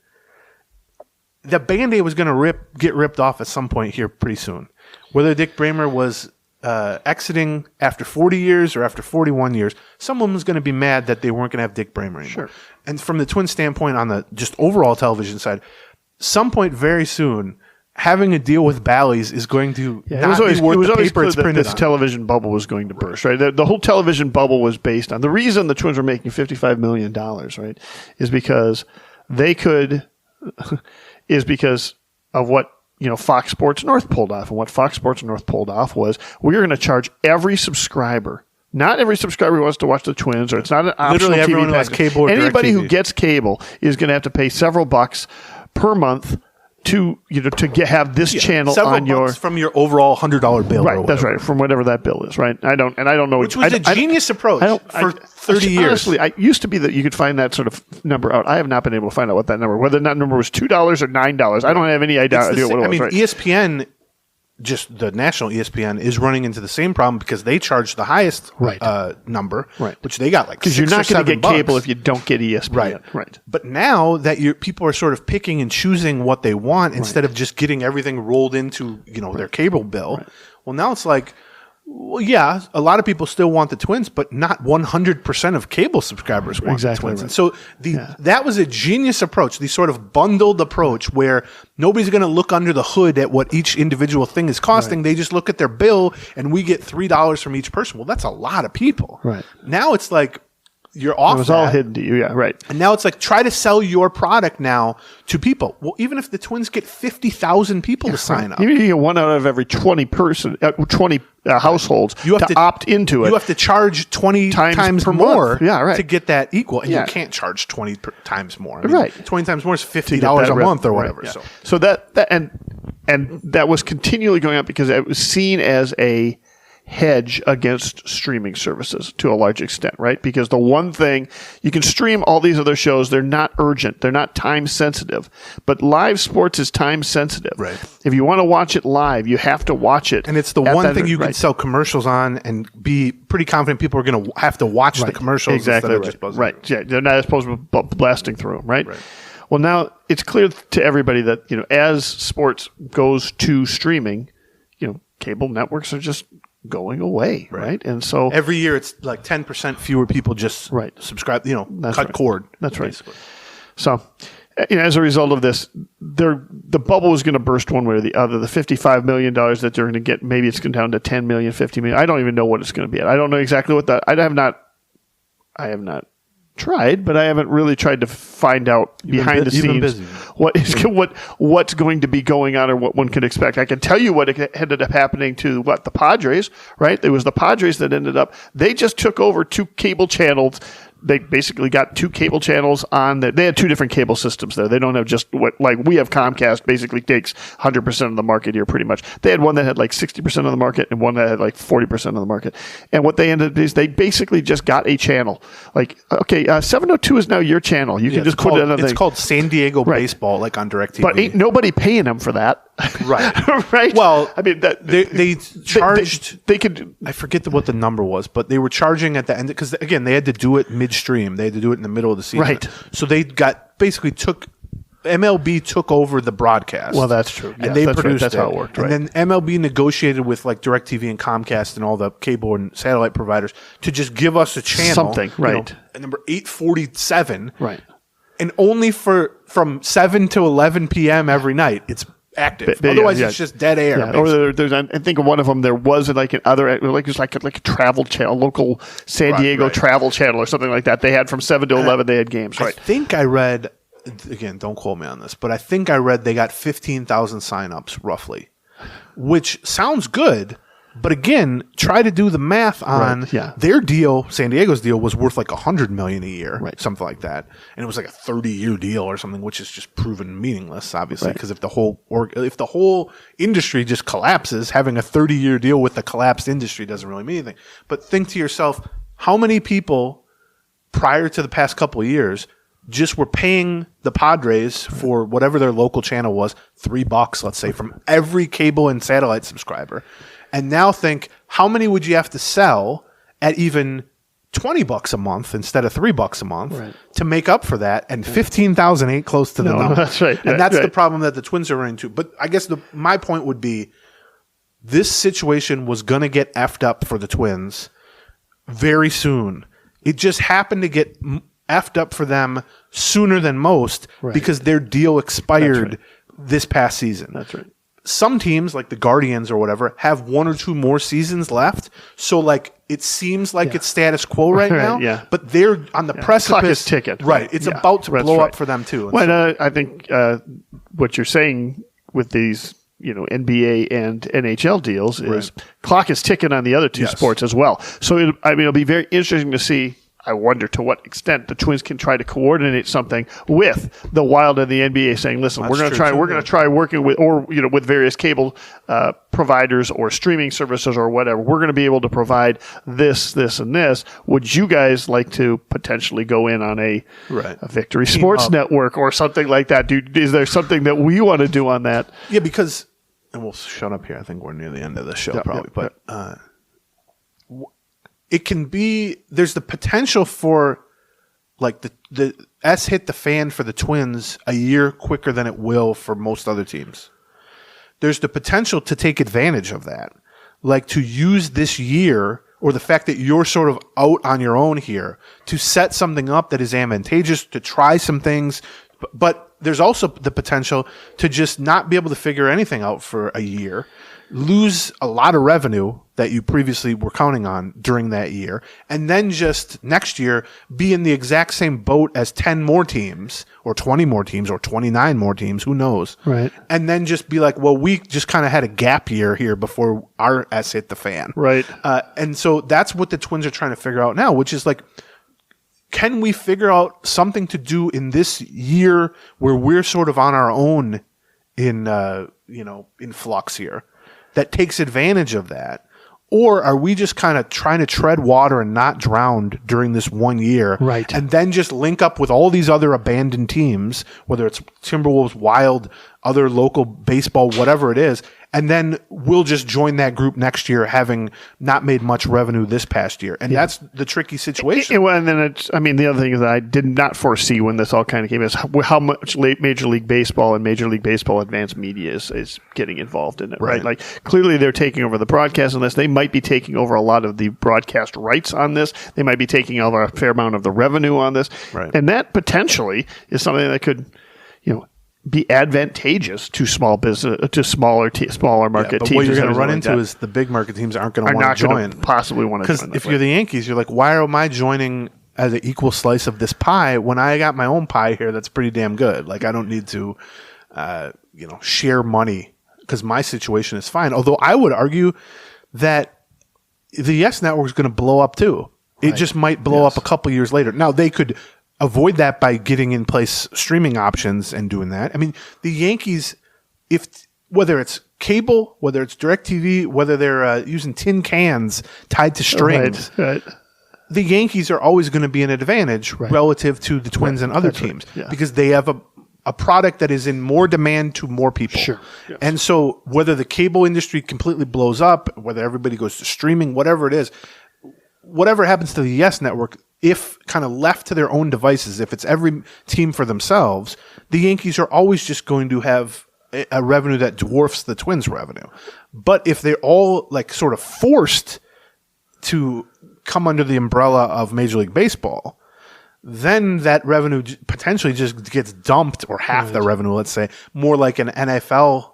[SPEAKER 3] The Band-Aid was going to get ripped off at some point here pretty soon. Whether Dick Bramer was exiting after 40 years or after 41 years, someone was going to be mad that they weren't going to have Dick Bramer anymore. Sure. And from the Twins standpoint on the just overall television side, some point very soon, having a deal with Bally's is going to not be worth the paper it's printed on. This
[SPEAKER 2] television bubble was going to burst, right? The whole television bubble was based on the reason the Twins were making $55 million, right, is because they could, is because of what Fox Sports North pulled off. And what Fox Sports North pulled off was we're going to charge every subscriber. Not every subscriber wants to watch the Twins, or it's not an optional
[SPEAKER 3] Literally everyone
[SPEAKER 2] TV
[SPEAKER 3] who has cable or
[SPEAKER 2] Anybody
[SPEAKER 3] DirecTV.
[SPEAKER 2] who gets cable is going to have to pay several bucks per month to have this channel on your
[SPEAKER 3] from your overall $100 bill.
[SPEAKER 2] Right, that's right, from whatever that bill is. Right, I don't know.
[SPEAKER 3] Which was a genius approach for 30 years.
[SPEAKER 2] Honestly, I used to be that you could find that sort of number out. I have not been able to find out what that number, whether that number was $2 or $9. I don't have any idea what it was.
[SPEAKER 3] ESPN just the national ESPN is running into the same problem because they charge the highest number, which they got like
[SPEAKER 2] because you're not going to get cable if you don't get ESPN,
[SPEAKER 3] right? But now that people are sort of picking and choosing what they want instead of just getting everything rolled into their cable bill. Well, now it's like, well, yeah, a lot of people still want the Twins, but not 100% of cable subscribers want the Twins. And so that was a genius approach, the sort of bundled approach where nobody's going to look under the hood at what each individual thing is costing. They just look at their bill and we get $3 from each person. Well, that's a lot of people.
[SPEAKER 2] Right.
[SPEAKER 3] Now it's like you're off.
[SPEAKER 2] It was all hidden to you, right.
[SPEAKER 3] And now it's like try to sell your product now to people. Well, even if the Twins get 50,000 people to sign up.
[SPEAKER 2] Even if you get 1 out of every 20 households you have to opt into it.
[SPEAKER 3] You have to charge 20 times more
[SPEAKER 2] to
[SPEAKER 3] get that equal. And you can't charge 20 times more. I mean, 20 times more is $50 a month or whatever.
[SPEAKER 2] So that that was continually going up because it was seen as a hedge against streaming services to a large extent, right? Because the one thing, you can stream all these other shows, they're not urgent, they're not time sensitive, but live sports is time sensitive.
[SPEAKER 3] Right.
[SPEAKER 2] If you want to watch it live, you have to watch it.
[SPEAKER 3] And it's the one thing you can sell commercials on and be pretty confident people are going to have to watch the commercials
[SPEAKER 2] instead of
[SPEAKER 3] just buzzing.
[SPEAKER 2] Right. Yeah, they're not supposed to be blasting through them, right? Well, now it's clear to everybody that, as sports goes to streaming, cable networks are just going away, right? And so
[SPEAKER 3] every year it's like 10% fewer people just subscribe, cut cord.
[SPEAKER 2] That's basically. Right. So, as a result of this, the bubble is going to burst one way or the other. The $55 million that they're going to get, maybe it's going down to 10 million, 50 million. I don't even know what it's going to be at. I don't know exactly what that. I have not tried, but I haven't really tried to find out behind the scenes what's going to be going on or what one could expect. I can tell you what ended up happening to the Padres, right? It was the Padres that ended up, they just took over 2 cable channels. They basically got 2 cable channels on that. They had 2 different cable systems there. They don't have just we have Comcast basically takes 100% of the market here pretty much. They had one that had 60% of the market and one that had 40% of the market. And what they ended up is they basically just got a channel. 702 is now your channel. You can just put it on a thing.
[SPEAKER 3] It's called San Diego Baseball, on DirecTV.
[SPEAKER 2] But ain't nobody paying them for that.
[SPEAKER 3] Right.
[SPEAKER 2] Right.
[SPEAKER 3] Well,
[SPEAKER 2] I mean,
[SPEAKER 3] they charged.
[SPEAKER 2] They could.
[SPEAKER 3] I forget what the number was, but they were charging at the end because again they had to do it midstream. They had to do it in the middle of the season.
[SPEAKER 2] Right.
[SPEAKER 3] So they MLB took over the broadcast.
[SPEAKER 2] Well, that's true.
[SPEAKER 3] And they produced
[SPEAKER 2] That's how it worked. Right.
[SPEAKER 3] And then MLB negotiated with DirecTV and Comcast and all the cable and satellite providers to just give us a channel.
[SPEAKER 2] Something, right.
[SPEAKER 3] Number 847.
[SPEAKER 2] Right.
[SPEAKER 3] And only from 7 to 11 p.m. every night, it's active. Otherwise, it's just dead air.
[SPEAKER 2] Yeah. Or there's, I think of one of them. There was another, it was like a travel channel, local San Diego travel channel or something like that. They had from 7 to 11. They had games. Right.
[SPEAKER 3] I think I read. Again, don't quote me on this, but I think I read they got 15,000 signups roughly, which sounds good. But again, try to do the math on their deal. San Diego's deal was worth $100 million a year, something like that, and it was a 30-year deal or something, which is just proven meaningless, obviously, because if the whole industry just collapses, having a 30-year deal with the collapsed industry doesn't really mean anything. But think to yourself, how many people prior to the past couple of years just were paying the Padres for whatever their local channel was, $3, let's say, from every cable and satellite subscriber. And now think, how many would you have to sell at even $20 a month instead of $3 a month to make up for that? And 15,000 ain't close to the number.
[SPEAKER 2] That's right.
[SPEAKER 3] And that's the problem that the Twins are running into. But I guess my point would be, this situation was going to get effed up for the Twins very soon. It just happened to get effed up for them sooner than most because their deal expired this past season.
[SPEAKER 2] That's right.
[SPEAKER 3] Some teams, like the Guardians or whatever, have 1 or 2 more seasons left. So, it seems like it's status quo right now. But they're on the precipice.
[SPEAKER 2] Clock is ticking.
[SPEAKER 3] Right. It's about to blow up for them, too.
[SPEAKER 2] Well, I think what you're saying with these NBA and NHL deals is clock is ticking on the other 2 sports as well. So, it'll be very interesting to see. I wonder to what extent the Twins can try to coordinate something with the Wild and the NBA, saying, "Listen, we're going to try working with, or with various cable providers or streaming services or whatever. We're going to be able to provide this, and this. Would you guys like to potentially go in on a Victory Sports Network or something like that? Is there something that we want to do on that?"
[SPEAKER 3] Yeah, because and we'll shut up here. I think we're near the end of the show probably. But it can be, there's the potential for like the S hit the fan for the Twins a year quicker than it will for most other teams. There's the potential to take advantage of that. Like to use this year or the fact that you're sort of out on your own here to set something up that is advantageous, to try some things. But there's also the potential to just not be able to figure anything out for a year, lose a lot of revenue that you previously were counting on during that year, and then just next year be in the exact same boat as 10 more teams or 20 more teams or 29 more teams, who knows?
[SPEAKER 2] Right.
[SPEAKER 3] And then just be like, well, we just kind of had a gap year here before our S hit the fan.
[SPEAKER 2] Right.
[SPEAKER 3] And so that's what the Twins are trying to figure out now, which is like, can we figure out something to do in this year where we're sort of on our own in flux here that takes advantage of that? Or are we just kind of trying to tread water and not drown during this 1 year?
[SPEAKER 2] Right.
[SPEAKER 3] And then just link up with all these other abandoned teams, whether it's Timberwolves, Wild, other local baseball, whatever it is. And then we'll just join that group next year, having not made much revenue this past year. And that's the tricky situation.
[SPEAKER 2] And then the other thing is that I did not foresee when this all kind of came is how much Major League Baseball and Major League Baseball Advanced Media is getting involved in it, right? Like clearly they're taking over the broadcast on this. They might be taking over a lot of the broadcast rights on this. They might be taking over a fair amount of the revenue on this.
[SPEAKER 3] Right.
[SPEAKER 2] And that potentially is something that could, be advantageous to small business, to smaller market teams.
[SPEAKER 3] What you're going to run into is the big market teams aren't going to want to join.
[SPEAKER 2] Possibly want to join.
[SPEAKER 3] Because if you're the Yankees, you're like, why am I joining as an equal slice of this pie when I got my own pie here that's pretty damn good? Like I don't need to, share money because my situation is fine. Although I would argue that the Yes Network is going to blow up too. It just might blow up a couple years later. Now they could avoid that by getting in place streaming options and doing that. I mean, the Yankees, whether it's cable, whether it's DirecTV, whether they're using tin cans tied to strings,
[SPEAKER 2] right.
[SPEAKER 3] The Yankees are always going to be an advantage relative to the Twins and other teams because they have a product that is in more demand to more people.
[SPEAKER 2] Sure. Yes.
[SPEAKER 3] And so whether the cable industry completely blows up, whether everybody goes to streaming, whatever it is, whatever happens to the Yes Network, if kind of left to their own devices, if it's every team for themselves, the Yankees are always just going to have a revenue that dwarfs the Twins' revenue. But if they're all like sort of forced to come under the umbrella of Major League Baseball, then that revenue potentially just gets dumped, or half the revenue, let's say, more like an NFL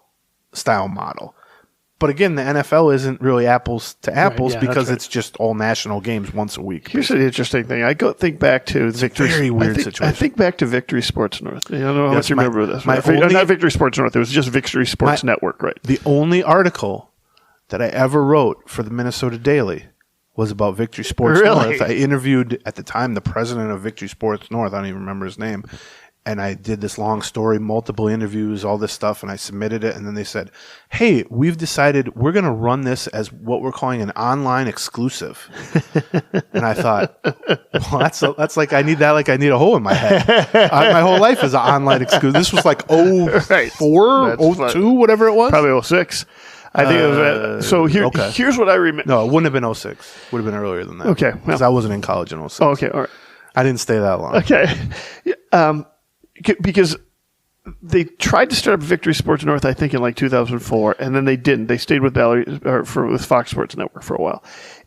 [SPEAKER 3] style model. But again, the NFL isn't really apples to apples because it's just all national games once a week.
[SPEAKER 2] Here's an interesting thing. I think back to Victory.
[SPEAKER 3] Very weird situation.
[SPEAKER 2] I think back to Victory Sports North. I don't know how much you remember this. Not Victory Sports North. It was just Victory Sports Network, right?
[SPEAKER 3] The only article that I ever wrote for the Minnesota Daily was about Victory Sports North. I interviewed, at the time, the president of Victory Sports North. I don't even remember his name. And I did this long story, multiple interviews, all this stuff, and I submitted it. And then they said, hey, we've decided we're going to run this as what we're calling an online exclusive. And I thought, well, that's like I need a hole in my head. My whole life is an online exclusive. This was like 04, 02, whatever it was.
[SPEAKER 2] Probably 06. I think it was so here's what I remember.
[SPEAKER 3] No, it wouldn't have been 06. It would have been earlier than that.
[SPEAKER 2] Okay.
[SPEAKER 3] Because I wasn't in college in 06.
[SPEAKER 2] Oh, okay, all right.
[SPEAKER 3] I didn't stay that long.
[SPEAKER 2] Okay. Because they tried to start up Victory Sports North, I think, in like 2004, and then they didn't. They stayed with with Fox Sports Network for a while.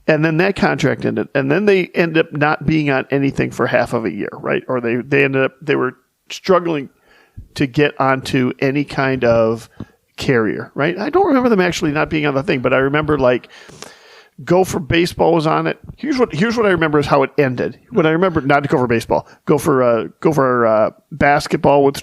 [SPEAKER 2] And then that contract ended. And then they ended up not being on anything for half of a year, right? Or they were struggling to get onto any kind of carrier, right? I don't remember them actually not being on the thing, but I remember like Go for Baseball was on it. Here's what I remember is how it ended. What I remember, not Go for Baseball, Go for Basketball was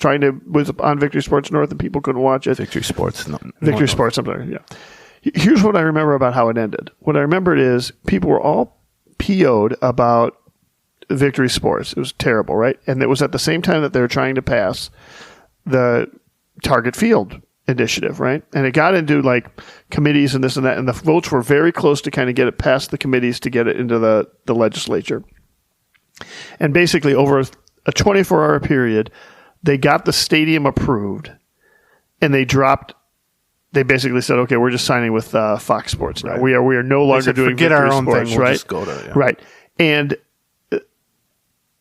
[SPEAKER 2] on Victory Sports North and people couldn't watch it.
[SPEAKER 3] Victory Sports,
[SPEAKER 2] Victory Sports, something. Yeah. Here's what I remember about how it ended. What I remember is people were all PO'd about Victory Sports. It was terrible, right? And it was at the same time that they were trying to pass the Target Field initiative, right? And it got into like committees and this and that, and the votes were very close to kind of get it past the committees to get it into the legislature. And basically over a 24-hour period, they got the stadium approved, and they dropped they basically said, okay, we're just signing with Fox Sports now. We are no longer doing
[SPEAKER 3] forget our own
[SPEAKER 2] sports,
[SPEAKER 3] thing. We'll
[SPEAKER 2] right?
[SPEAKER 3] Just go to,
[SPEAKER 2] Right. And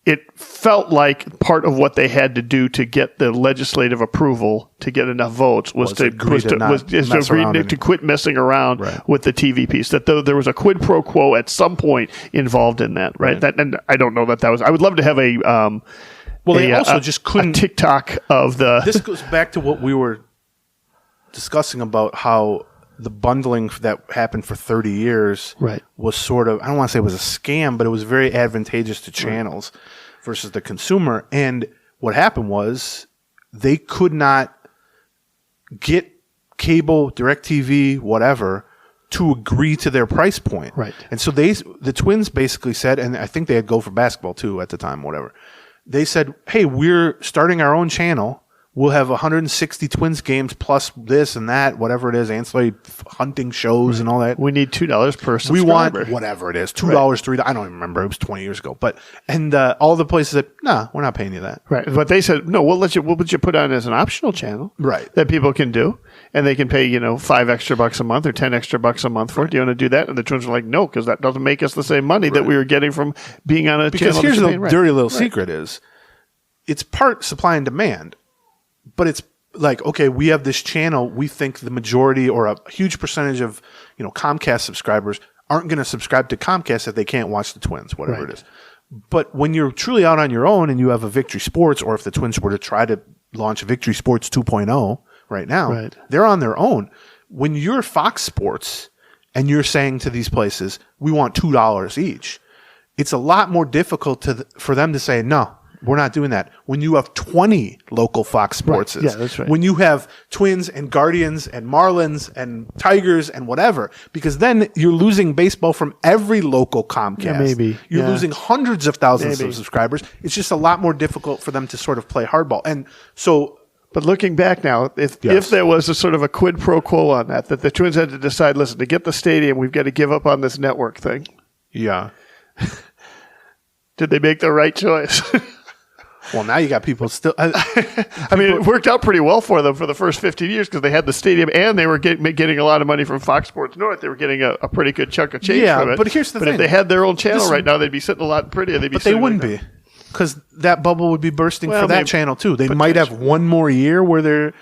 [SPEAKER 2] it felt like part of what they had to do to get the legislative approval to get enough votes was to quit messing around with the TV piece. That there was a quid pro quo at some point involved in that, right? And I don't know that was. I would love to have a.
[SPEAKER 3] They also just couldn't
[SPEAKER 2] TikTok of the.
[SPEAKER 3] This goes back to what we were discussing about how the bundling that happened for 30 years was sort of, I don't want to say it was a scam, but it was very advantageous to channels versus the consumer. And what happened was they could not get cable, DirecTV, whatever, to agree to their price point.
[SPEAKER 2] Right.
[SPEAKER 3] And so the Twins basically said, and I think they had Go for Basketball too at the time, whatever. They said, hey, we're starting our own channel. We'll have 160 Twins games plus this and that, whatever it is, ancillary hunting shows and all that.
[SPEAKER 2] We need $2 per subscriber.
[SPEAKER 3] We want whatever it is, $2, $3. I don't even remember. It was 20 years ago. But all the places said, no, we're not paying you that.
[SPEAKER 2] Right. But they said, no, we'll let you put on as an optional channel.
[SPEAKER 3] Right.
[SPEAKER 2] That people can do. And they can pay, $5 extra a month or $10 extra a month for it. Do you want to do that? And the Twins were like, no, because that doesn't make us the same money that we were getting from being on a channel.
[SPEAKER 3] Because here's the dirty little secret is, it's part supply and demand, but it's like, okay, we have this channel. We think the majority or a huge percentage of, Comcast subscribers aren't going to subscribe to Comcast if they can't watch the Twins, whatever it is. But when you're truly out on your own and you have a Victory Sports, or if the Twins were to try to launch a Victory Sports 2.0 right now, they're on their own. When you're Fox Sports and you're saying to these places, we want $2 each, it's a lot more difficult for them to say, no, we're not doing that. When you have 20 local Fox Sports,
[SPEAKER 2] that's right.
[SPEAKER 3] When you have Twins and Guardians and Marlins and Tigers and whatever, because then you're losing baseball from every local Comcast. You're losing hundreds of thousands of subscribers. It's just a lot more difficult for them to sort of play hardball. And so,
[SPEAKER 2] but looking back now, if there was a sort of a quid pro quo on that the Twins had to decide, listen, to get the stadium, we've got to give up on this network thing.
[SPEAKER 3] Yeah.
[SPEAKER 2] Did they make the right choice?
[SPEAKER 3] Well, now you got people still.
[SPEAKER 2] It worked out pretty well for them for the first 15 years because they had the stadium and they were getting a lot of money from Fox Sports North. They were getting a pretty good chunk of change from it.
[SPEAKER 3] But here's the thing.
[SPEAKER 2] If they had their own channel right now, they'd be sitting a lot prettier.
[SPEAKER 3] But they wouldn't be, because that bubble would be bursting for that channel too. They might have one more year where they're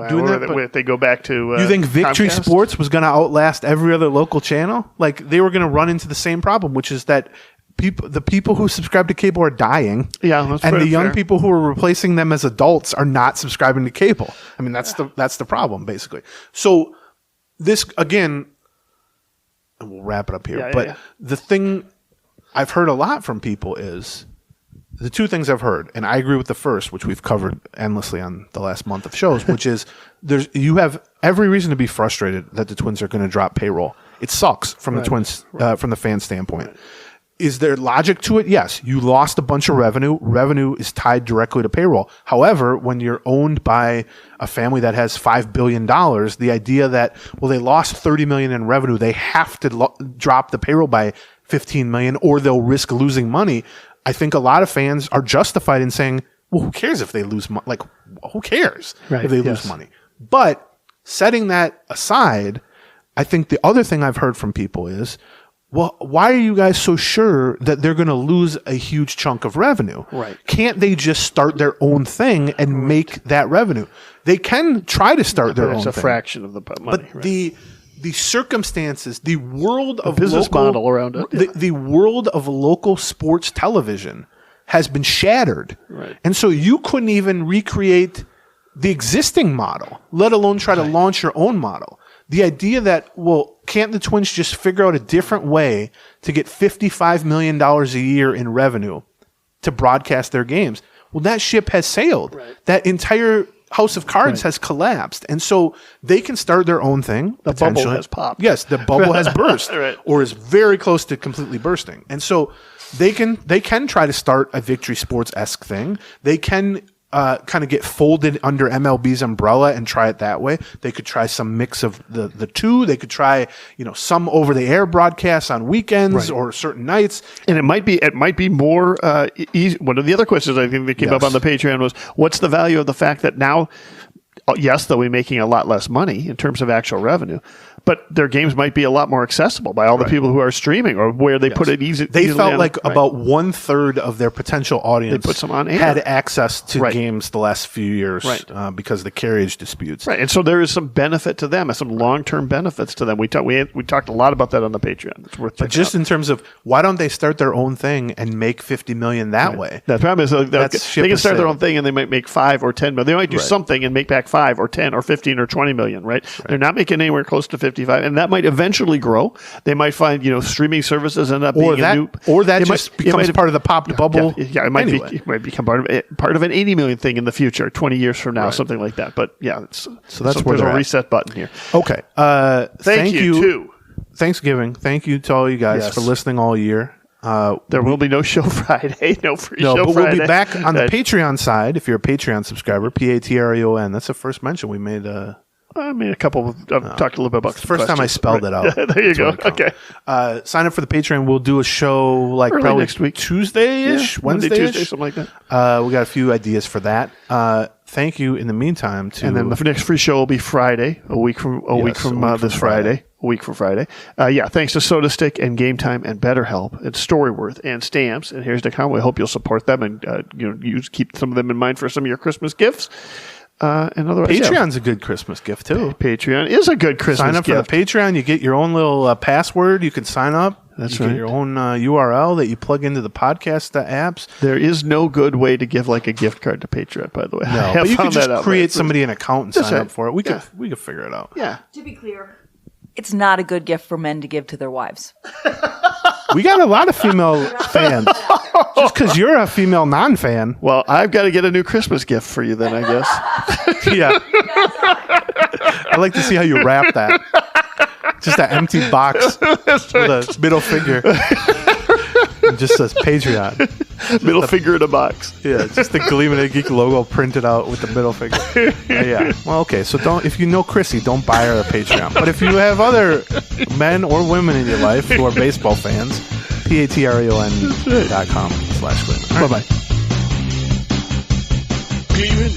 [SPEAKER 3] doing that.
[SPEAKER 2] If they go back to
[SPEAKER 3] you think Victory
[SPEAKER 2] Comcast?
[SPEAKER 3] Sports was going to outlast every other local channel? Like, they were going to run into the same problem, which is that the people who subscribe to cable are dying.
[SPEAKER 2] Yeah,
[SPEAKER 3] and the young people who are replacing them as adults are not subscribing to cable. I mean, that's the problem, basically. So this, again, and we'll wrap it up here. The thing I've heard a lot from people is the two things I've heard, and I agree with the first, which we've covered endlessly on the last month of shows, which is you have every reason to be frustrated that the Twins are going to drop payroll. It sucks from the Twins, from the fan standpoint. Is there logic to it? Yes. You lost a bunch of revenue. Revenue is tied directly to payroll. However, when you're owned by a family that has $5 billion, the idea that, well, they lost $30 million in revenue, they have to drop the payroll by $15 million or they'll risk losing money. I think a lot of fans are justified in saying, well, who cares if they lose money? Like, who cares if they lose money? But setting that aside, I think the other thing I've heard from people is, well, why are you guys so sure that they're going to lose a huge chunk of revenue?
[SPEAKER 2] Right.
[SPEAKER 3] Can't they just start their own thing and make that revenue? They can try to start their own thing.
[SPEAKER 2] It's a fraction of the money.
[SPEAKER 3] But the circumstances, the world of
[SPEAKER 2] business model around it,
[SPEAKER 3] the world of local sports television has been shattered.
[SPEAKER 2] Right.
[SPEAKER 3] And so you couldn't even recreate the existing model, let alone try to launch your own model. The idea that, well, can't the Twins just figure out a different way to get $55 million a year in revenue to broadcast their games? Well, that ship has sailed.
[SPEAKER 2] Right.
[SPEAKER 3] That entire house of cards has collapsed. And so they can start their own thing.
[SPEAKER 2] The bubble has popped.
[SPEAKER 3] Yes, the bubble has burst
[SPEAKER 2] Right.
[SPEAKER 3] or is very close to completely bursting. And so they can try to start a Victory Sports-esque thing. They can kind of get folded under MLB's umbrella and try it that way. They could try some mix of the two. They could try, some over-the-air broadcasts on weekends or certain nights.
[SPEAKER 2] And it might be more easy. One of the other questions I think that came up on the Patreon was, what's the value of the fact that now yes, they'll be making a lot less money in terms of actual revenue, but their games might be a lot more accessible by all the people who are streaming, or where they put it easy.
[SPEAKER 3] They felt like about 1/3 of their potential audience
[SPEAKER 2] they put some on air.
[SPEAKER 3] had access to games the last few years because of the carriage disputes.
[SPEAKER 2] Right, and so there is some benefit to them, and some long-term benefits to them. We talked a lot about that on the Patreon. It's worth checking
[SPEAKER 3] just
[SPEAKER 2] out.
[SPEAKER 3] In terms of why don't they start their own thing and make $50 million that way?
[SPEAKER 2] The problem is they can start their own thing and they might make 5 or 10 million. They might do something and make back 5 or 10 or 15 or 20 million. Right? They're not making anywhere close to 55, and that might eventually grow. They might find streaming services end up being a new,
[SPEAKER 3] or that just becomes part of the pop bubble.
[SPEAKER 2] Yeah, it might it might become part of an 80 million thing in the future, 20 years from now, something like that. But yeah,
[SPEAKER 3] so that's where
[SPEAKER 2] there's
[SPEAKER 3] a
[SPEAKER 2] reset button here.
[SPEAKER 3] Okay,
[SPEAKER 2] thank you too.
[SPEAKER 3] Thanksgiving. Thank you to all you guys for listening all year.
[SPEAKER 2] There will be no show Friday, no free show
[SPEAKER 3] but
[SPEAKER 2] Friday.
[SPEAKER 3] We'll be back on the Patreon side. If you're a Patreon subscriber, Patreon. That's the first mention we made.
[SPEAKER 2] I mean, a couple of talked a little bit about
[SPEAKER 3] the first time I spelled it out.
[SPEAKER 2] There you go. Okay.
[SPEAKER 3] Sign up for the Patreon. We'll do a show like
[SPEAKER 2] early
[SPEAKER 3] probably
[SPEAKER 2] next week,
[SPEAKER 3] Tuesday-ish, Wednesday,
[SPEAKER 2] Tuesday, something like that.
[SPEAKER 3] We got a few ideas for that. Thank you. In the meantime,
[SPEAKER 2] and then the next free show will be Friday, a week from this Friday. A week from Friday. Thanks to Soda Stick and Game Time and BetterHelp and Storyworth and Stamps and Here's to Come. We hope you'll support them and keep some of them in mind for some of your Christmas gifts. And otherwise,
[SPEAKER 3] Patreon's a good Christmas gift too.
[SPEAKER 2] Patreon is a good Christmas gift.
[SPEAKER 3] Sign up for the Patreon. You get your own little password. You can sign up.
[SPEAKER 2] That's
[SPEAKER 3] you
[SPEAKER 2] right.
[SPEAKER 3] Get your own URL that you plug into the podcast apps.
[SPEAKER 2] There is no good way to give like a gift card to Patreon, by the way.
[SPEAKER 3] No, but you could just create somebody an account and sign up for it. We could figure it out.
[SPEAKER 2] Yeah.
[SPEAKER 4] To be clear, it's not a good gift for men to give to their wives.
[SPEAKER 3] We got a lot of female fans. Just because you're a female non-fan.
[SPEAKER 2] Well, I've got to get a new Christmas gift for you then, I guess.
[SPEAKER 3] Yeah. I'd like to see how you wrap that. Just an empty box with a middle finger. It just says Patreon.
[SPEAKER 2] Middle finger in a box.
[SPEAKER 3] Yeah, just the Gleeman and Geek logo printed out with the middle finger. Yeah. Well, okay. So if you know Chrissy, don't buy her a Patreon. But if you have other men or women in your life who are baseball fans, patreon.com/Gleeman.
[SPEAKER 2] Bye-bye.
[SPEAKER 1] Gleeman